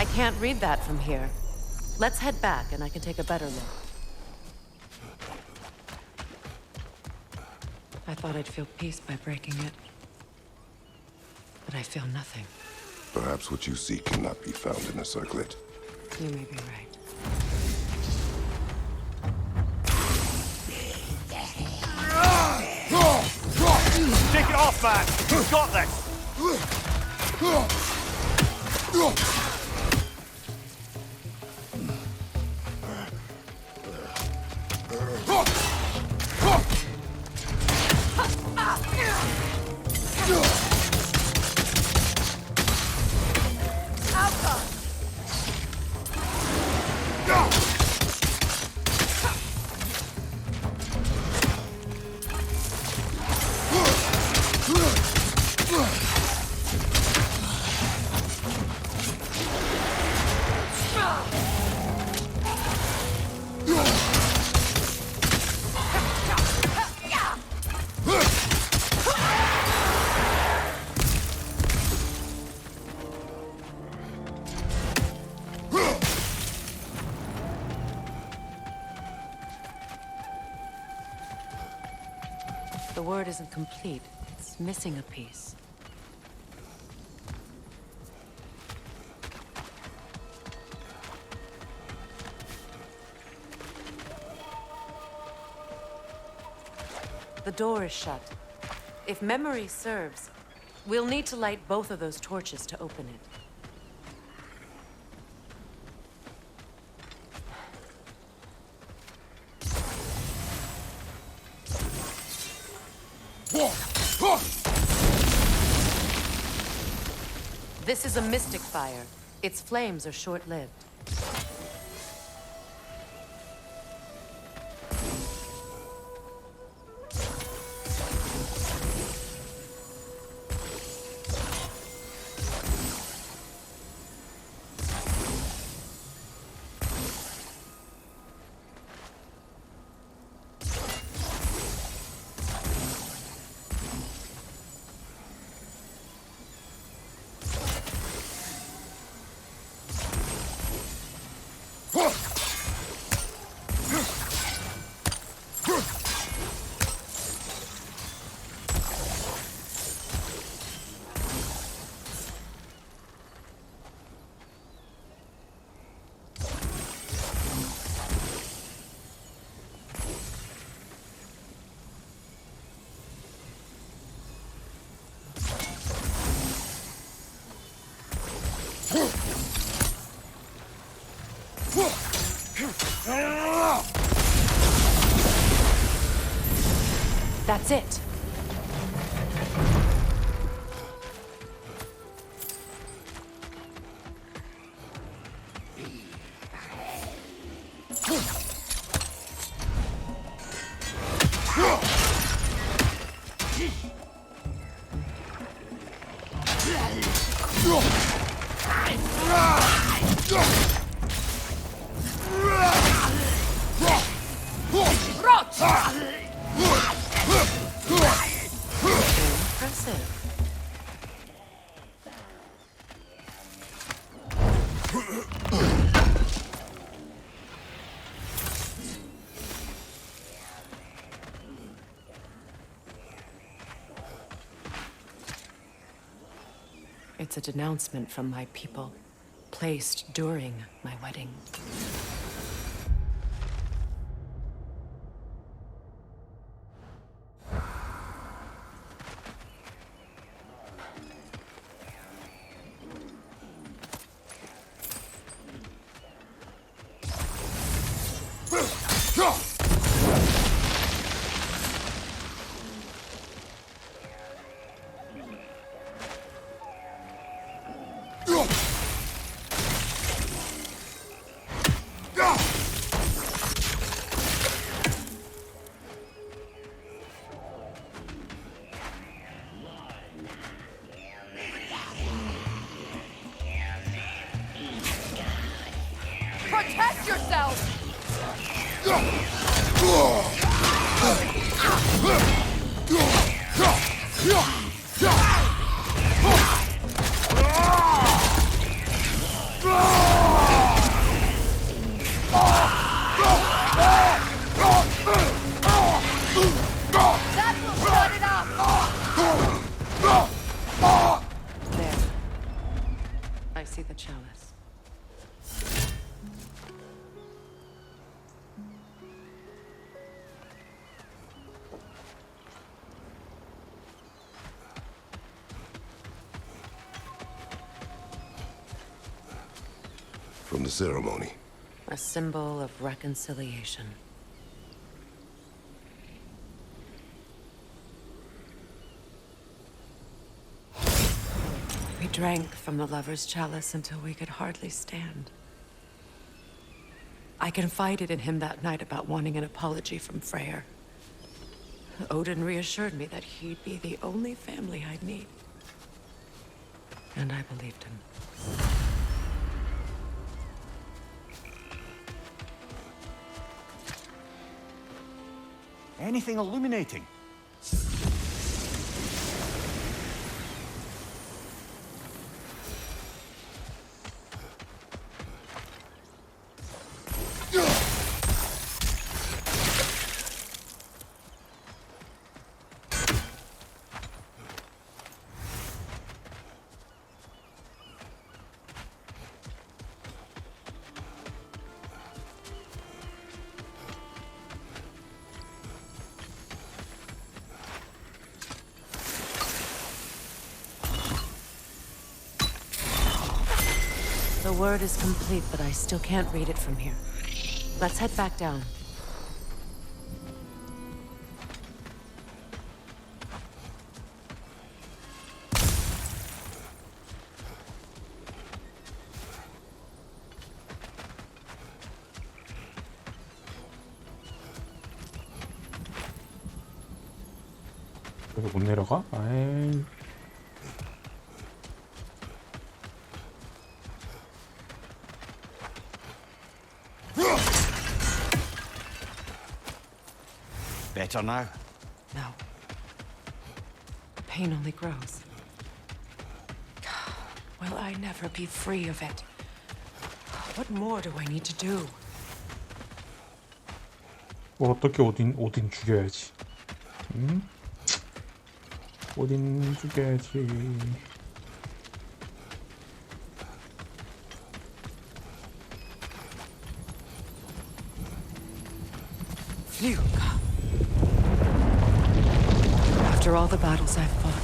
I can't read that from here. Let's head back and I can take a better look. I thought I'd feel peace by breaking it. But I feel nothing. Perhaps what you seek cannot be found in a circlet. You may be right. Take it off, man! You've got this! The word isn't complete. It's missing a piece. The door is shut. If memory serves, we'll need to light both of those torches to open it. This is a mystic fire. Its flames are short-lived. That's it. Impressive. It's a denouncement from my people, placed during my wedding. Protect yourself! That will shut it up! There. I see the chalice. From the ceremony. A symbol of reconciliation. We drank from the lover's chalice until we could hardly stand. I confided in him that night about wanting an apology from Freyr. Odin reassured me that he'd be the only family I'd need. And I believed him. Anything illuminating? The word is complete, but I still can't read it from here. Let's head back down. 여기 못 내려가? 아이. Better now? No. The pain only grows. Will I never be free of it? What more do I need to do? 어떻게 오딘 죽여야지. 응? 오딘 죽여야지. Phew. After all the battles I've fought,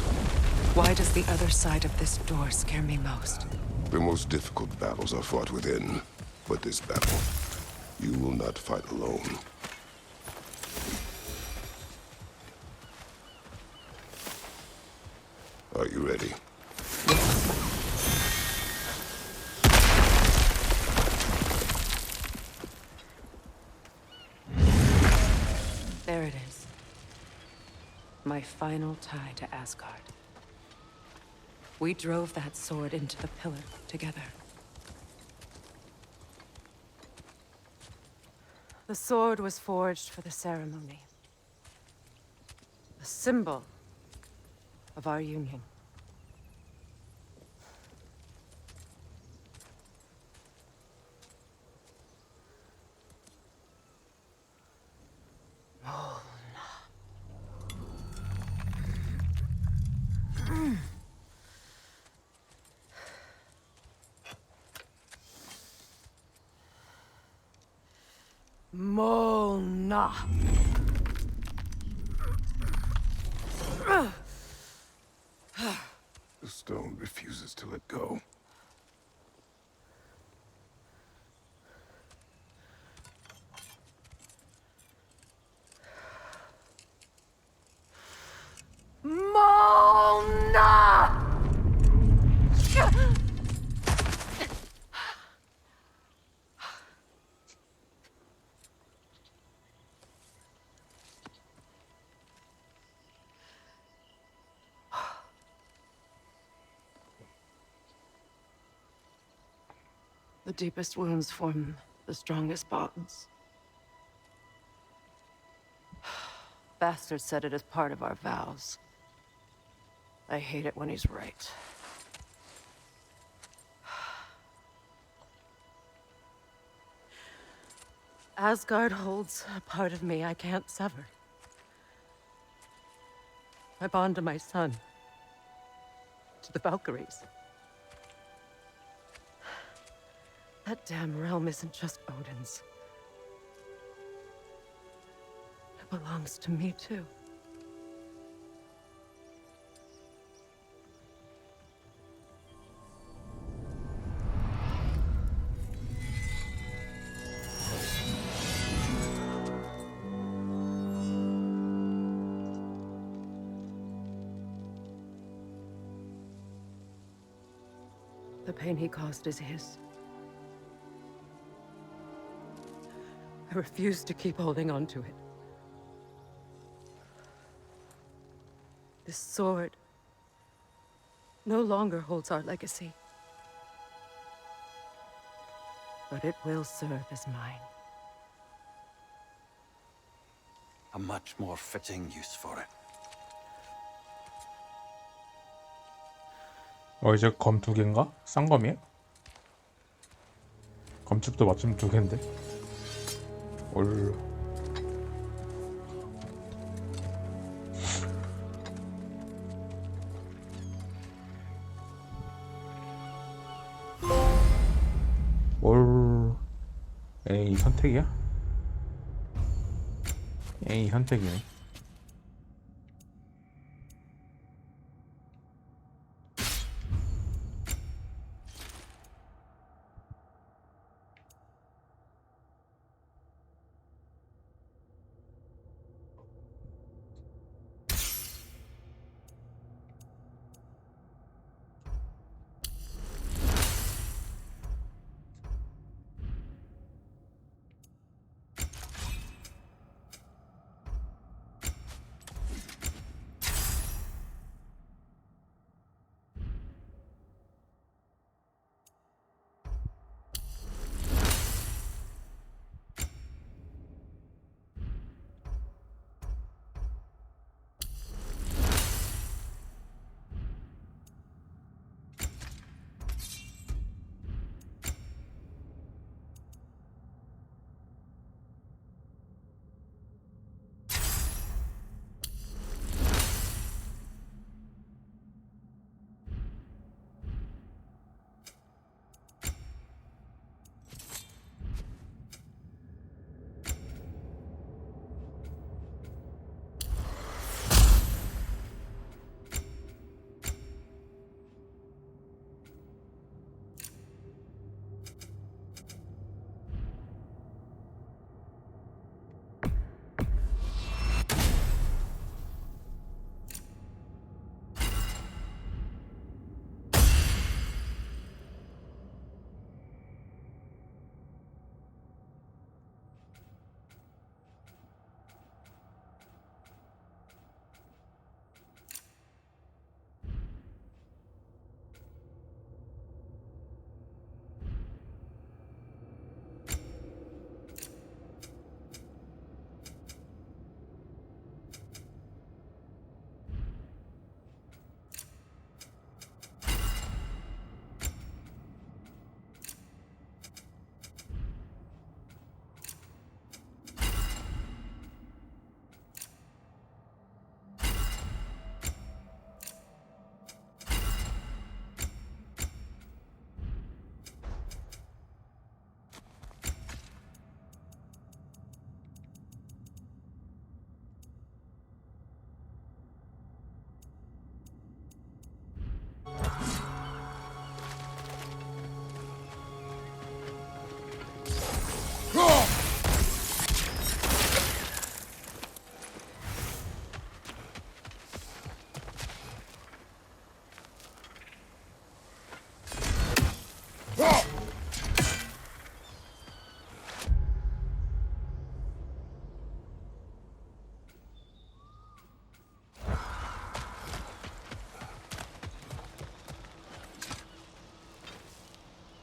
why does the other side of this door scare me most? The most difficult battles are fought within, but this battle, you will not fight alone. Are you ready? There it is. My final tie to Asgard. We drove that sword into the pillar together. The sword was forged for the ceremony. A symbol of our union. Mona. The stone refuses to let go. Mona! The deepest wounds form the strongest bonds. Bastard said it as part of our vows. I hate it when he's right. Asgard holds a part of me I can't sever. I bond to my son, to the Valkyries. That damn realm isn't just Odin's. It belongs to me, too. The pain he caused is his. I refuse to keep holding on to it. This sword no longer holds our legacy. But it will serve as mine. A much more fitting use for it. 이제 검 2개인가? 쌍검이야? 검축도 맞춤 2개인데. 올. 에이, 선택이야? 에이, 선택이네.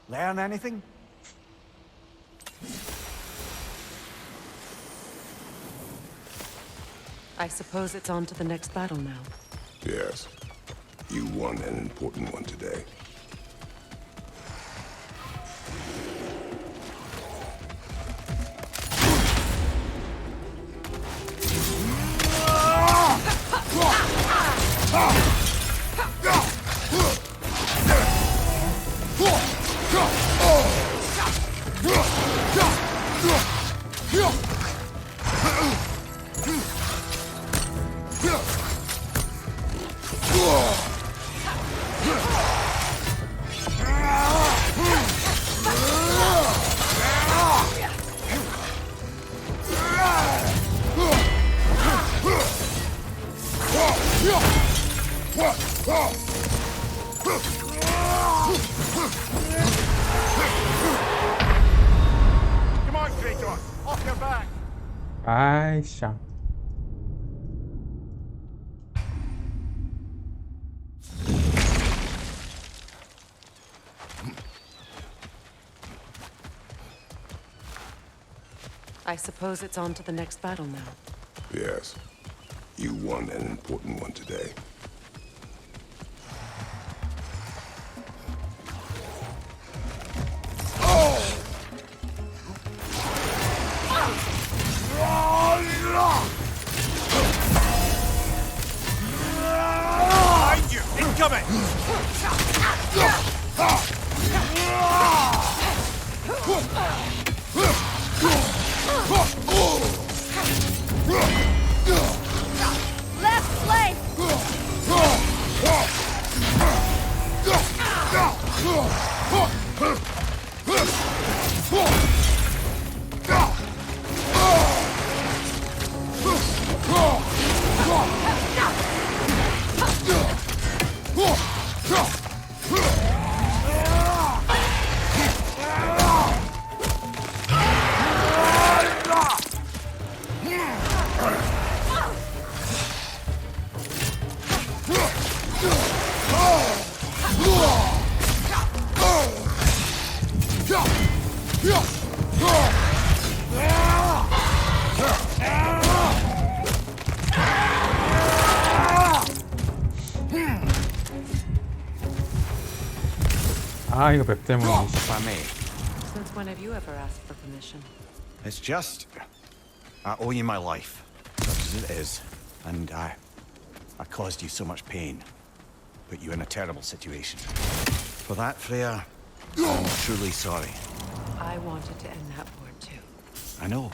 Learn anything? I suppose it's on to the next battle now. Yes. You won an important one today. Come on, Kratos, off your back. 아이씨. I suppose it's on to the next battle now. Yes. You won an important one today. Behind you! Incoming! Left flank! 아, 이거 맵 때문에. If I may. Since when have you ever asked for permission? It's just... I owe you my life, such as it is. And I caused you so much pain. Put you in a terrible situation. For that, Freya, I'm truly sorry. I wanted to end that war too. I know.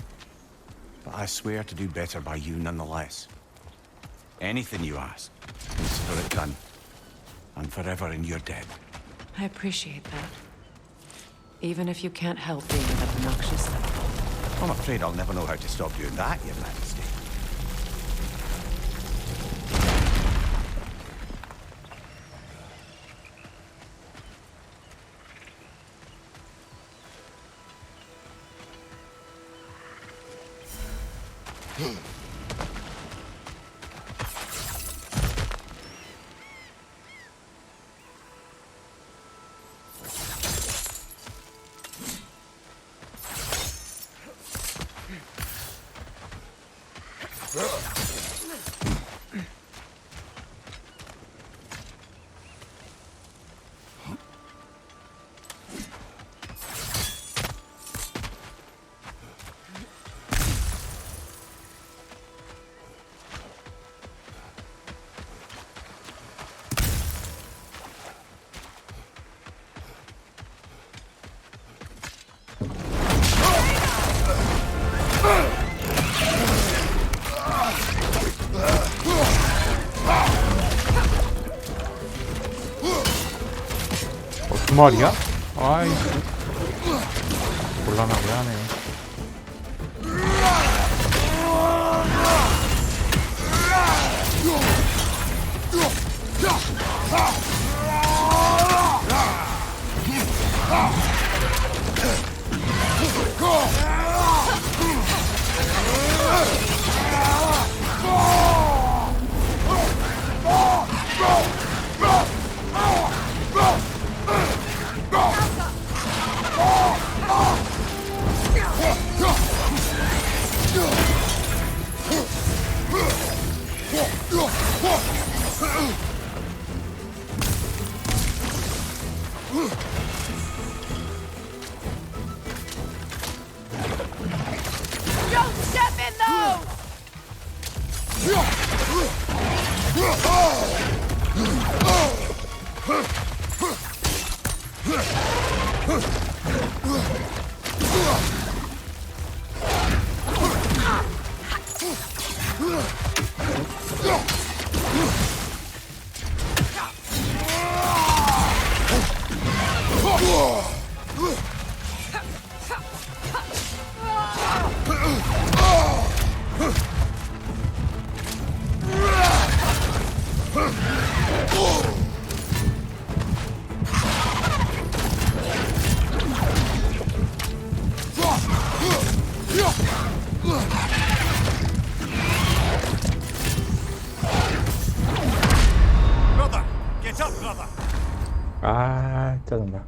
But I swear to do better by you nonetheless. Anything you ask, consider it done. And forever in your debt. I appreciate that. Even if you can't help being that obnoxious. I'm afraid I'll never know how to stop doing that, Your Majesty. 두 마리야? 아이씨. 곤란하게 하네. Brother, get up, brother. 아, 짜증나.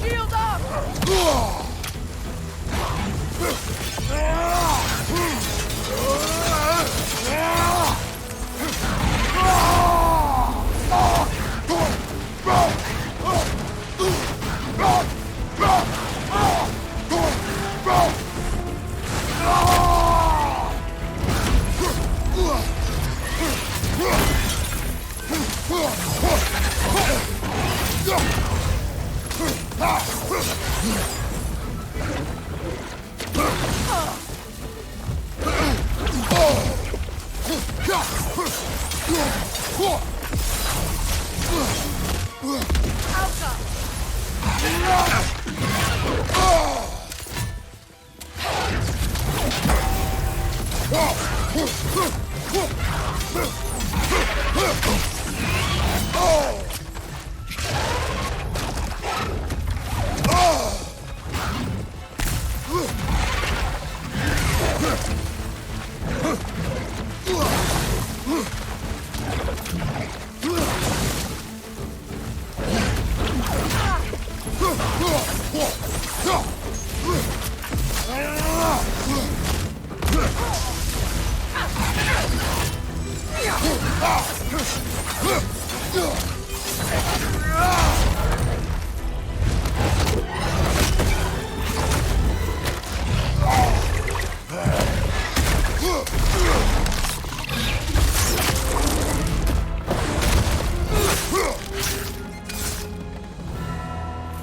Shield up!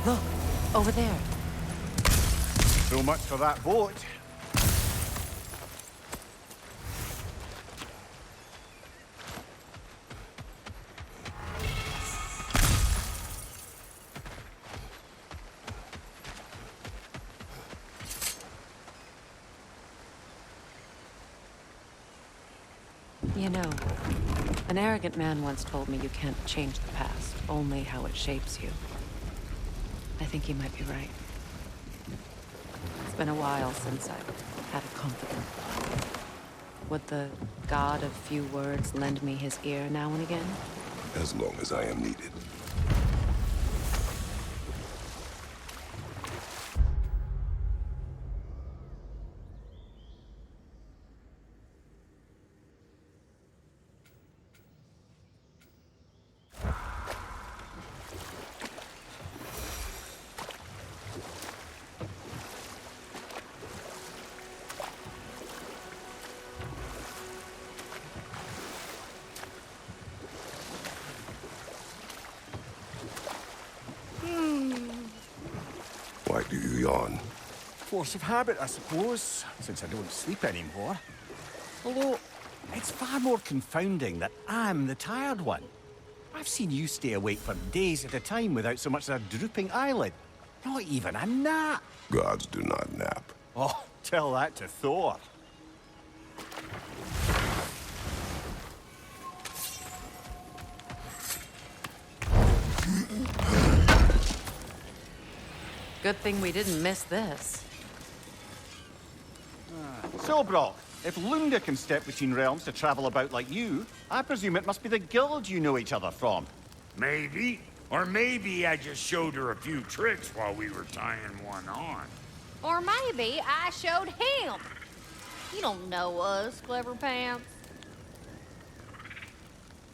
Look, over there. So much for that boat. You know, an arrogant man once told me you can't change the past, only how it shapes you. I think he might be right. It's been a while since I've had a confidant. Would the god of few words lend me his ear now and again? As long as I am needed. Why do you yawn? Force of habit, I suppose, since I don't sleep anymore. Although, it's far more confounding that I'm the tired one. I've seen you stay awake for days at a time without so much as a drooping eyelid. Not even a nap. Gods do not nap. Oh, tell that to Thor. Good thing we didn't miss this. So, Brock, if Lunda can step between realms to travel about like you, I presume it must be the guild you know each other from. Maybe. Or maybe I just showed her a few tricks while we were tying one on. Or maybe I showed him. You don't know us, Clever Pants.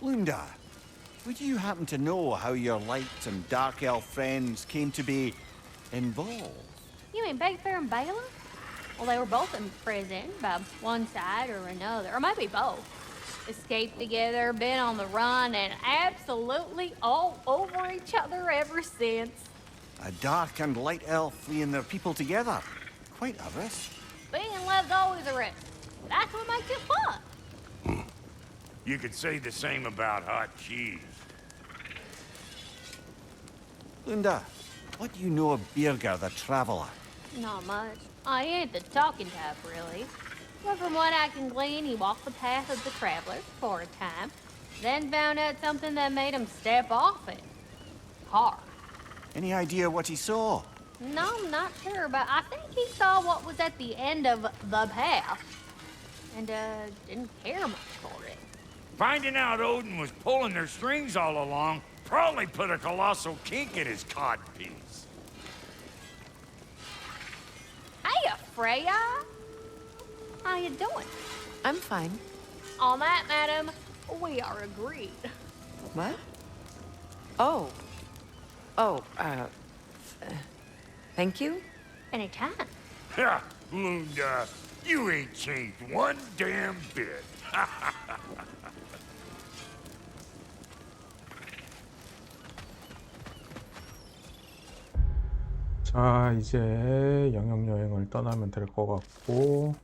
Lunda, would you happen to know how your light and dark elf friends came to be involved? You mean Big Fair and Baylor? Well, they were both in prison by one side or another, or maybe both. Escaped together, been on the run, and absolutely all over each other ever since. A dark and light elf fleeing their people together. Quite a risk. Being in love's always a risk. That's what makes it fun. You could say the same about hot cheese. Lunda, what do you know of Birger the Traveler? Not much. I ain't the talking type, really. But from what I can glean, he walked the path of the travelers for a time, then found out something that made him step off it. Hard. Any idea what he saw? No, I'm not sure, but I think he saw what was at the end of the path. And, didn't care much for it. Finding out Odin was pulling their strings all along probably put a colossal kink in his codpiece. Hey, Freya! How you doing? I'm fine. On that, madam, we are agreed. What? Oh. Oh, thank you? Anytime. Ha! Lunda, you ain't changed one damn bit. 자, 이제 영역 여행을 떠나면 될 것 같고.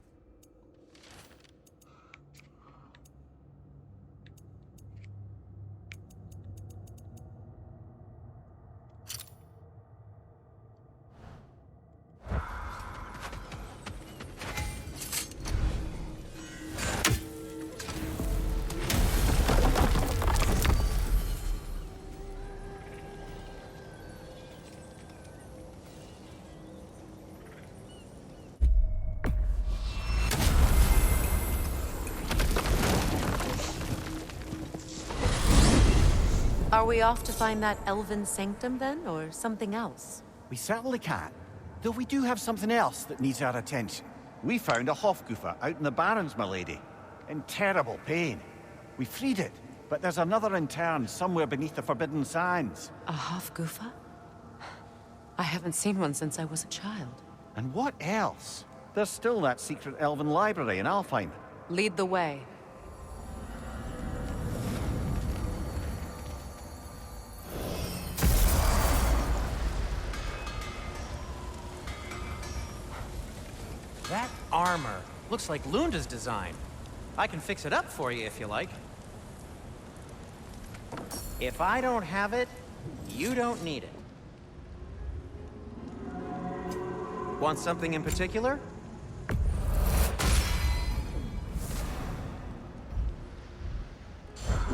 Are we off to find that elven sanctum then, or something else? We certainly can. Though we do have something else that needs our attention. We found a Hofgufer out in the Barrens, my lady. In terrible pain. We freed it, but there's another intern somewhere beneath the Forbidden Sands. A Hofgufer? I haven't seen one since I was a child. And what else? There's still that secret elven library in Alfheim. Lead the way. That armor looks like Lunda's design. I can fix it up for you if you like. If I don't have it, you don't need it. Want something in particular?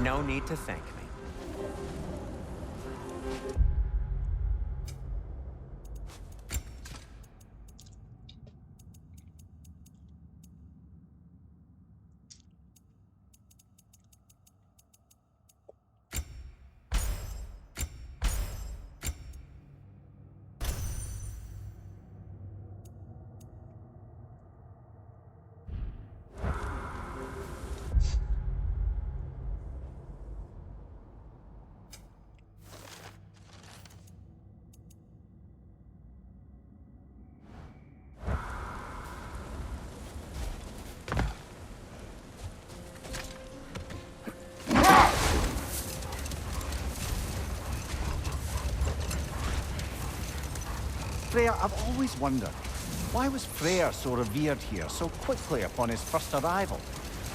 No need to thank me. Freyr, I've always wondered, why was Freyr so revered here so quickly upon his first arrival?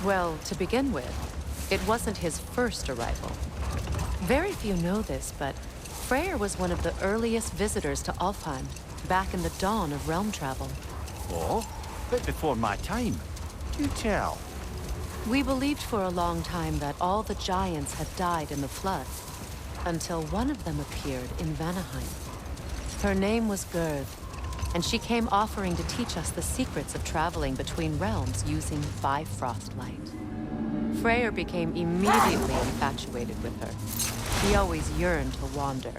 Well, to begin with, it wasn't his first arrival. Very few know this, but Freyr was one of the earliest visitors to Alfheim, back in the dawn of realm travel. Oh? Bit before my time. Do tell. We believed for a long time that all the giants had died in the flood, until one of them appeared in Vanaheim. Her name was Gerd, and she came offering to teach us the secrets of traveling between realms using Bifrost light. Freyr became immediately infatuated with her. He always yearned to wander,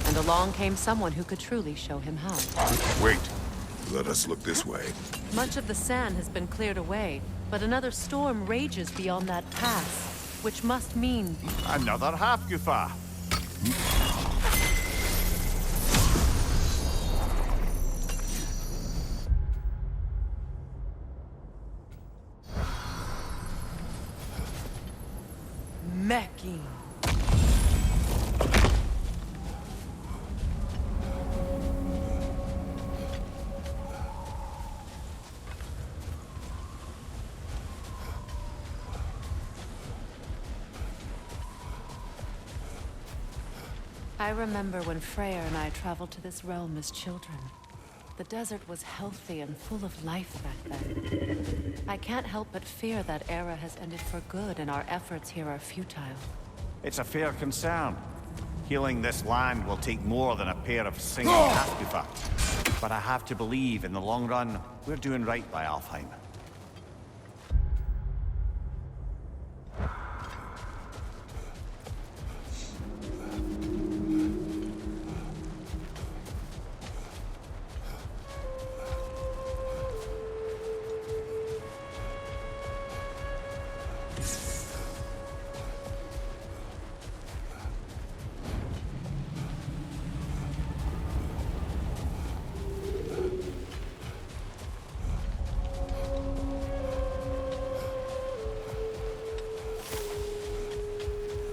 and along came someone who could truly show him how. Wait. Let us look this way. Much of the sand has been cleared away, but another storm rages beyond that pass, which must mean... Another half-goofer. Mecking. I remember when Freyr and I traveled to this realm as children. The desert was healthy and full of life back then. I can't help but fear that era has ended for good and our efforts here are futile. It's a fair concern. Healing this land will take more than a pair of singing half-goofer. But I have to believe, in the long run, we're doing right by Alfheim.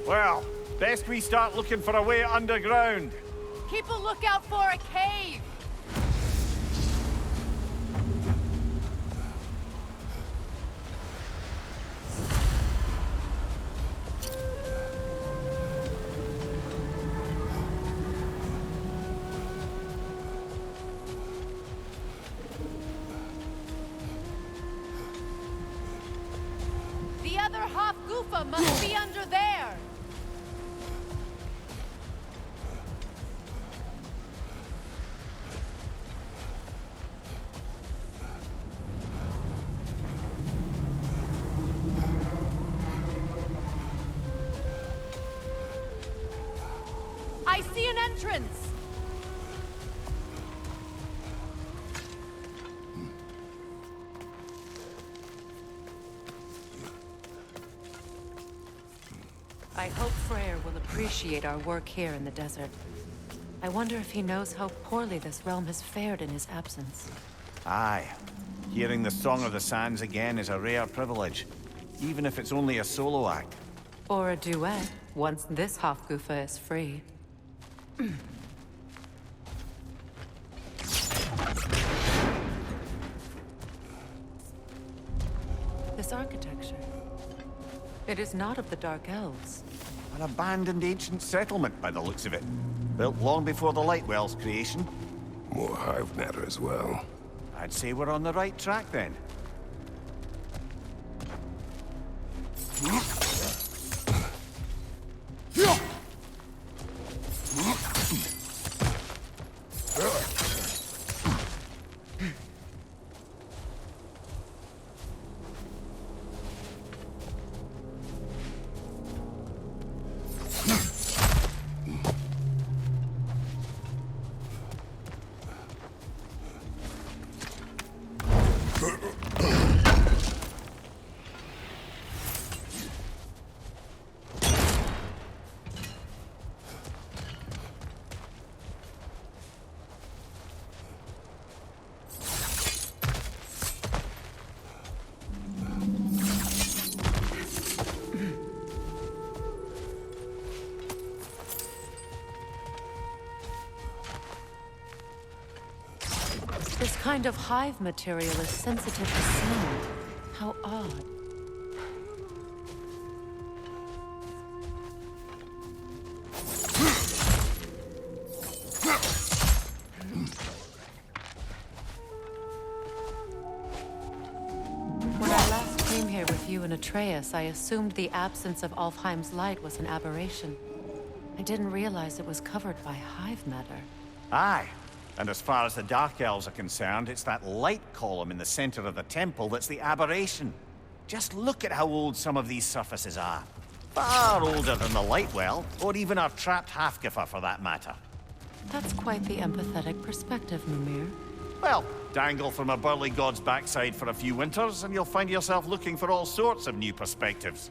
Well, best we start looking for a way underground. Keep a lookout for a cave! The other half Goofa must be under there! I see an entrance! I hope Freyr will appreciate our work here in the desert. I wonder if he knows how poorly this realm has fared in his absence. Aye. Hearing the Song of the Sands again is a rare privilege, even if it's only a solo act. Or a duet, once this Hofgufa is free. This architecture. It is not of the Dark Elves. An abandoned ancient settlement by the looks of it. Built long before the Lightwell's creation. More hive matter as well. I'd say we're on the right track then. This kind of hive material is sensitive to sound. How odd. When I last came here with you and Atreus, I assumed the absence of Alfheim's light was an aberration. I didn't realize it was covered by hive matter. Aye, And as far as the Dark Elves are concerned, it's that light column in the center of the temple that's the aberration. Just look at how old some of these surfaces are. Far older than the light well, or even our trapped Halfgiffer for that matter. That's quite the empathetic perspective, Mimir. Well, dangle from a burly god's backside for a few winters, and you'll find yourself looking for all sorts of new perspectives.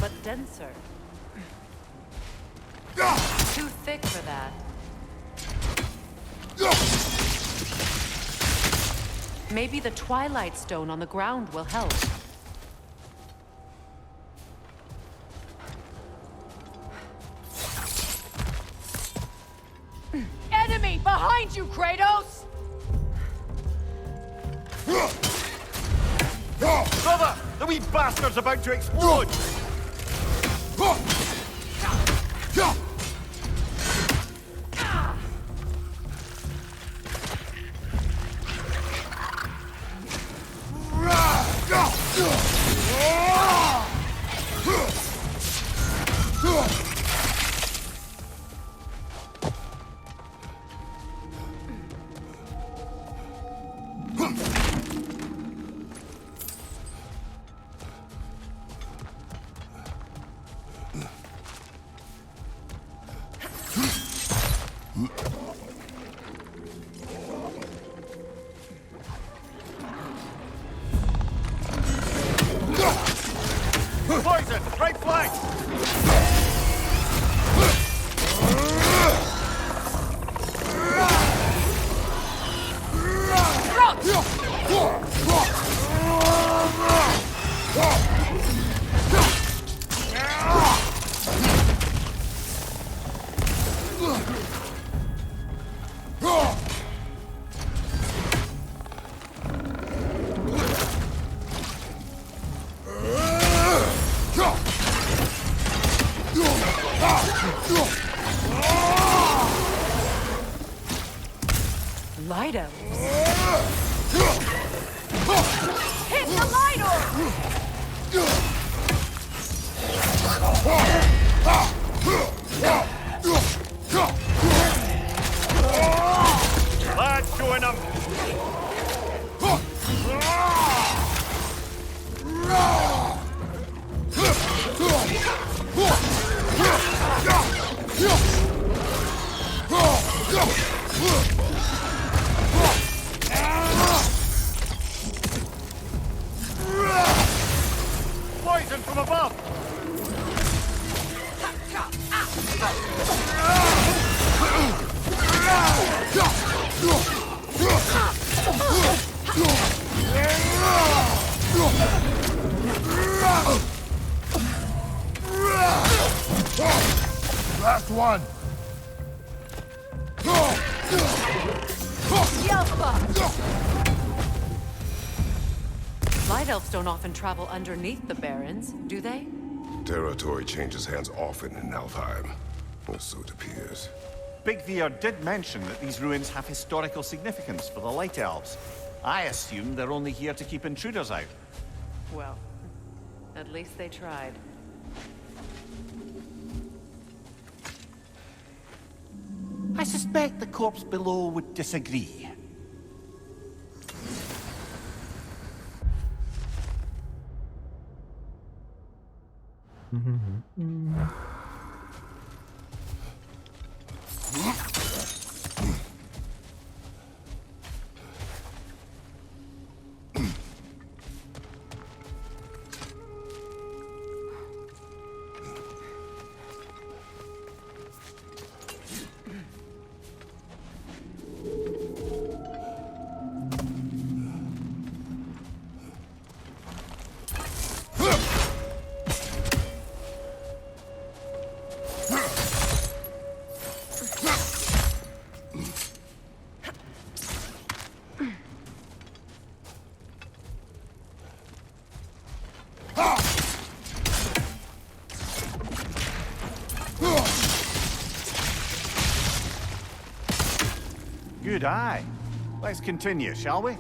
But denser. Too thick for that. Maybe the Twilight Stone on the ground will help. Enemy behind you, Kratos! Brother! The wee bastard's about to explode! Poison! Right flank! Light elves. Hit the light orb! Lads, join them! Poison from above! Last one! Light elves don't often travel underneath the barrens, do they? Territory changes hands often in Alfheim, or so it appears. Big Veer did mention that these ruins have historical significance for the Light Elves. I assume they're only here to keep intruders out. Well, at least they tried. I suspect the corpse below would disagree. Good eye. Let's continue, shall we?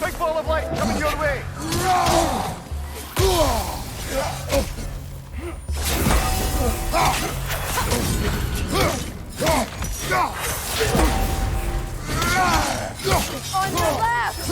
Big ball of light coming your way! On your left!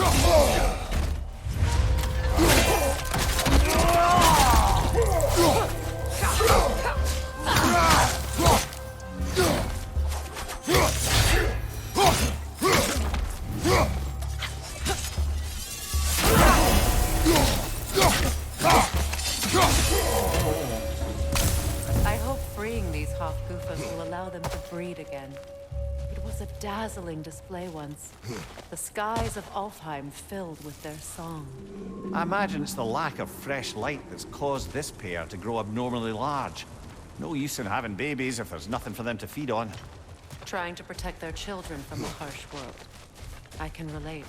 I hope freeing these Hofgufas will allow them to breed again. It was a dazzling display once. The skies of Alfheim filled with their song. I imagine it's the lack of fresh light that's caused this pair to grow abnormally large. No use in having babies if there's nothing for them to feed on. Trying to protect their children from the harsh world. I can relate.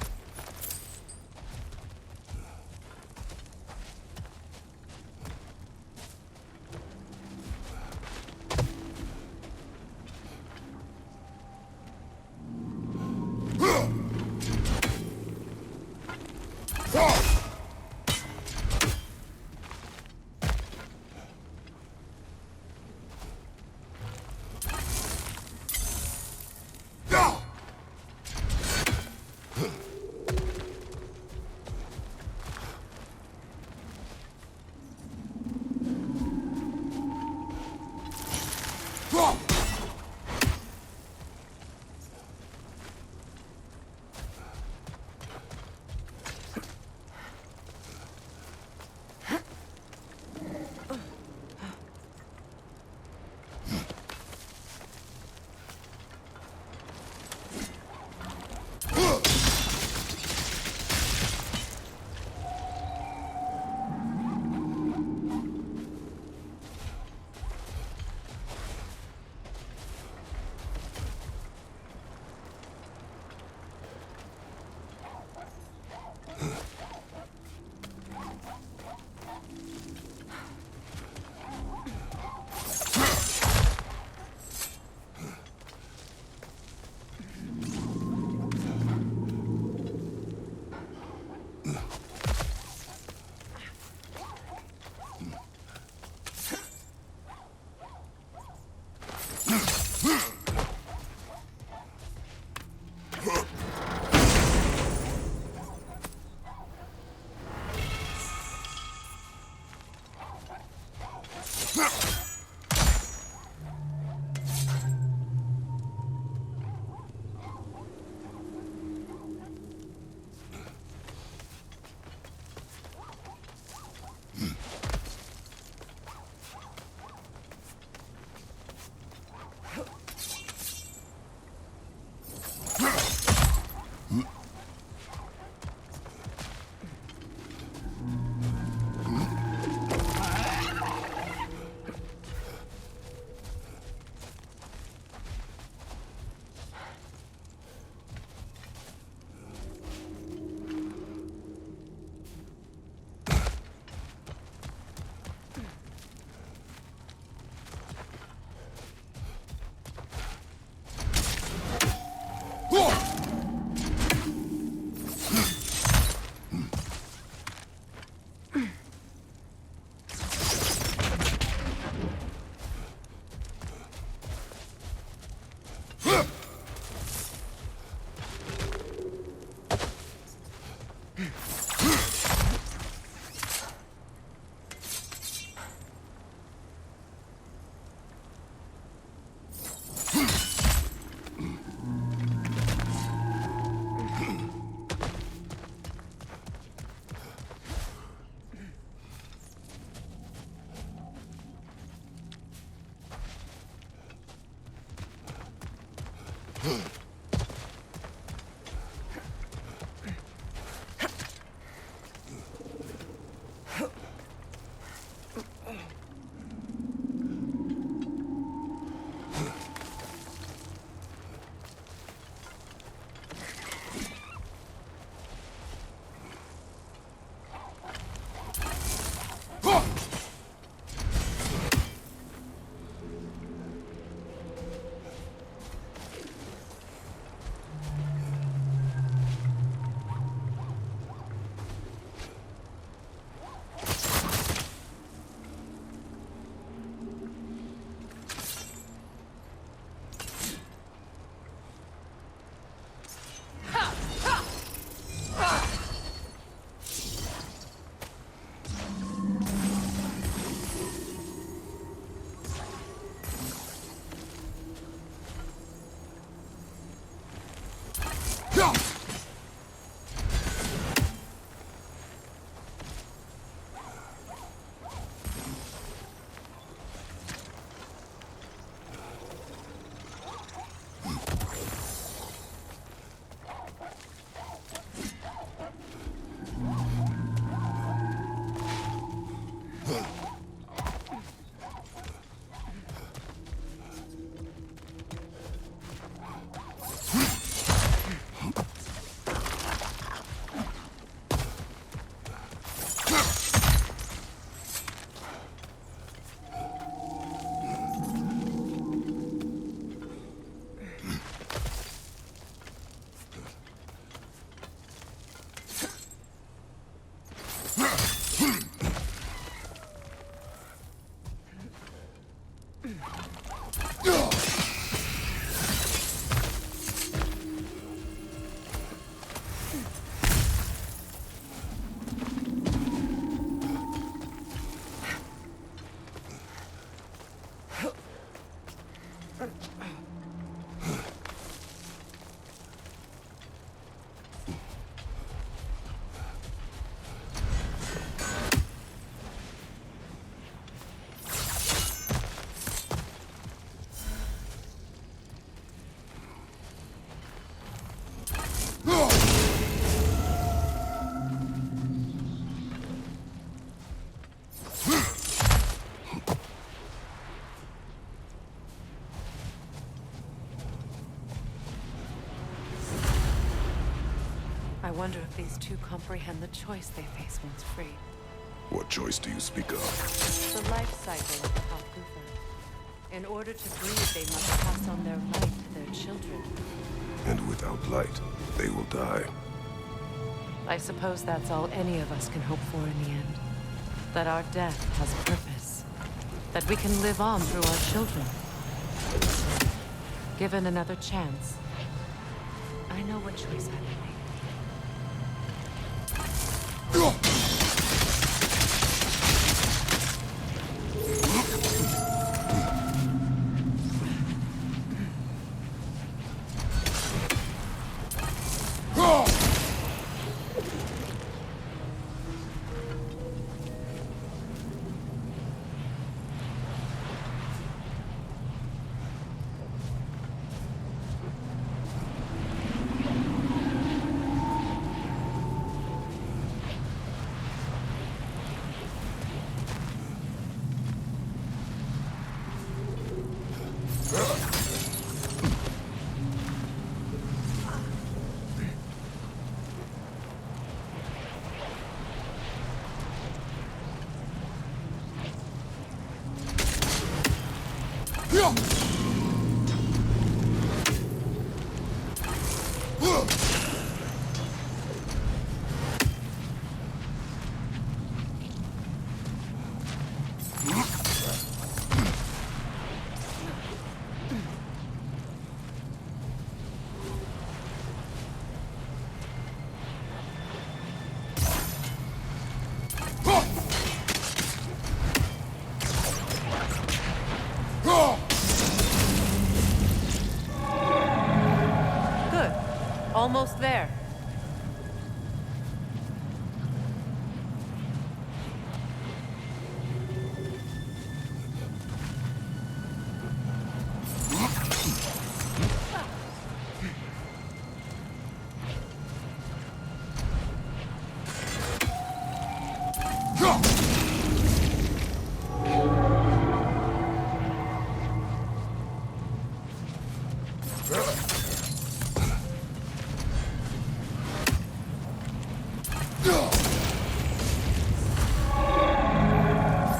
I wonder if these two comprehend the choice they face once free. What choice do you speak of? The life cycle of the Halkufa. In order to breed, they must pass on their light to their children. And without light, they will die. I suppose that's all any of us can hope for in the end. That our death has a purpose. That we can live on through our children. Given another chance, I know what choice I would make. almost there.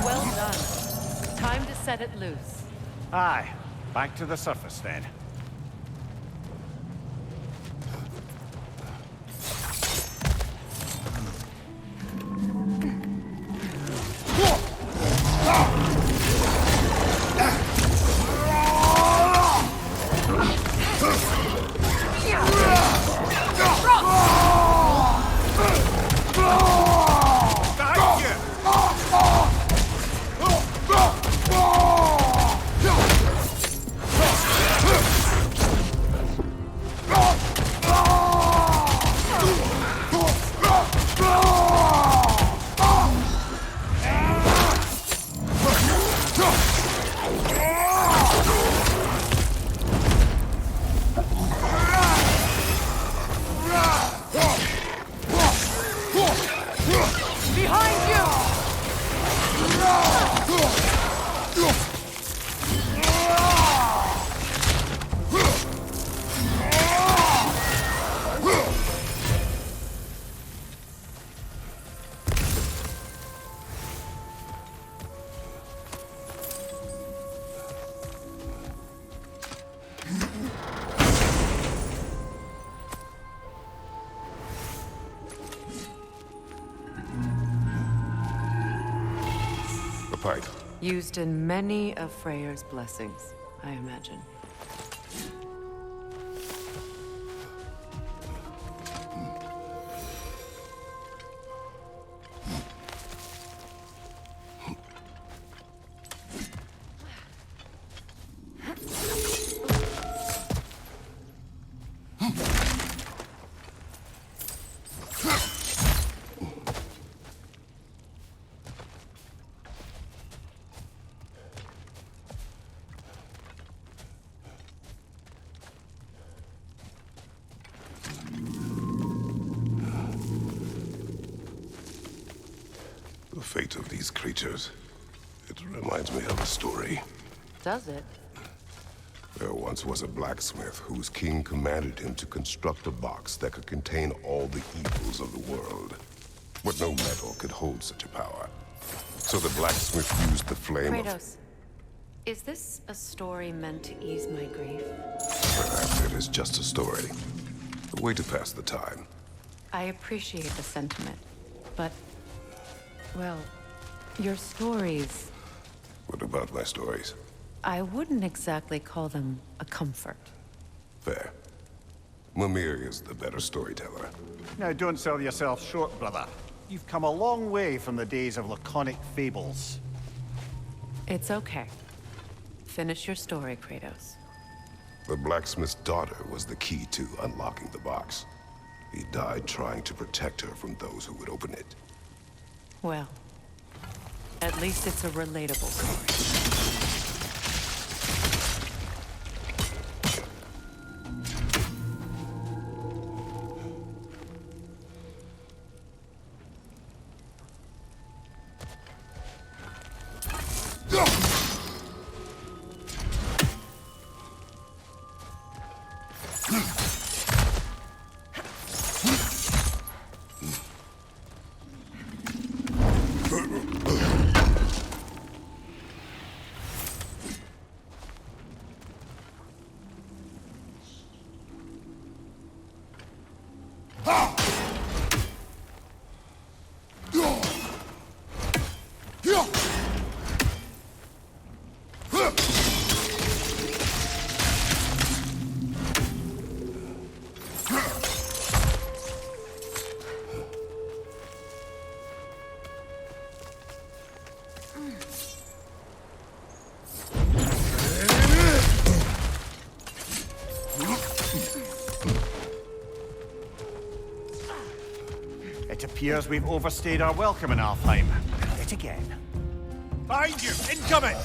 Well done. Time to set it loose. Aye, back to the surface then. Behind you! The pipe. Used in many of Freyr's blessings, I imagine. The fate of these creatures. It reminds me of a story. Does it? There once was a blacksmith whose king commanded him to construct a box that could contain all the evils of the world. But no metal could hold such a power. So the blacksmith used the flame of... Kratos, is this a story meant to ease my grief? Perhaps it is just a story. A way to pass the time. I appreciate the sentiment, but... well, your stories... What about my stories? I wouldn't exactly call them a comfort. Fair. Mimir is the better storyteller. Now don't sell yourself short, brother. You've come a long way from the days of laconic fables. It's okay. Finish your story, Kratos. The blacksmith's daughter was the key to unlocking the box. He died trying to protect her from those who would open it. Well, at least it's a relatable story. appears we've overstayed our welcome in Alfheim. Try it again. Behind you! Incoming!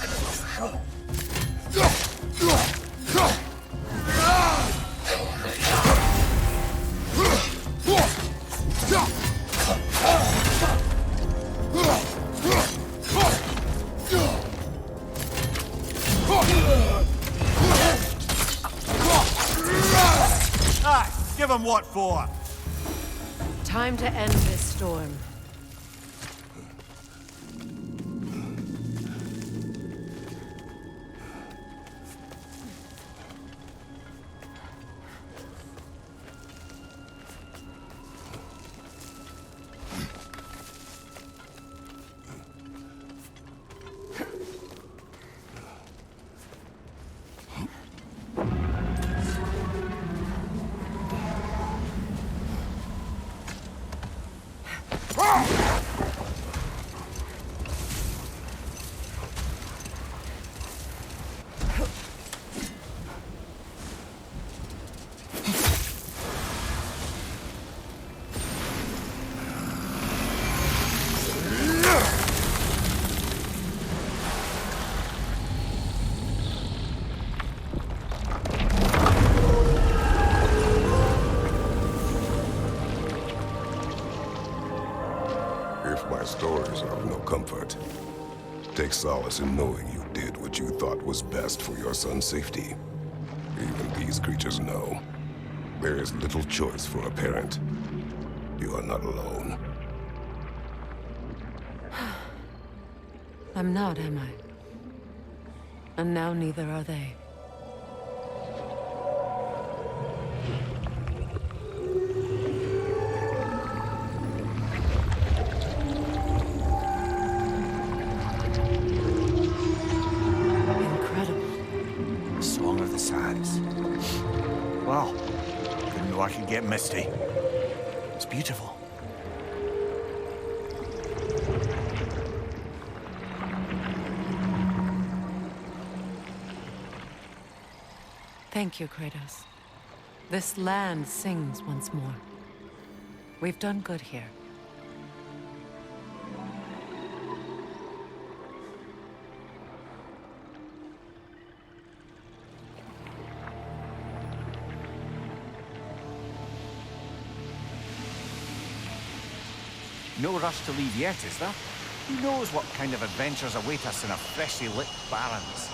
Aye, give him what for. Time to end this storm. My stories are of no comfort. Take solace in knowing you did what you thought was best for your son's safety. Even these creatures know. There is little choice for a parent. You are not alone. I'm not, am I? And now neither are they. Wow, didn't know I could get misty. It's beautiful. Thank you, Kratos. This land sings once more. We've done good here. No rush to leave yet, is there? Who knows what kind of adventures await us in our freshly lit barrens?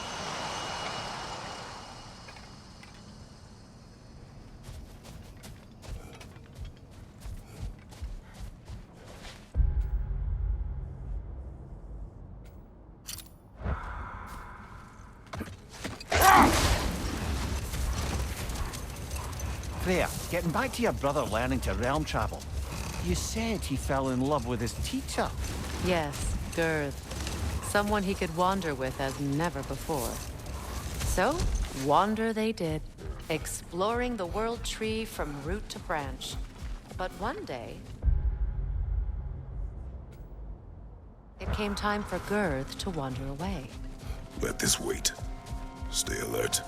Freya, getting back to your brother learning to realm travel. You said he fell in love with his teacher. Yes, Girth. Someone he could wander with as never before. So, wander they did, exploring the world tree from root to branch. But one day, it came time for Girth to wander away. Let this wait. Stay alert.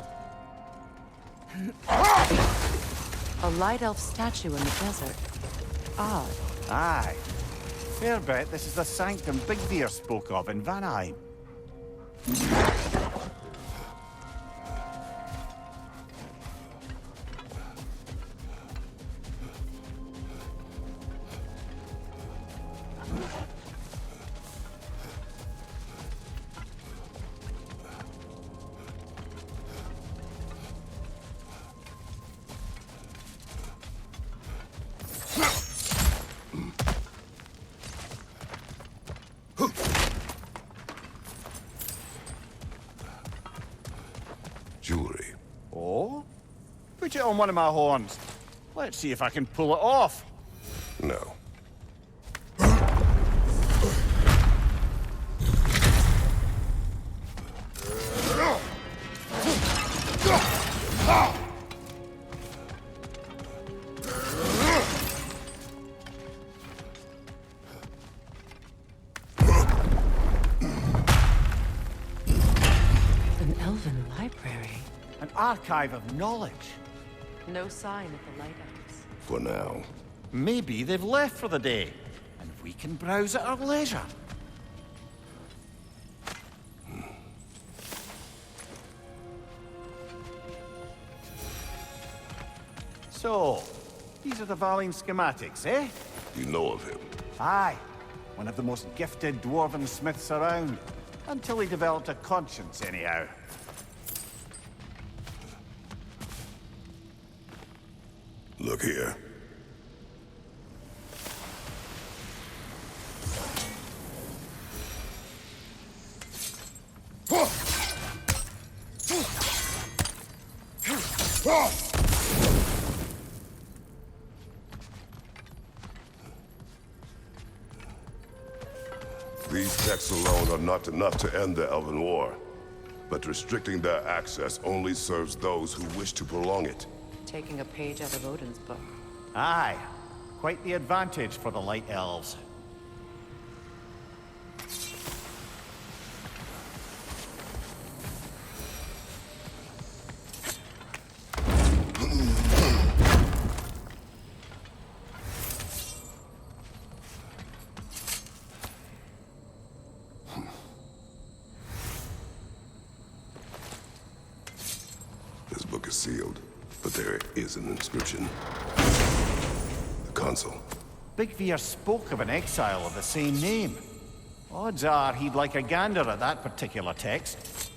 A light elf statue in the desert. Odd. Aye. Fair bet this is the sanctum Big Deer spoke of in Vanheim. Jewelry. Oh? Put it on one of my horns. Let's see if I can pull it off. No. An elven library. An archive of knowledge. No sign of the light elves. For now. Maybe they've left for the day. We can browse at our leisure. So, these are the Valine schematics, eh? You know of him? Aye. One of the most gifted dwarven smiths around. Until he developed a conscience, anyhow. Look here. These texts alone are not enough to end the Elven War, but restricting their access only serves those who wish to prolong it. Taking a page out of Odin's book. Aye. Quite the advantage for the Light Elves. This book is sealed, but there is an inscription. The console. Big Veer spoke of an exile of the same name. Odds are he'd like a gander at that particular text.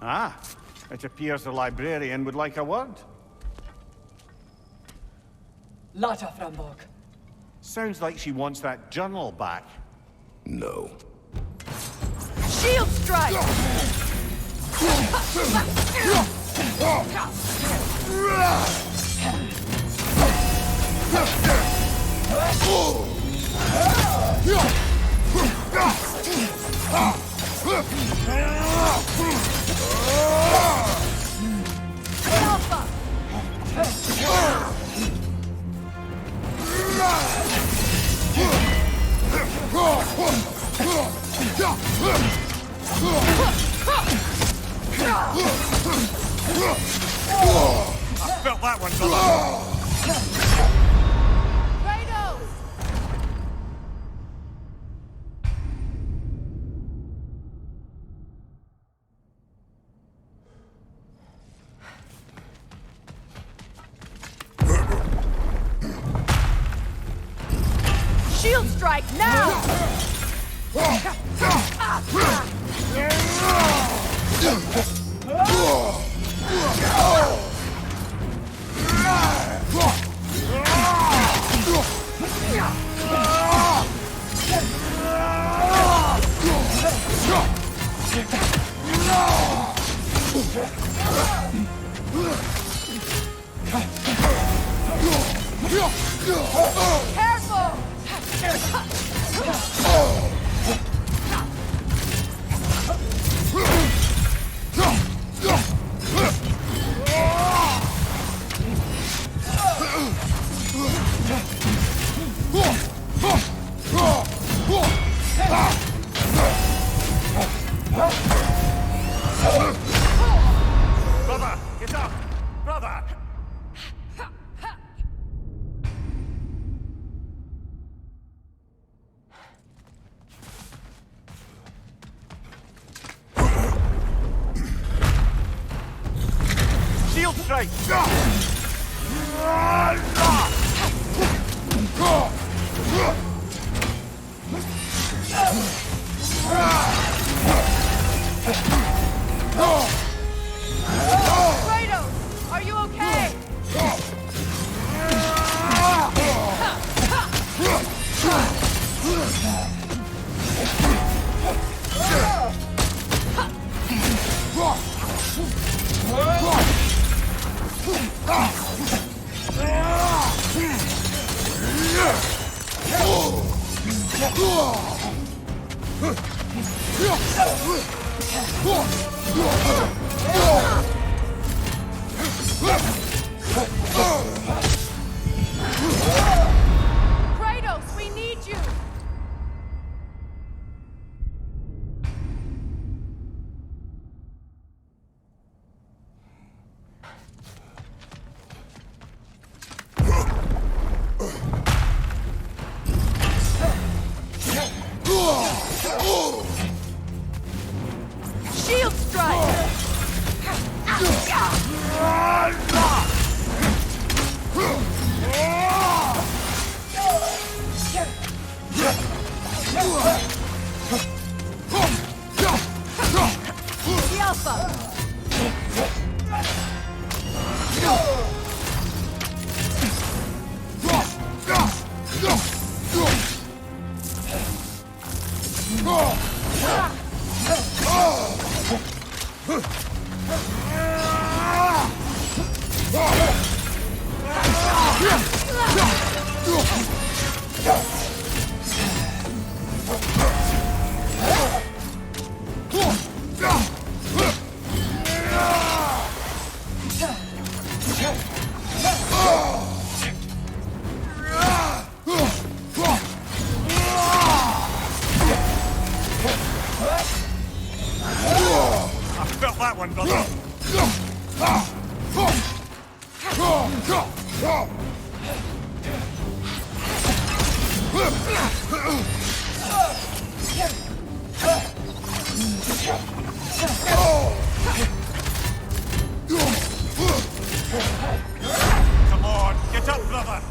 Ah, it appears the librarian would like a word. Lata Framborg. Sounds like she wants that journal back. No. Shield strike! I felt that one coming. Shield strike now! Careful! Brother, get up! Brother! Kratos, we need you! Shield strike! The Alpha! I felt that one, brother. Come on, get up, brother.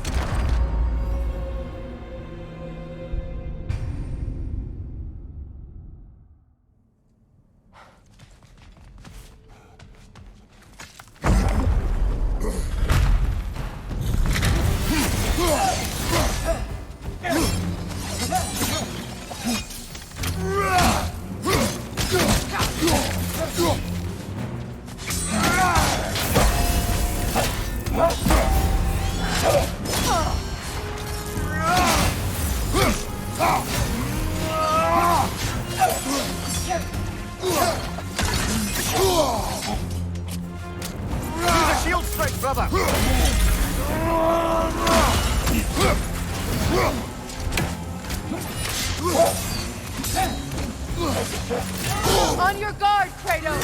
Shield strike, brother! On your guard, Kratos!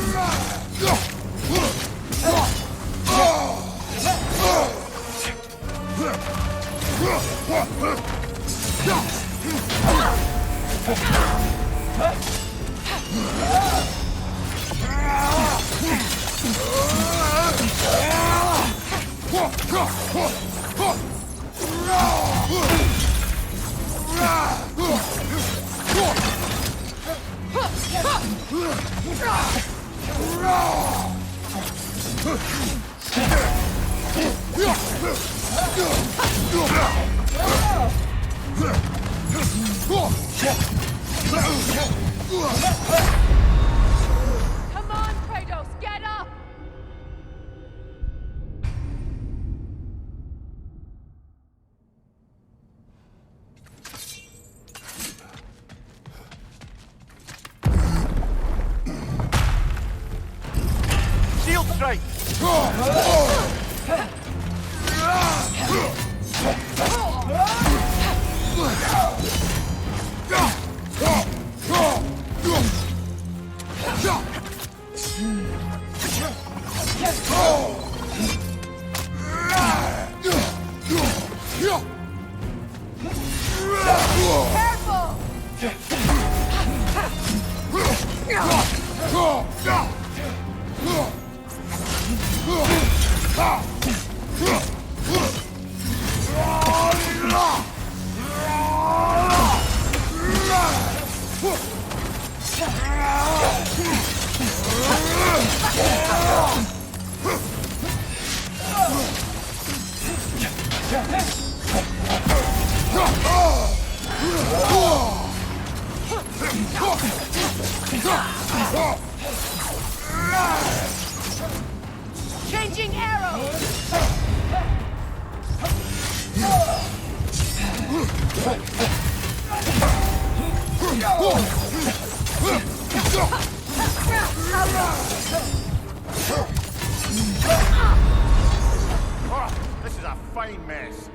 Come on, Kratos, get up! Shield strike! Changing arrows! fine mess.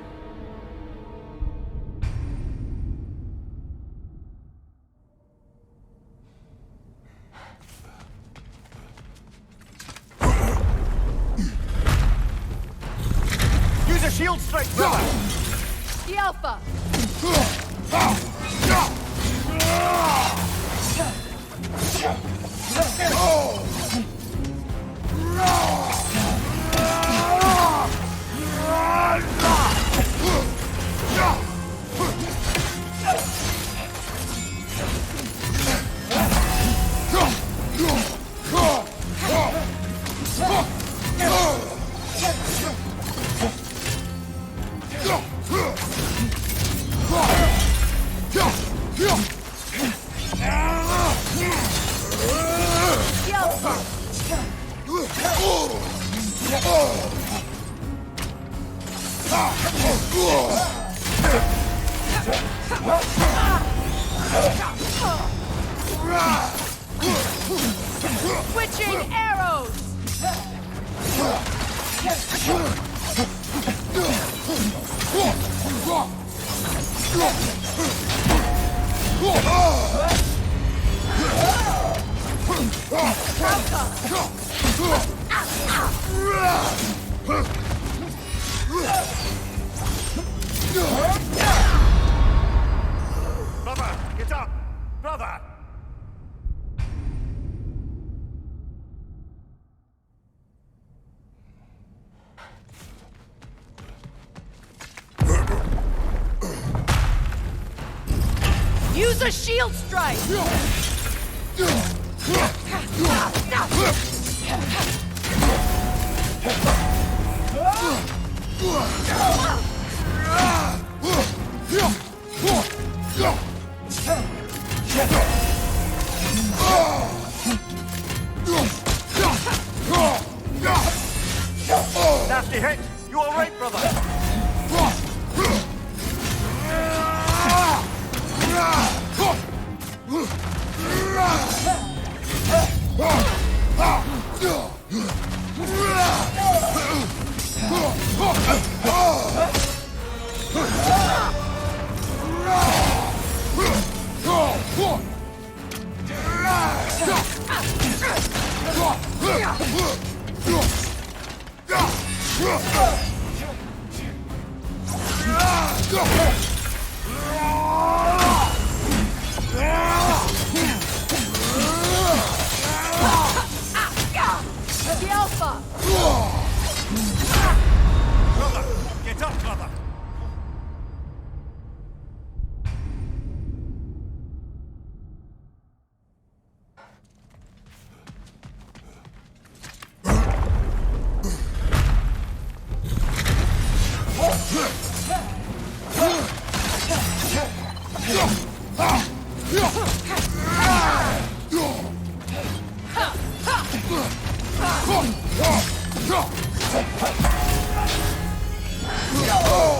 Use a shield strike, brother! The Alpha! Switching arrows! Brother, get up! Brother! Use a shield strike! Nasty hit! You alright, brother? The Alpha! Brother, get up, brother!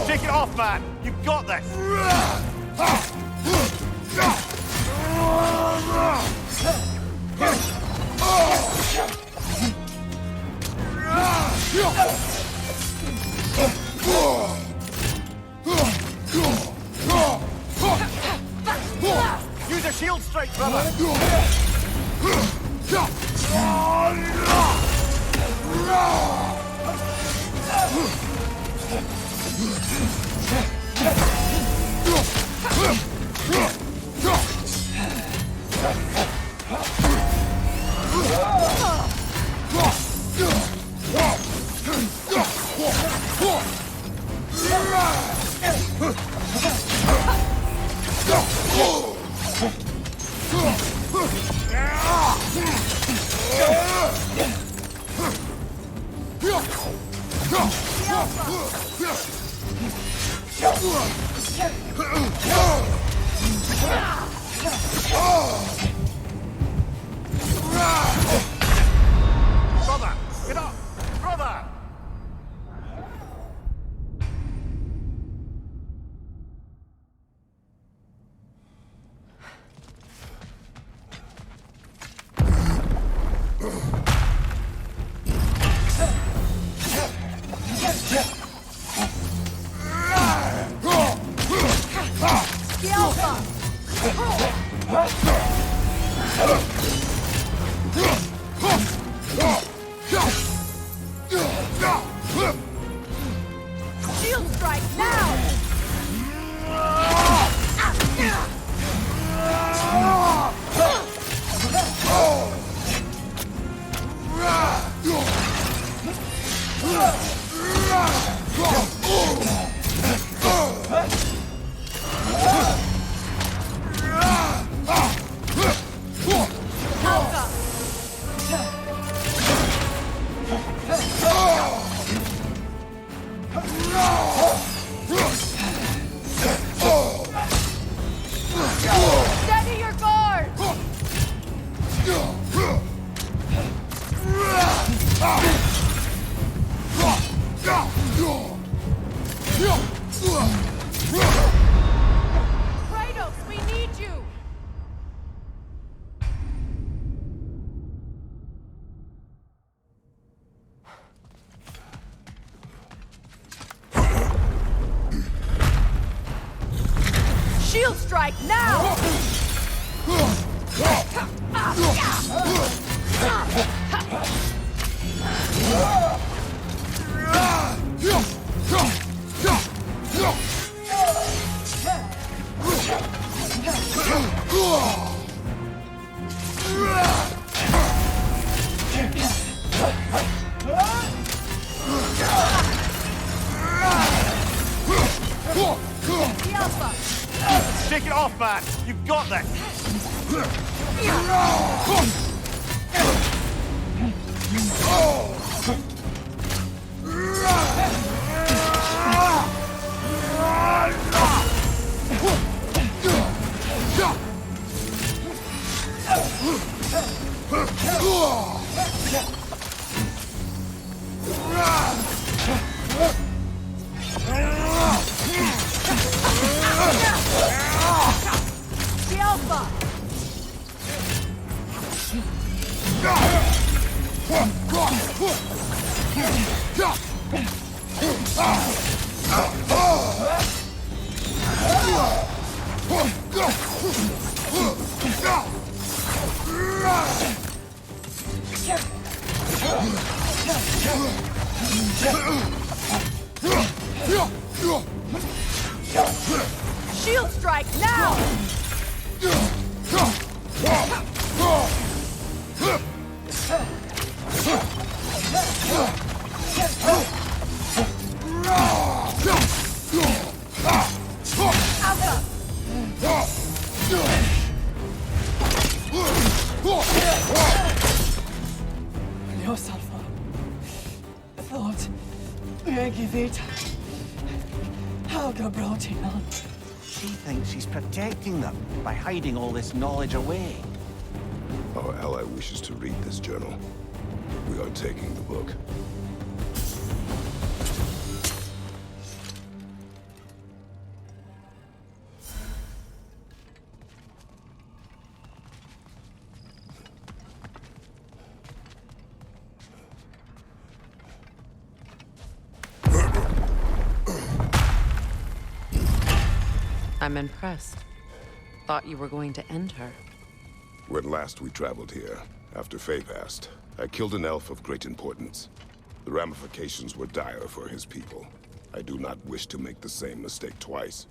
Take it off, man! You've got this! Use a shield strike, brother! Brother, get up! Brother! Shield strike now! Steady your guard! Kratos, we need you! Shield strike now! Shake it off, man! You've got this! The Alpha! Shield strike now! Adios, Alpha. I thought Megivita. Helga brought him on. She thinks she's protecting them by hiding all this knowledge away. Our ally wishes to read this journal. We are taking the book. I'm impressed. Thought you were going to end her. When last we traveled here, after Faye passed, I killed an elf of great importance. The ramifications were dire for his people. I do not wish to make the same mistake twice.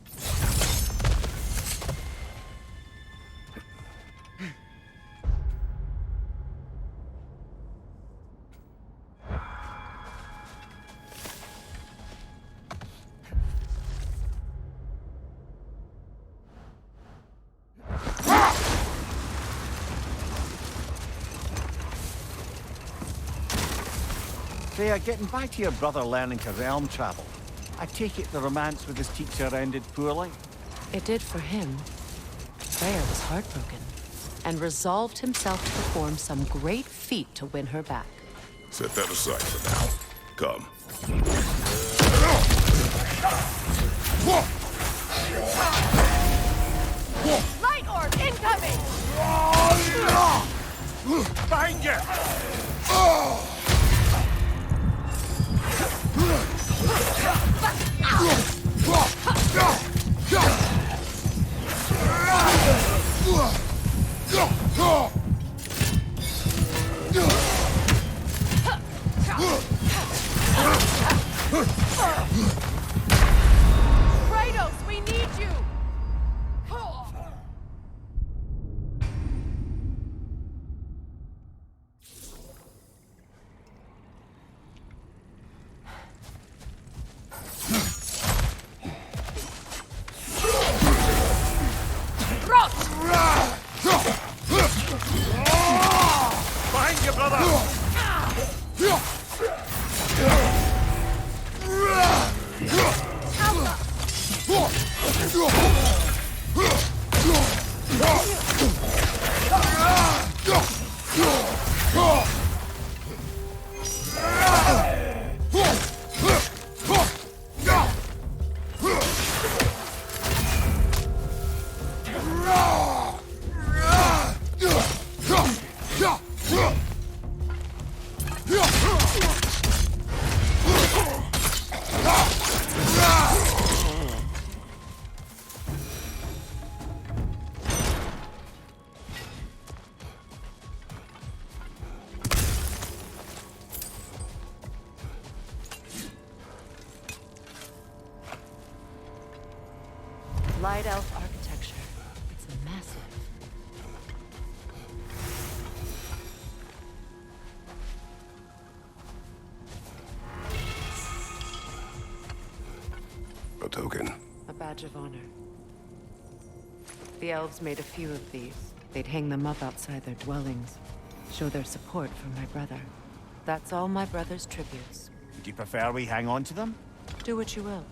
Freya, getting back to your brother learning to realm travel. I take it the romance with his teacher ended poorly? It did for him. Freya was heartbroken and resolved himself to perform some great feat to win her back. Set that aside for now. Come. Light orb incoming! Behind you! Light elf architecture. It's massive. A token. A badge of honor. The elves made a few of these. They'd hang them up outside their dwellings. Show their support for my brother. That's all my brother's tributes. Do you prefer we hang on to them? Do what you will.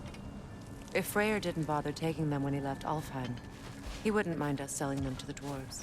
If Freyr didn't bother taking them when he left Alfheim, he wouldn't mind us selling them to the dwarves.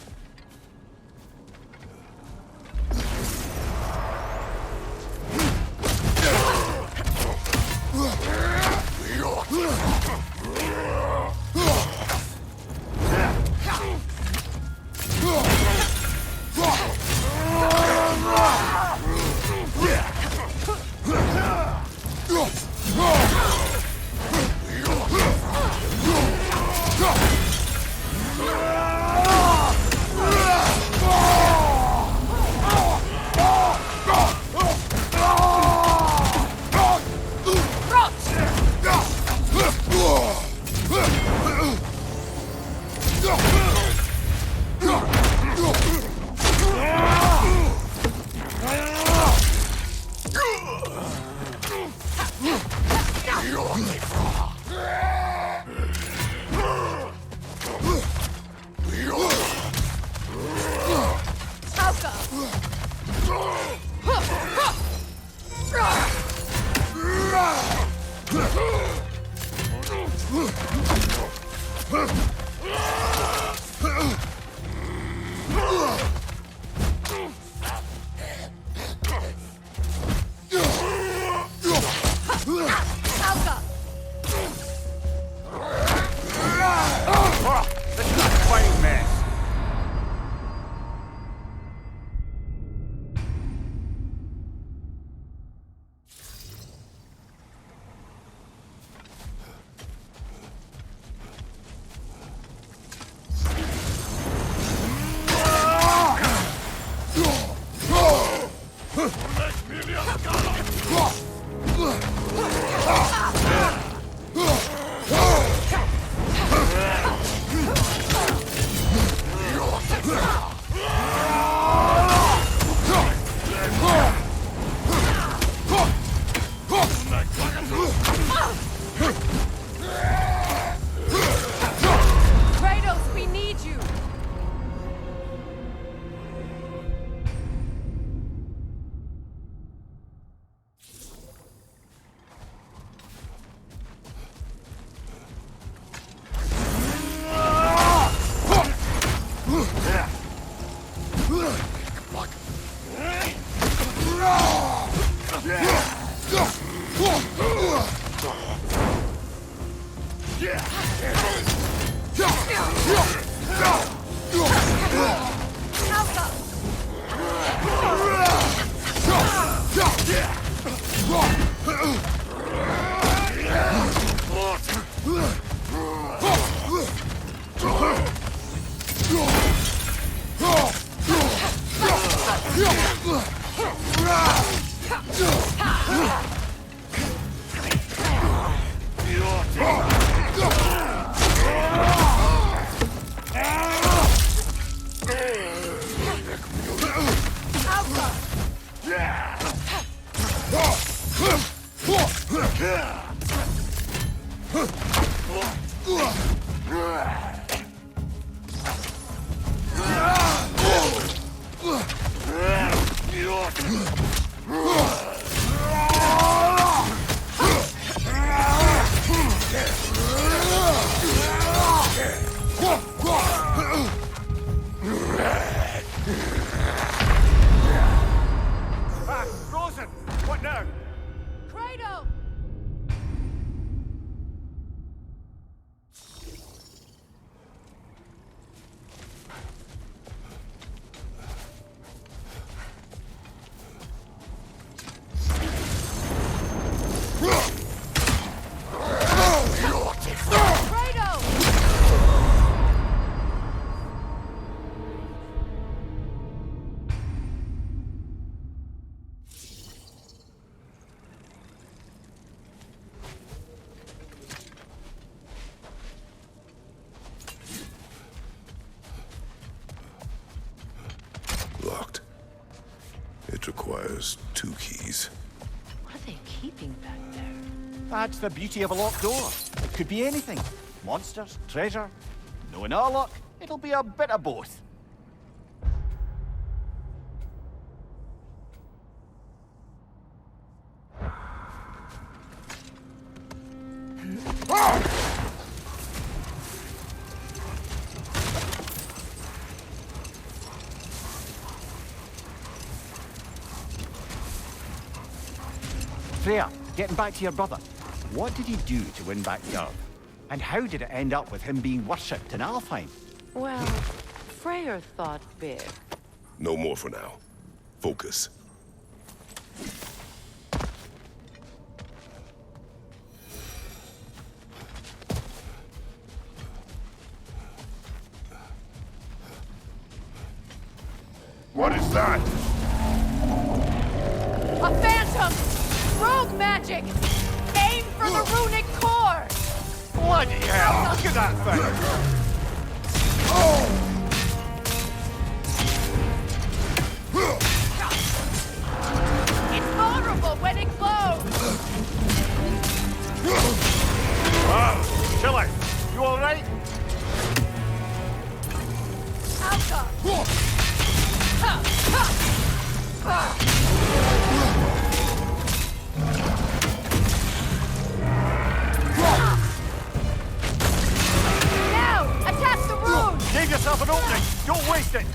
Kratos, we need you! Rosen! What now? Kratos! There's 2 keys. What are they keeping back there? That's the beauty of a locked door. It could be anything. Monsters, treasure. Knowing our luck, it'll be a bit of both. Freya, getting back to your brother. What did he do to win back Yerv? And how did it end up with him being worshipped in Alfheim? Well, Freyr thought big. No more for now. Focus. What is that? A phantom! Rogue magic! Aim for the runic core! Bloody hell! Look at that thing! It's vulnerable when it glows! Chiller, you alright? Alka! Now, attack the rune! Give yourself an opening! Don't waste it!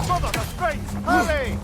Brother, that's great! Hurry!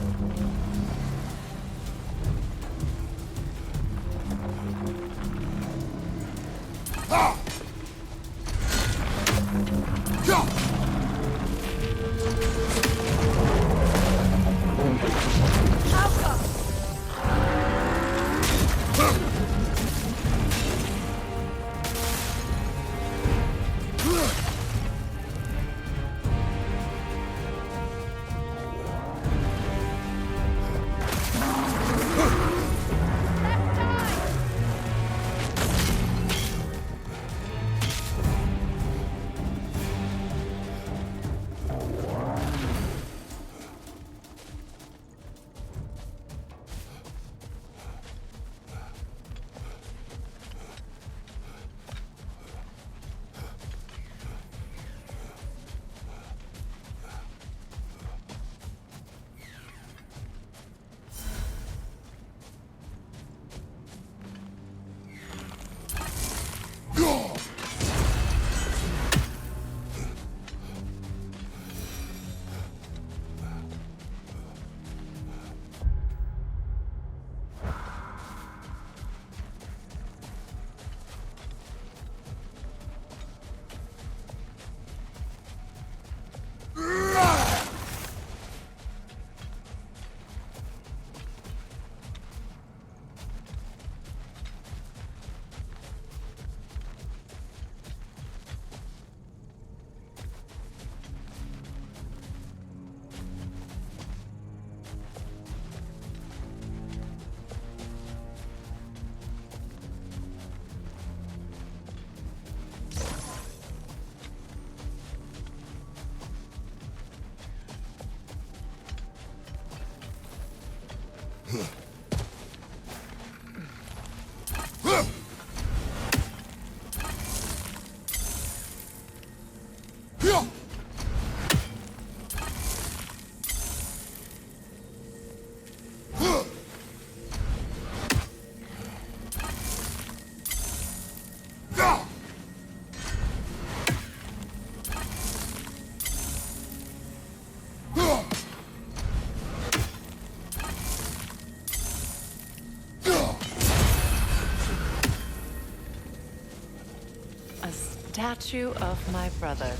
Statue of my brother.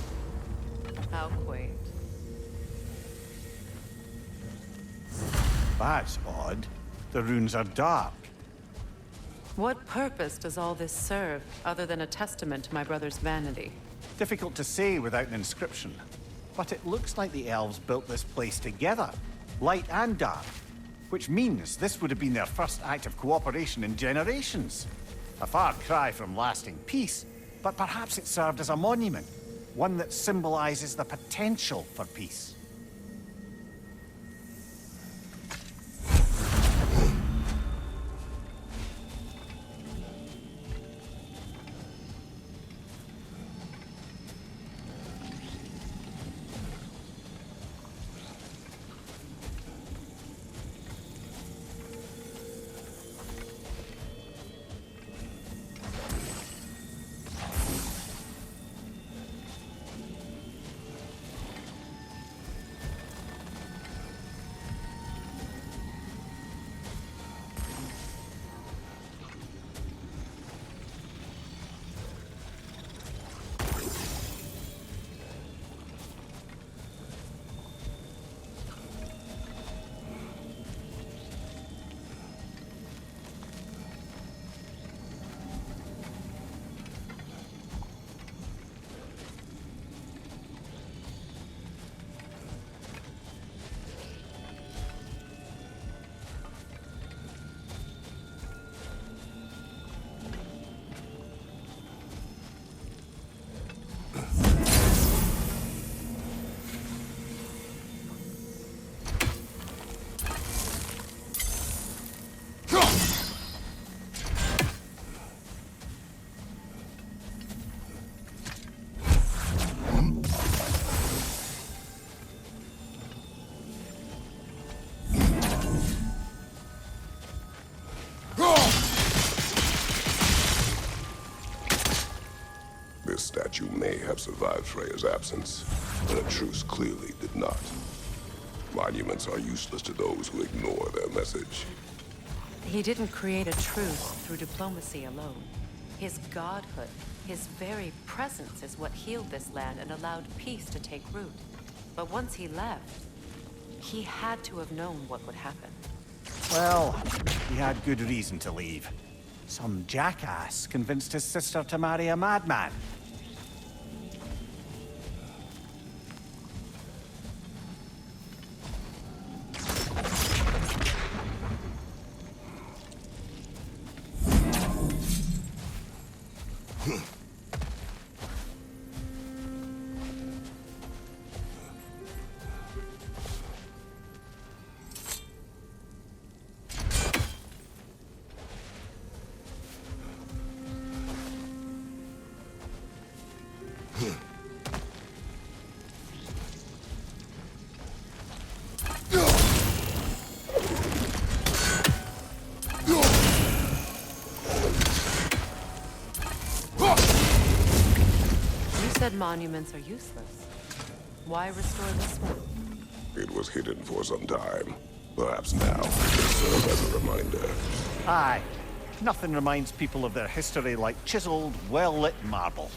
How quaint. That's odd. The runes are dark. What purpose does all this serve, other than a testament to my brother's vanity? Difficult to say without an inscription. But it looks like the elves built this place together, light and dark. Which means this would have been their first act of cooperation in generations. A far cry from lasting peace, but perhaps it served as a monument. One that symbolizes the potential for peace. This statue may have survived Freya's absence, but a truce clearly did not. Monuments are useless to those who ignore their message. He didn't create a truce through diplomacy alone. His godhood, his very presence is what healed this land and allowed peace to take root. But once he left, he had to have known what would happen. Well, he had good reason to leave. Some jackass convinced his sister to marry a madman. Monuments are useless. Why restore this one? It was hidden for some time. Perhaps now it will serve as a reminder. Aye. Nothing reminds people of their history like chiseled, well-lit marble.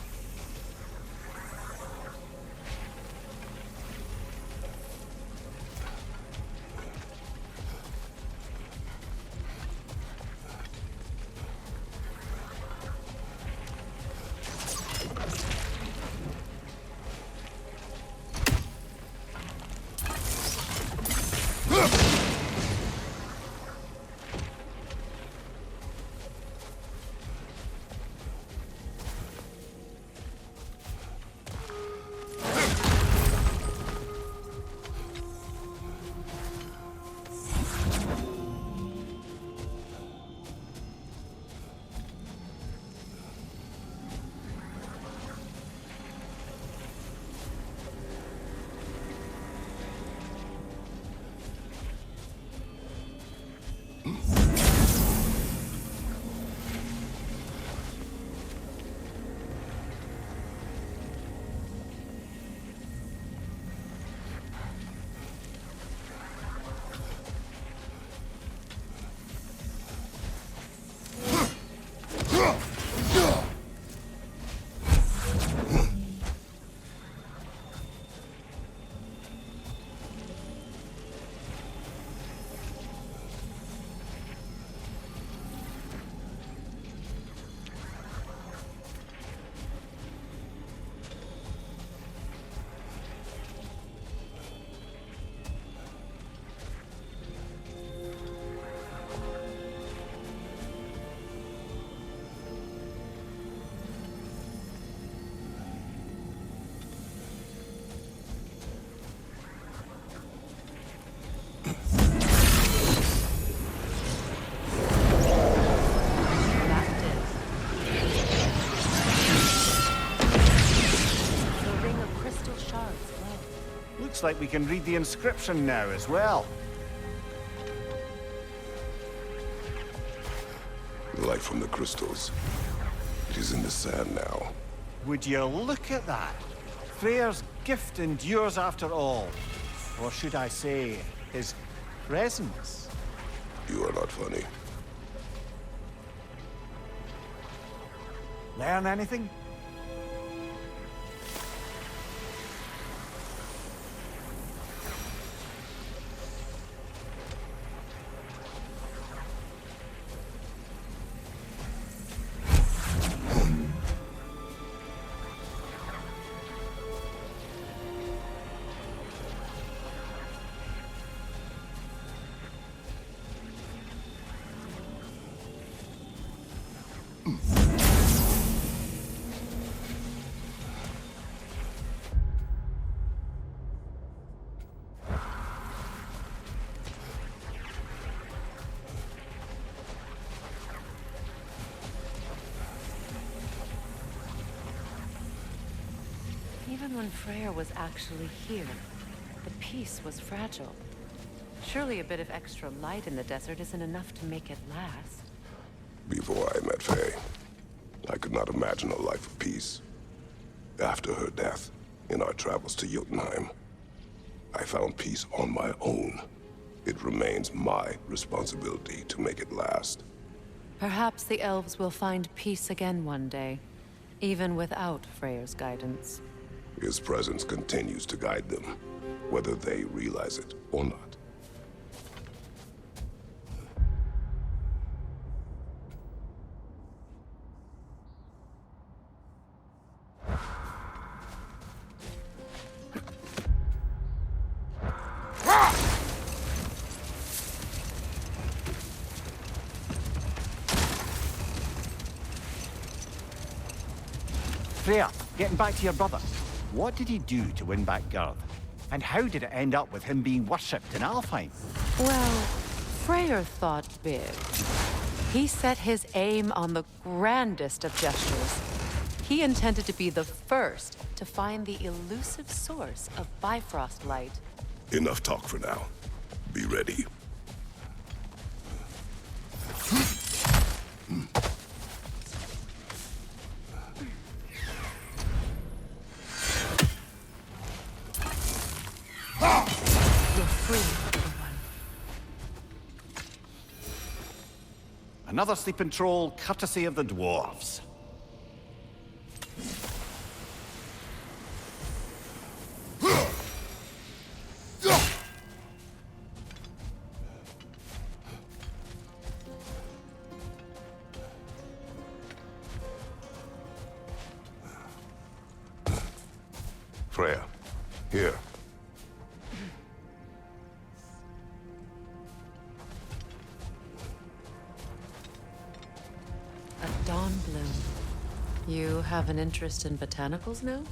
Looks like we can read the inscription now as well. Light from the crystals. It is in the sand now. Would you look at that? Freyr's gift endures after all. Or should I say, his presence? You are not funny. Learn anything? Even when Freyr was actually here, the peace was fragile. Surely a bit of extra light in the desert isn't enough to make it last. Before I met Faye, I could not imagine a life of peace. After her death, in our travels to Jotunheim, I found peace on my own. It remains my responsibility to make it last. Perhaps the elves will find peace again one day, even without Freyr's guidance. His presence continues to guide them, whether they realize it or not. Freyr, getting back to your brother. What did he do to win back Gerd? And how did it end up with him being worshipped in Alfheim? Well, Freyr thought big. He set his aim on the grandest of gestures. He intended to be the first to find the elusive source of Bifrost light. Enough talk for now. Be ready. Another sleeping troll, courtesy of the dwarves. Freya, here. A dawn bloom. You have an interest in botanicals now?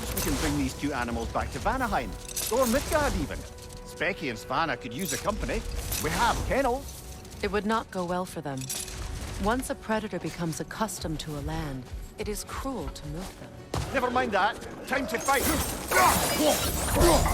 Perhaps we can bring these two animals back to Vanaheim, or Midgard even. Specky and Svanna could use a company. We have kennels. It would not go well for them. Once a predator becomes accustomed to a land, it is cruel to move them. Never mind that. Time to fight. I felt that one,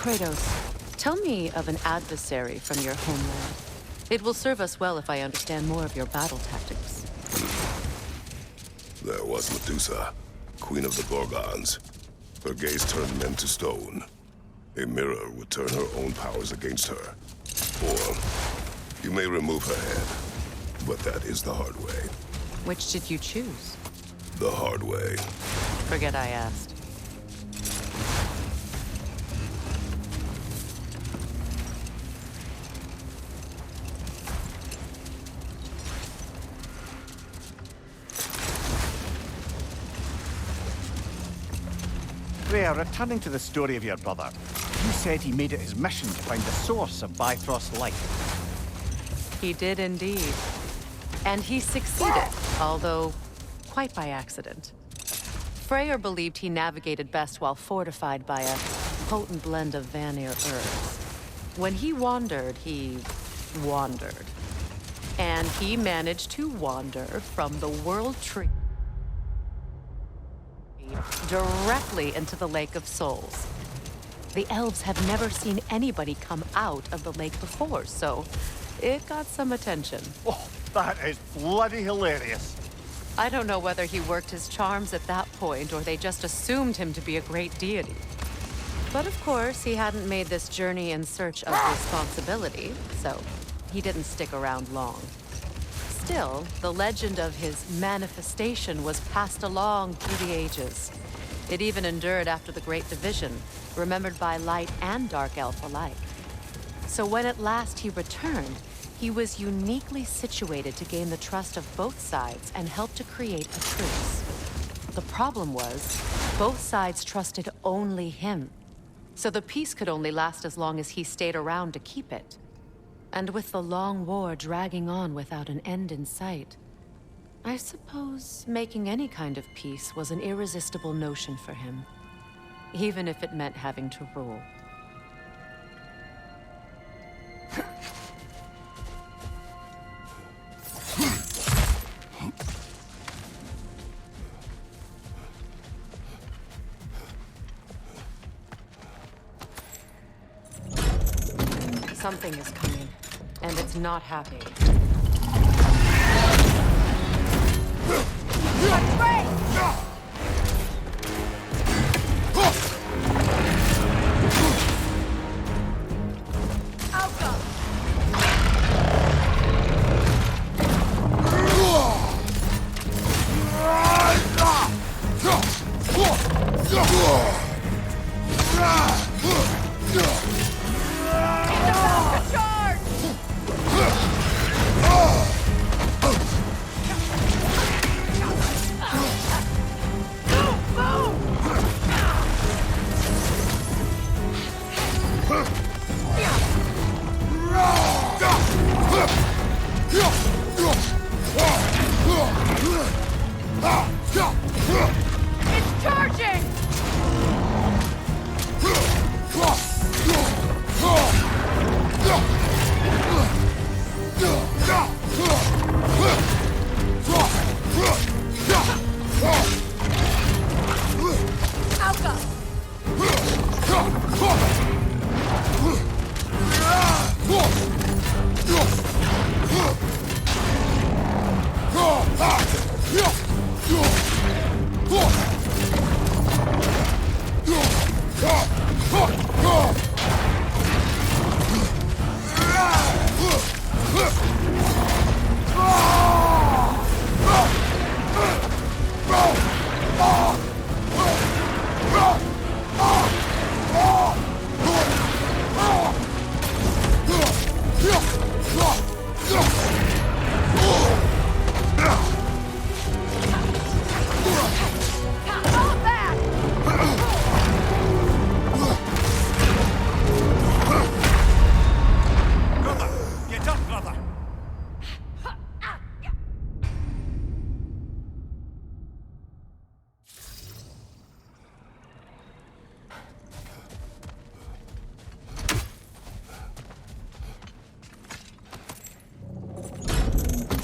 Kratos, tell me of an adversary from your homeland. It will serve us well if I understand more of your battle tactics. There was Medusa, queen of the Gorgons. Her gaze turned men to stone. A mirror would turn her own powers against her. Or you may remove her head, but that is the hard way. Which did you choose? The hard way. Forget I asked. Freya, returning to the story of your brother, you said he made it his mission to find the source of Bifrost's life. He did indeed. And he succeeded, although quite by accident. Freyr believed he navigated best while fortified by a potent blend of Vanir herbs. When he wandered, he wandered. And he managed to wander from the World Tree directly into the Lake of Souls. The elves have never seen anybody come out of the lake before, so it got some attention. Oh, that is bloody hilarious. I don't know whether he worked his charms at that point or they just assumed him to be a great deity. But of course, he hadn't made this journey in search of responsibility, so he didn't stick around long. Still, the legend of his manifestation was passed along through the ages. It even endured after the Great Division, remembered by Light and Dark Elf alike. So when at last he returned, he was uniquely situated to gain the trust of both sides and help to create a truce. The problem was, both sides trusted only him. So the peace could only last as long as he stayed around to keep it. And with the long war dragging on without an end in sight, I suppose making any kind of peace was an irresistible notion for him, even if it meant having to rule. Something is coming, and it's not happy. It's charging!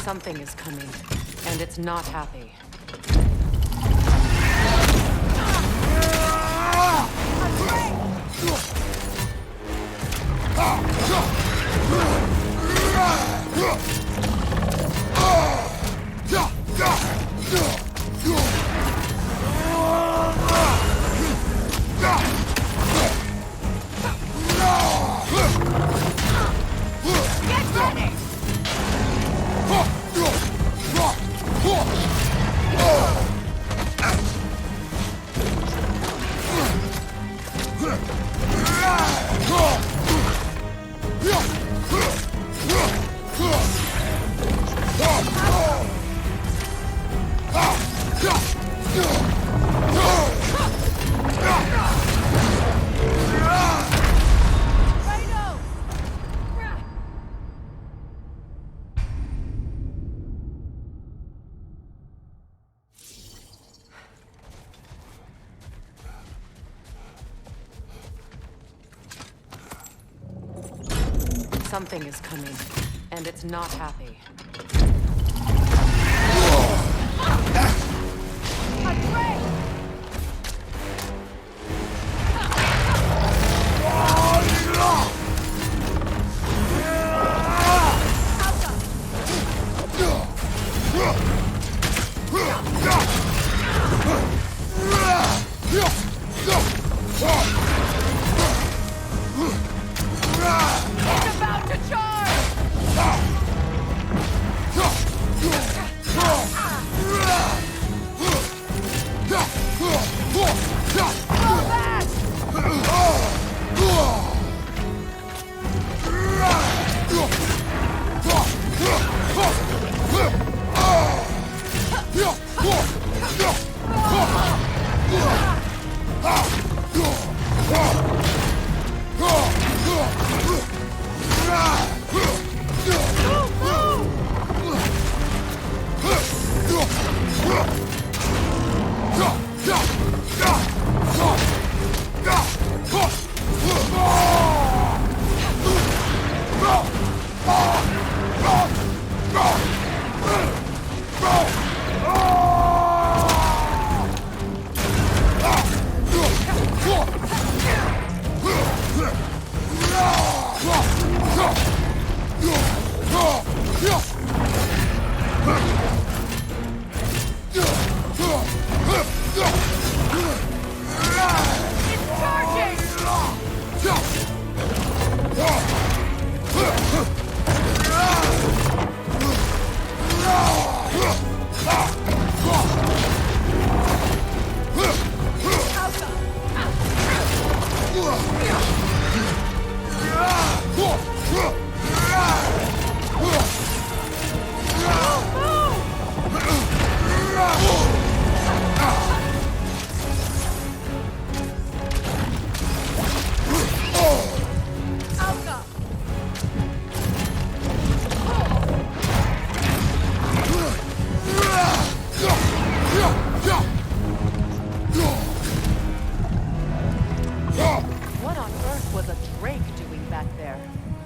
Something is coming, and it's not happy. Something is coming, and it's not happy.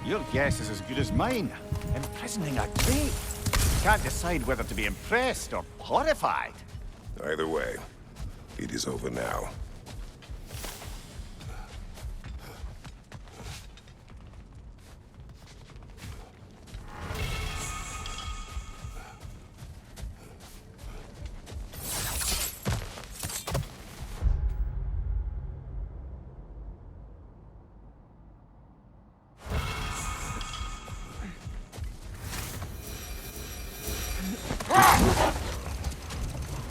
Your guess is as good as mine. Imprisoning a great. Can't decide whether to be impressed or horrified. Either way, it is over now.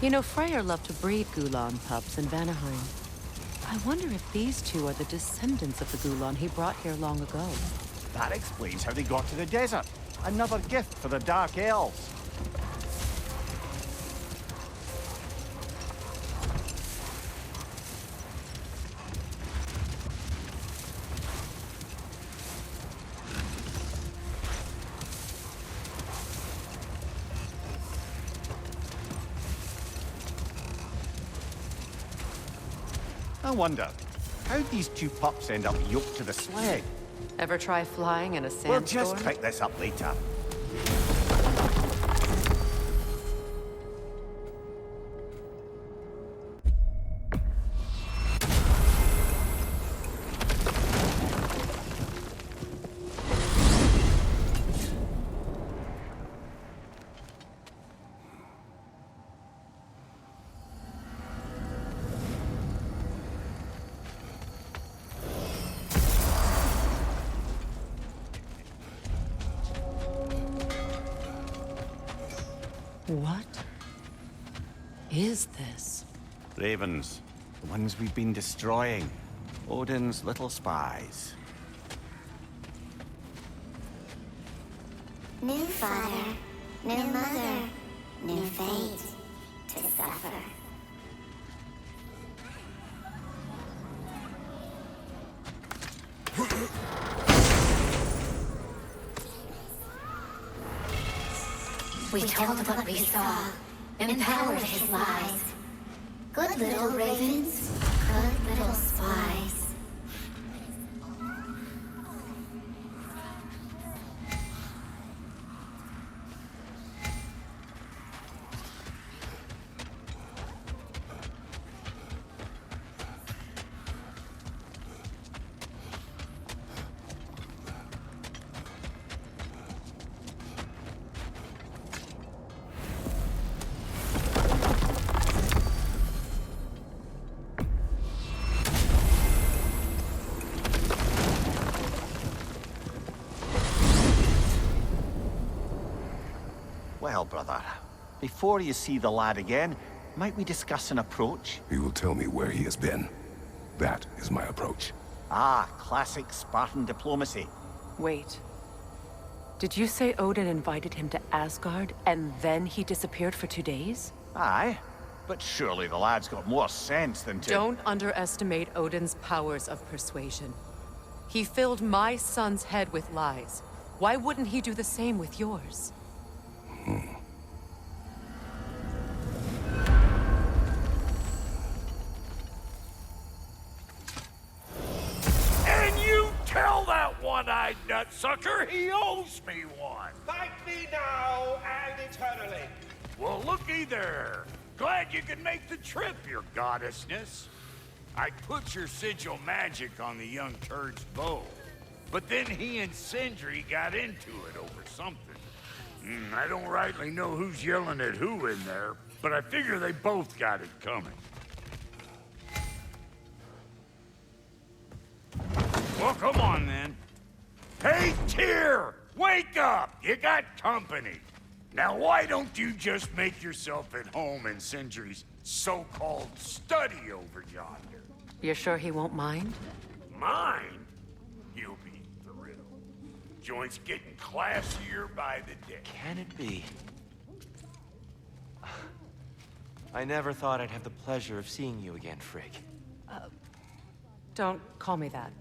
You know, Freyr loved to breed Gulan pups in Vanaheim. I wonder if these two are the descendants of the Gulan he brought here long ago. That explains how they got to the desert. Another gift for the Dark Elves. I wonder, how'd these two pups end up yoked to the sled? Ever try flying in a sandstorm? We'll just pick this up later. What is this? Ravens. The ones we've been destroying. Odin's little spies. New father, new mother, new fate to suffer. We told what we saw, empowered his lies. Good little ravens, good little spies. Well, brother, before you see the lad again, might we discuss an approach? He will tell me where he has been. That is my approach. Ah, classic Spartan diplomacy. Wait. Did you say Odin invited him to Asgard, and then he disappeared for 2 days? Aye, but surely the lad's got more sense than to... Don't underestimate Odin's powers of persuasion. He filled my son's head with lies. Why wouldn't he do the same with yours? And you tell that one-eyed nutsucker he owes me one. Thank me now and eternally. Well, looky there. Glad you could make the trip, your goddessness. I put your sigil magic on the young turd's bow, but then he and Sindri got into it over something. I don't rightly know who's yelling at who in there, but I figure they both got it coming. Well, come on then. Hey, Tyr! Wake up! You got company. Now, why don't you just make yourself at home in Sindri's so-called study over yonder? You're sure he won't mind? Mine? You'll be thrilled. Joint's getting classier by the day. Can it be? I never thought I'd have the pleasure of seeing you again, Frigg. Don't call me that.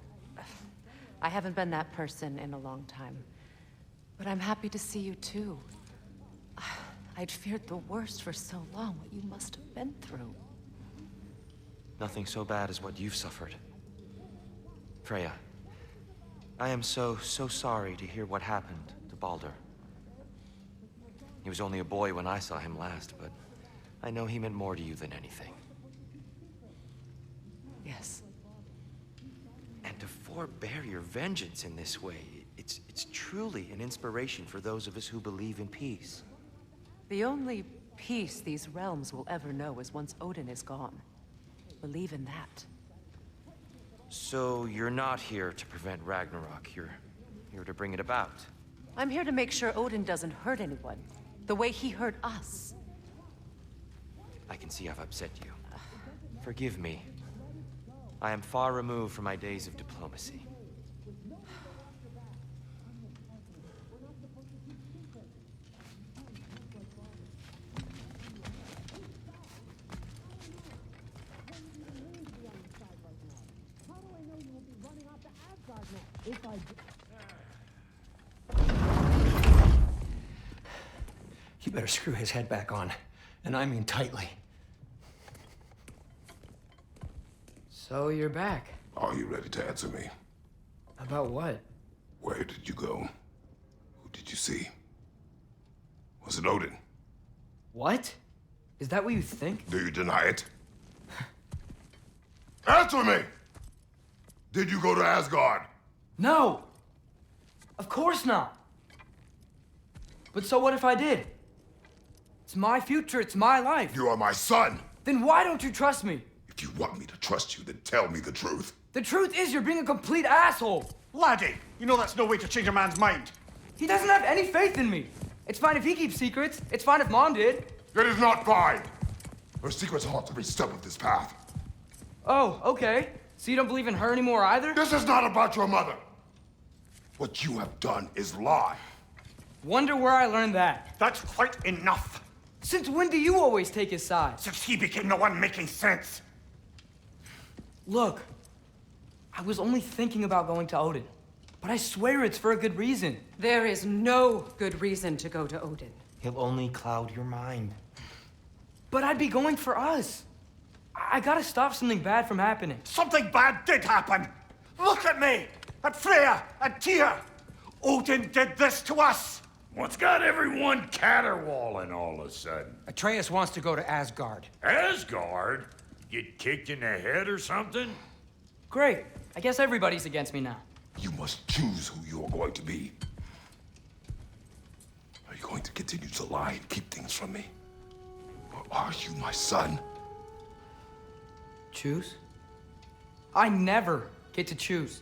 I haven't been that person in a long time. But I'm happy to see you too. I'd feared the worst for so long, what you must have been through. Nothing so bad as what you've suffered. Freya, I am so sorry to hear what happened to Baldur. He was only a boy when I saw him last, but I know he meant more to you than anything. Yes. And to forbear your vengeance in this way, it's truly an inspiration for those of us who believe in peace. The only peace these realms will ever know is once Odin is gone. Believe in that. So you're not here to prevent Ragnarok, you're here to bring it about. I'm here to make sure Odin doesn't hurt anyone, the way he hurt us. I can see I've upset you. Forgive me. I am far removed from my days of diplomacy. You better screw his head back on, and I mean tightly. So you're back. Are you ready to answer me? About what? Where did you go? Who did you see? Was it Odin? What? Is that what you think? Do you deny it? Answer me! Did you go to Asgard? No! Of course not! But so what if I did? It's my future, it's my life. You are my son! Then why don't you trust me? If you want me to trust you, then tell me the truth. The truth is you're being a complete asshole! Laddie, you know that's no way to change a man's mind. He doesn't have any faith in me. It's fine if he keeps secrets. It's fine if Mom did. It is not fine. Her secrets haunt every step of this path. Oh, okay. So you don't believe in her anymore either? This is not about your mother. What you have done is lie. Wonder where I learned that. That's quite enough. Since when do you always take his side? Since he became the one making sense. Look, I was only thinking about going to Odin, but I swear it's for a good reason. There is no good reason to go to Odin. He'll only cloud your mind. But I'd be going for us. I gotta stop something bad from happening. Something bad did happen. Look at me, at Freya, at Tyr. Odin did this to us. What's got everyone caterwauling all of a sudden? Atreus wants to go to Asgard. Asgard? Get kicked in the head or something? Great. I guess everybody's against me now. You must choose who you are going to be. Are you going to continue to lie and keep things from me? Or are you my son? Choose? I never get to choose.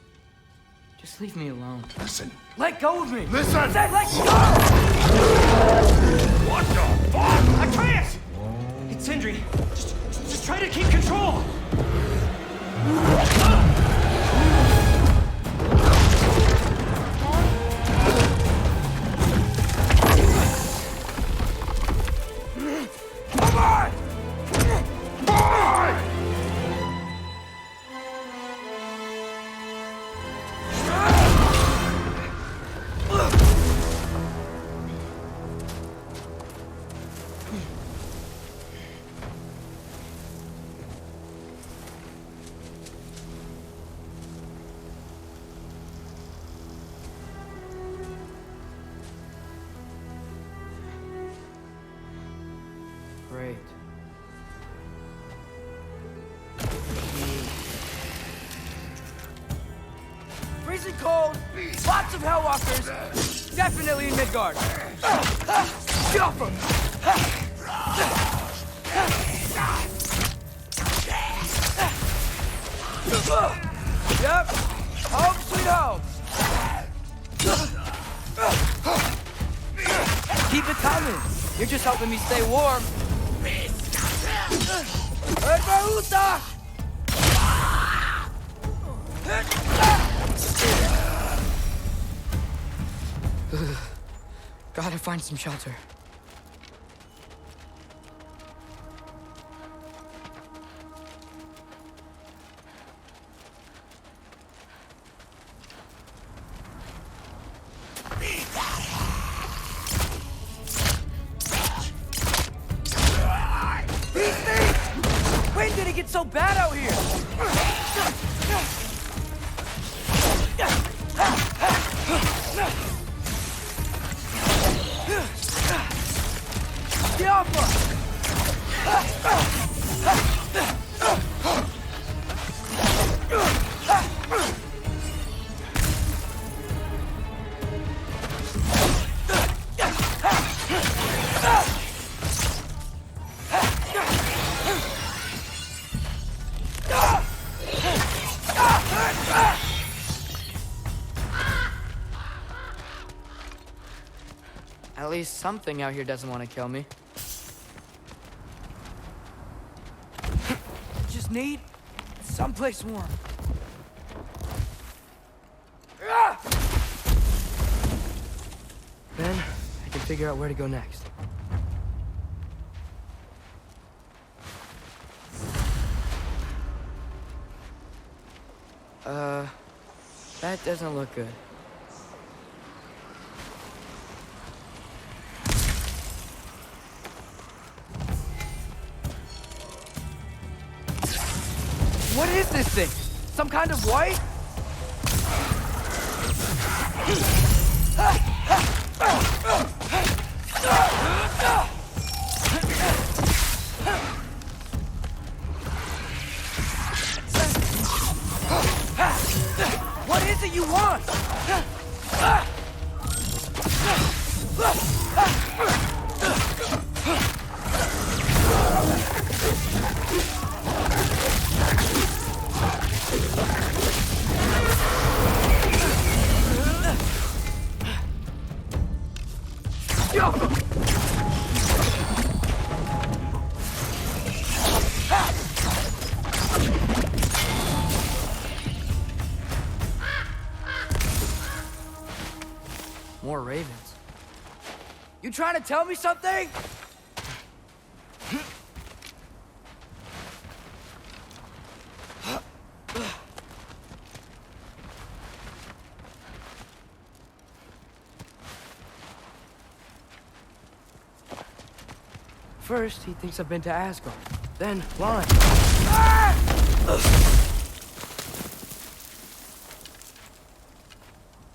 Just leave me alone. Listen. Let go of me! Listen! I said let go! What the fuck? Atreus! It's Sindri. Just try to keep control. Come on! Boy! Great. Freezing cold, lots of Hellwalkers, definitely in Midgard. Get off him! Yep, home sweet home. Keep it coming. You're just helping me stay warm. Gotta find some shelter. When did it get so bad out here? Get off us! At least something out here doesn't want to kill me. Just need someplace warm. Then I can figure out where to go next. That doesn't look good. What is this thing? Some kind of white? What is it you want? More ravens. You trying to tell me something? First, he thinks I've been to Asgard. Then, run.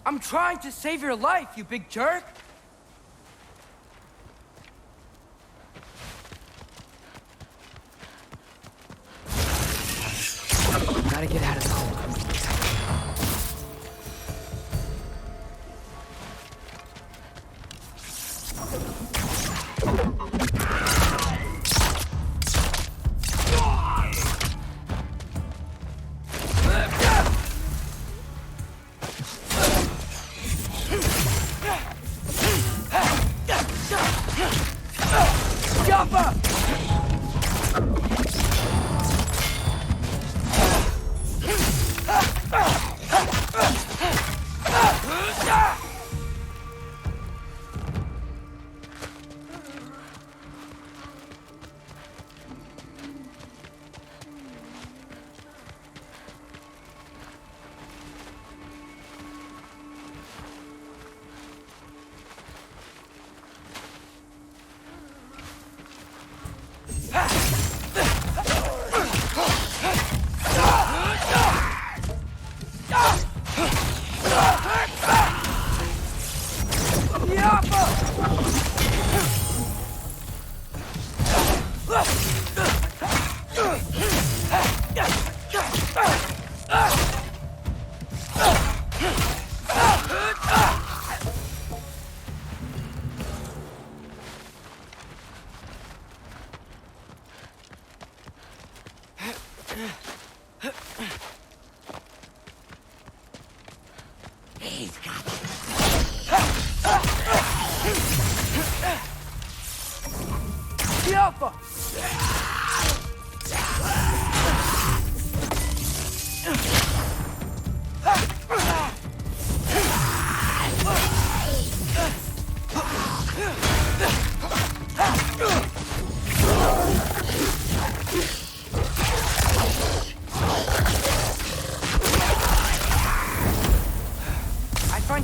I'm trying to save your life, you big jerk! Gotta get out of the hole.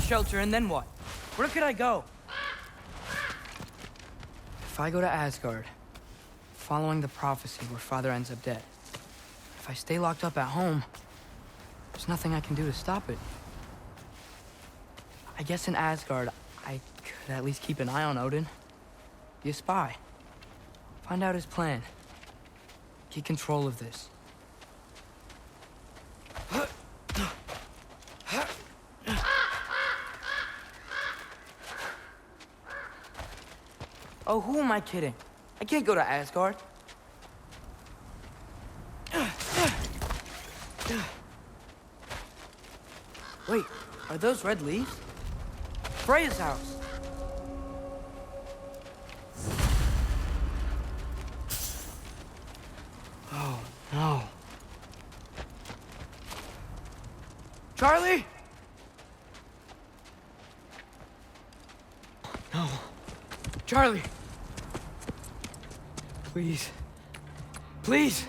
Shelter, and then what? Where could I go? If I go to Asgard, following the prophecy where Father ends up dead, if I stay locked up at home, there's nothing I can do to stop it. I guess in Asgard, I could at least keep an eye on Odin. Be a spy. Find out his plan. Get control of this. Oh, who am I kidding? I can't go to Asgard. Wait, are those red leaves? Freya's house. Oh, no. Charlie? No. Charlie. Please. Please!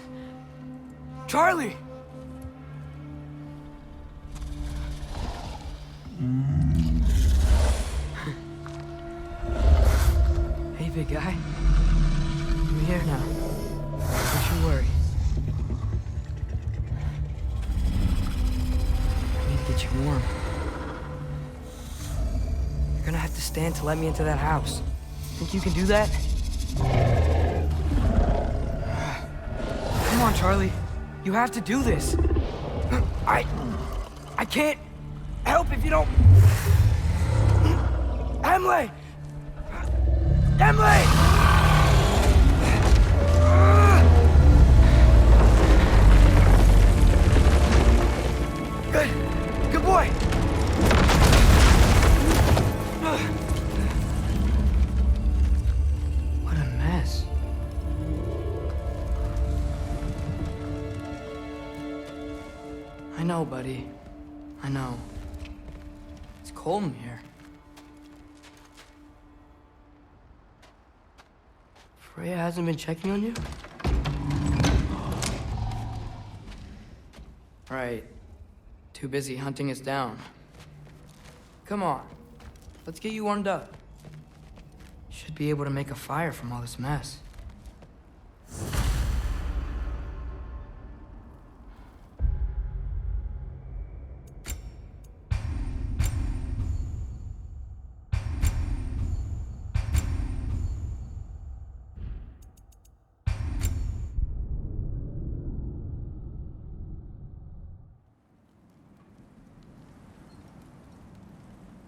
Charlie! Hey, big guy. I'm here now. Don't you worry. I need to get you warm. You're gonna have to stand to let me into that house. Think you can do that? Come on, Charlie. You have to do this. I can't help if you don't... Emily! Emily! Good boy! What a mess. I know, buddy. I know. It's cold in here. Freya hasn't been checking on you? Right. Too busy hunting us down. Come on. Let's get you warmed up. Should be able to make a fire from all this mess.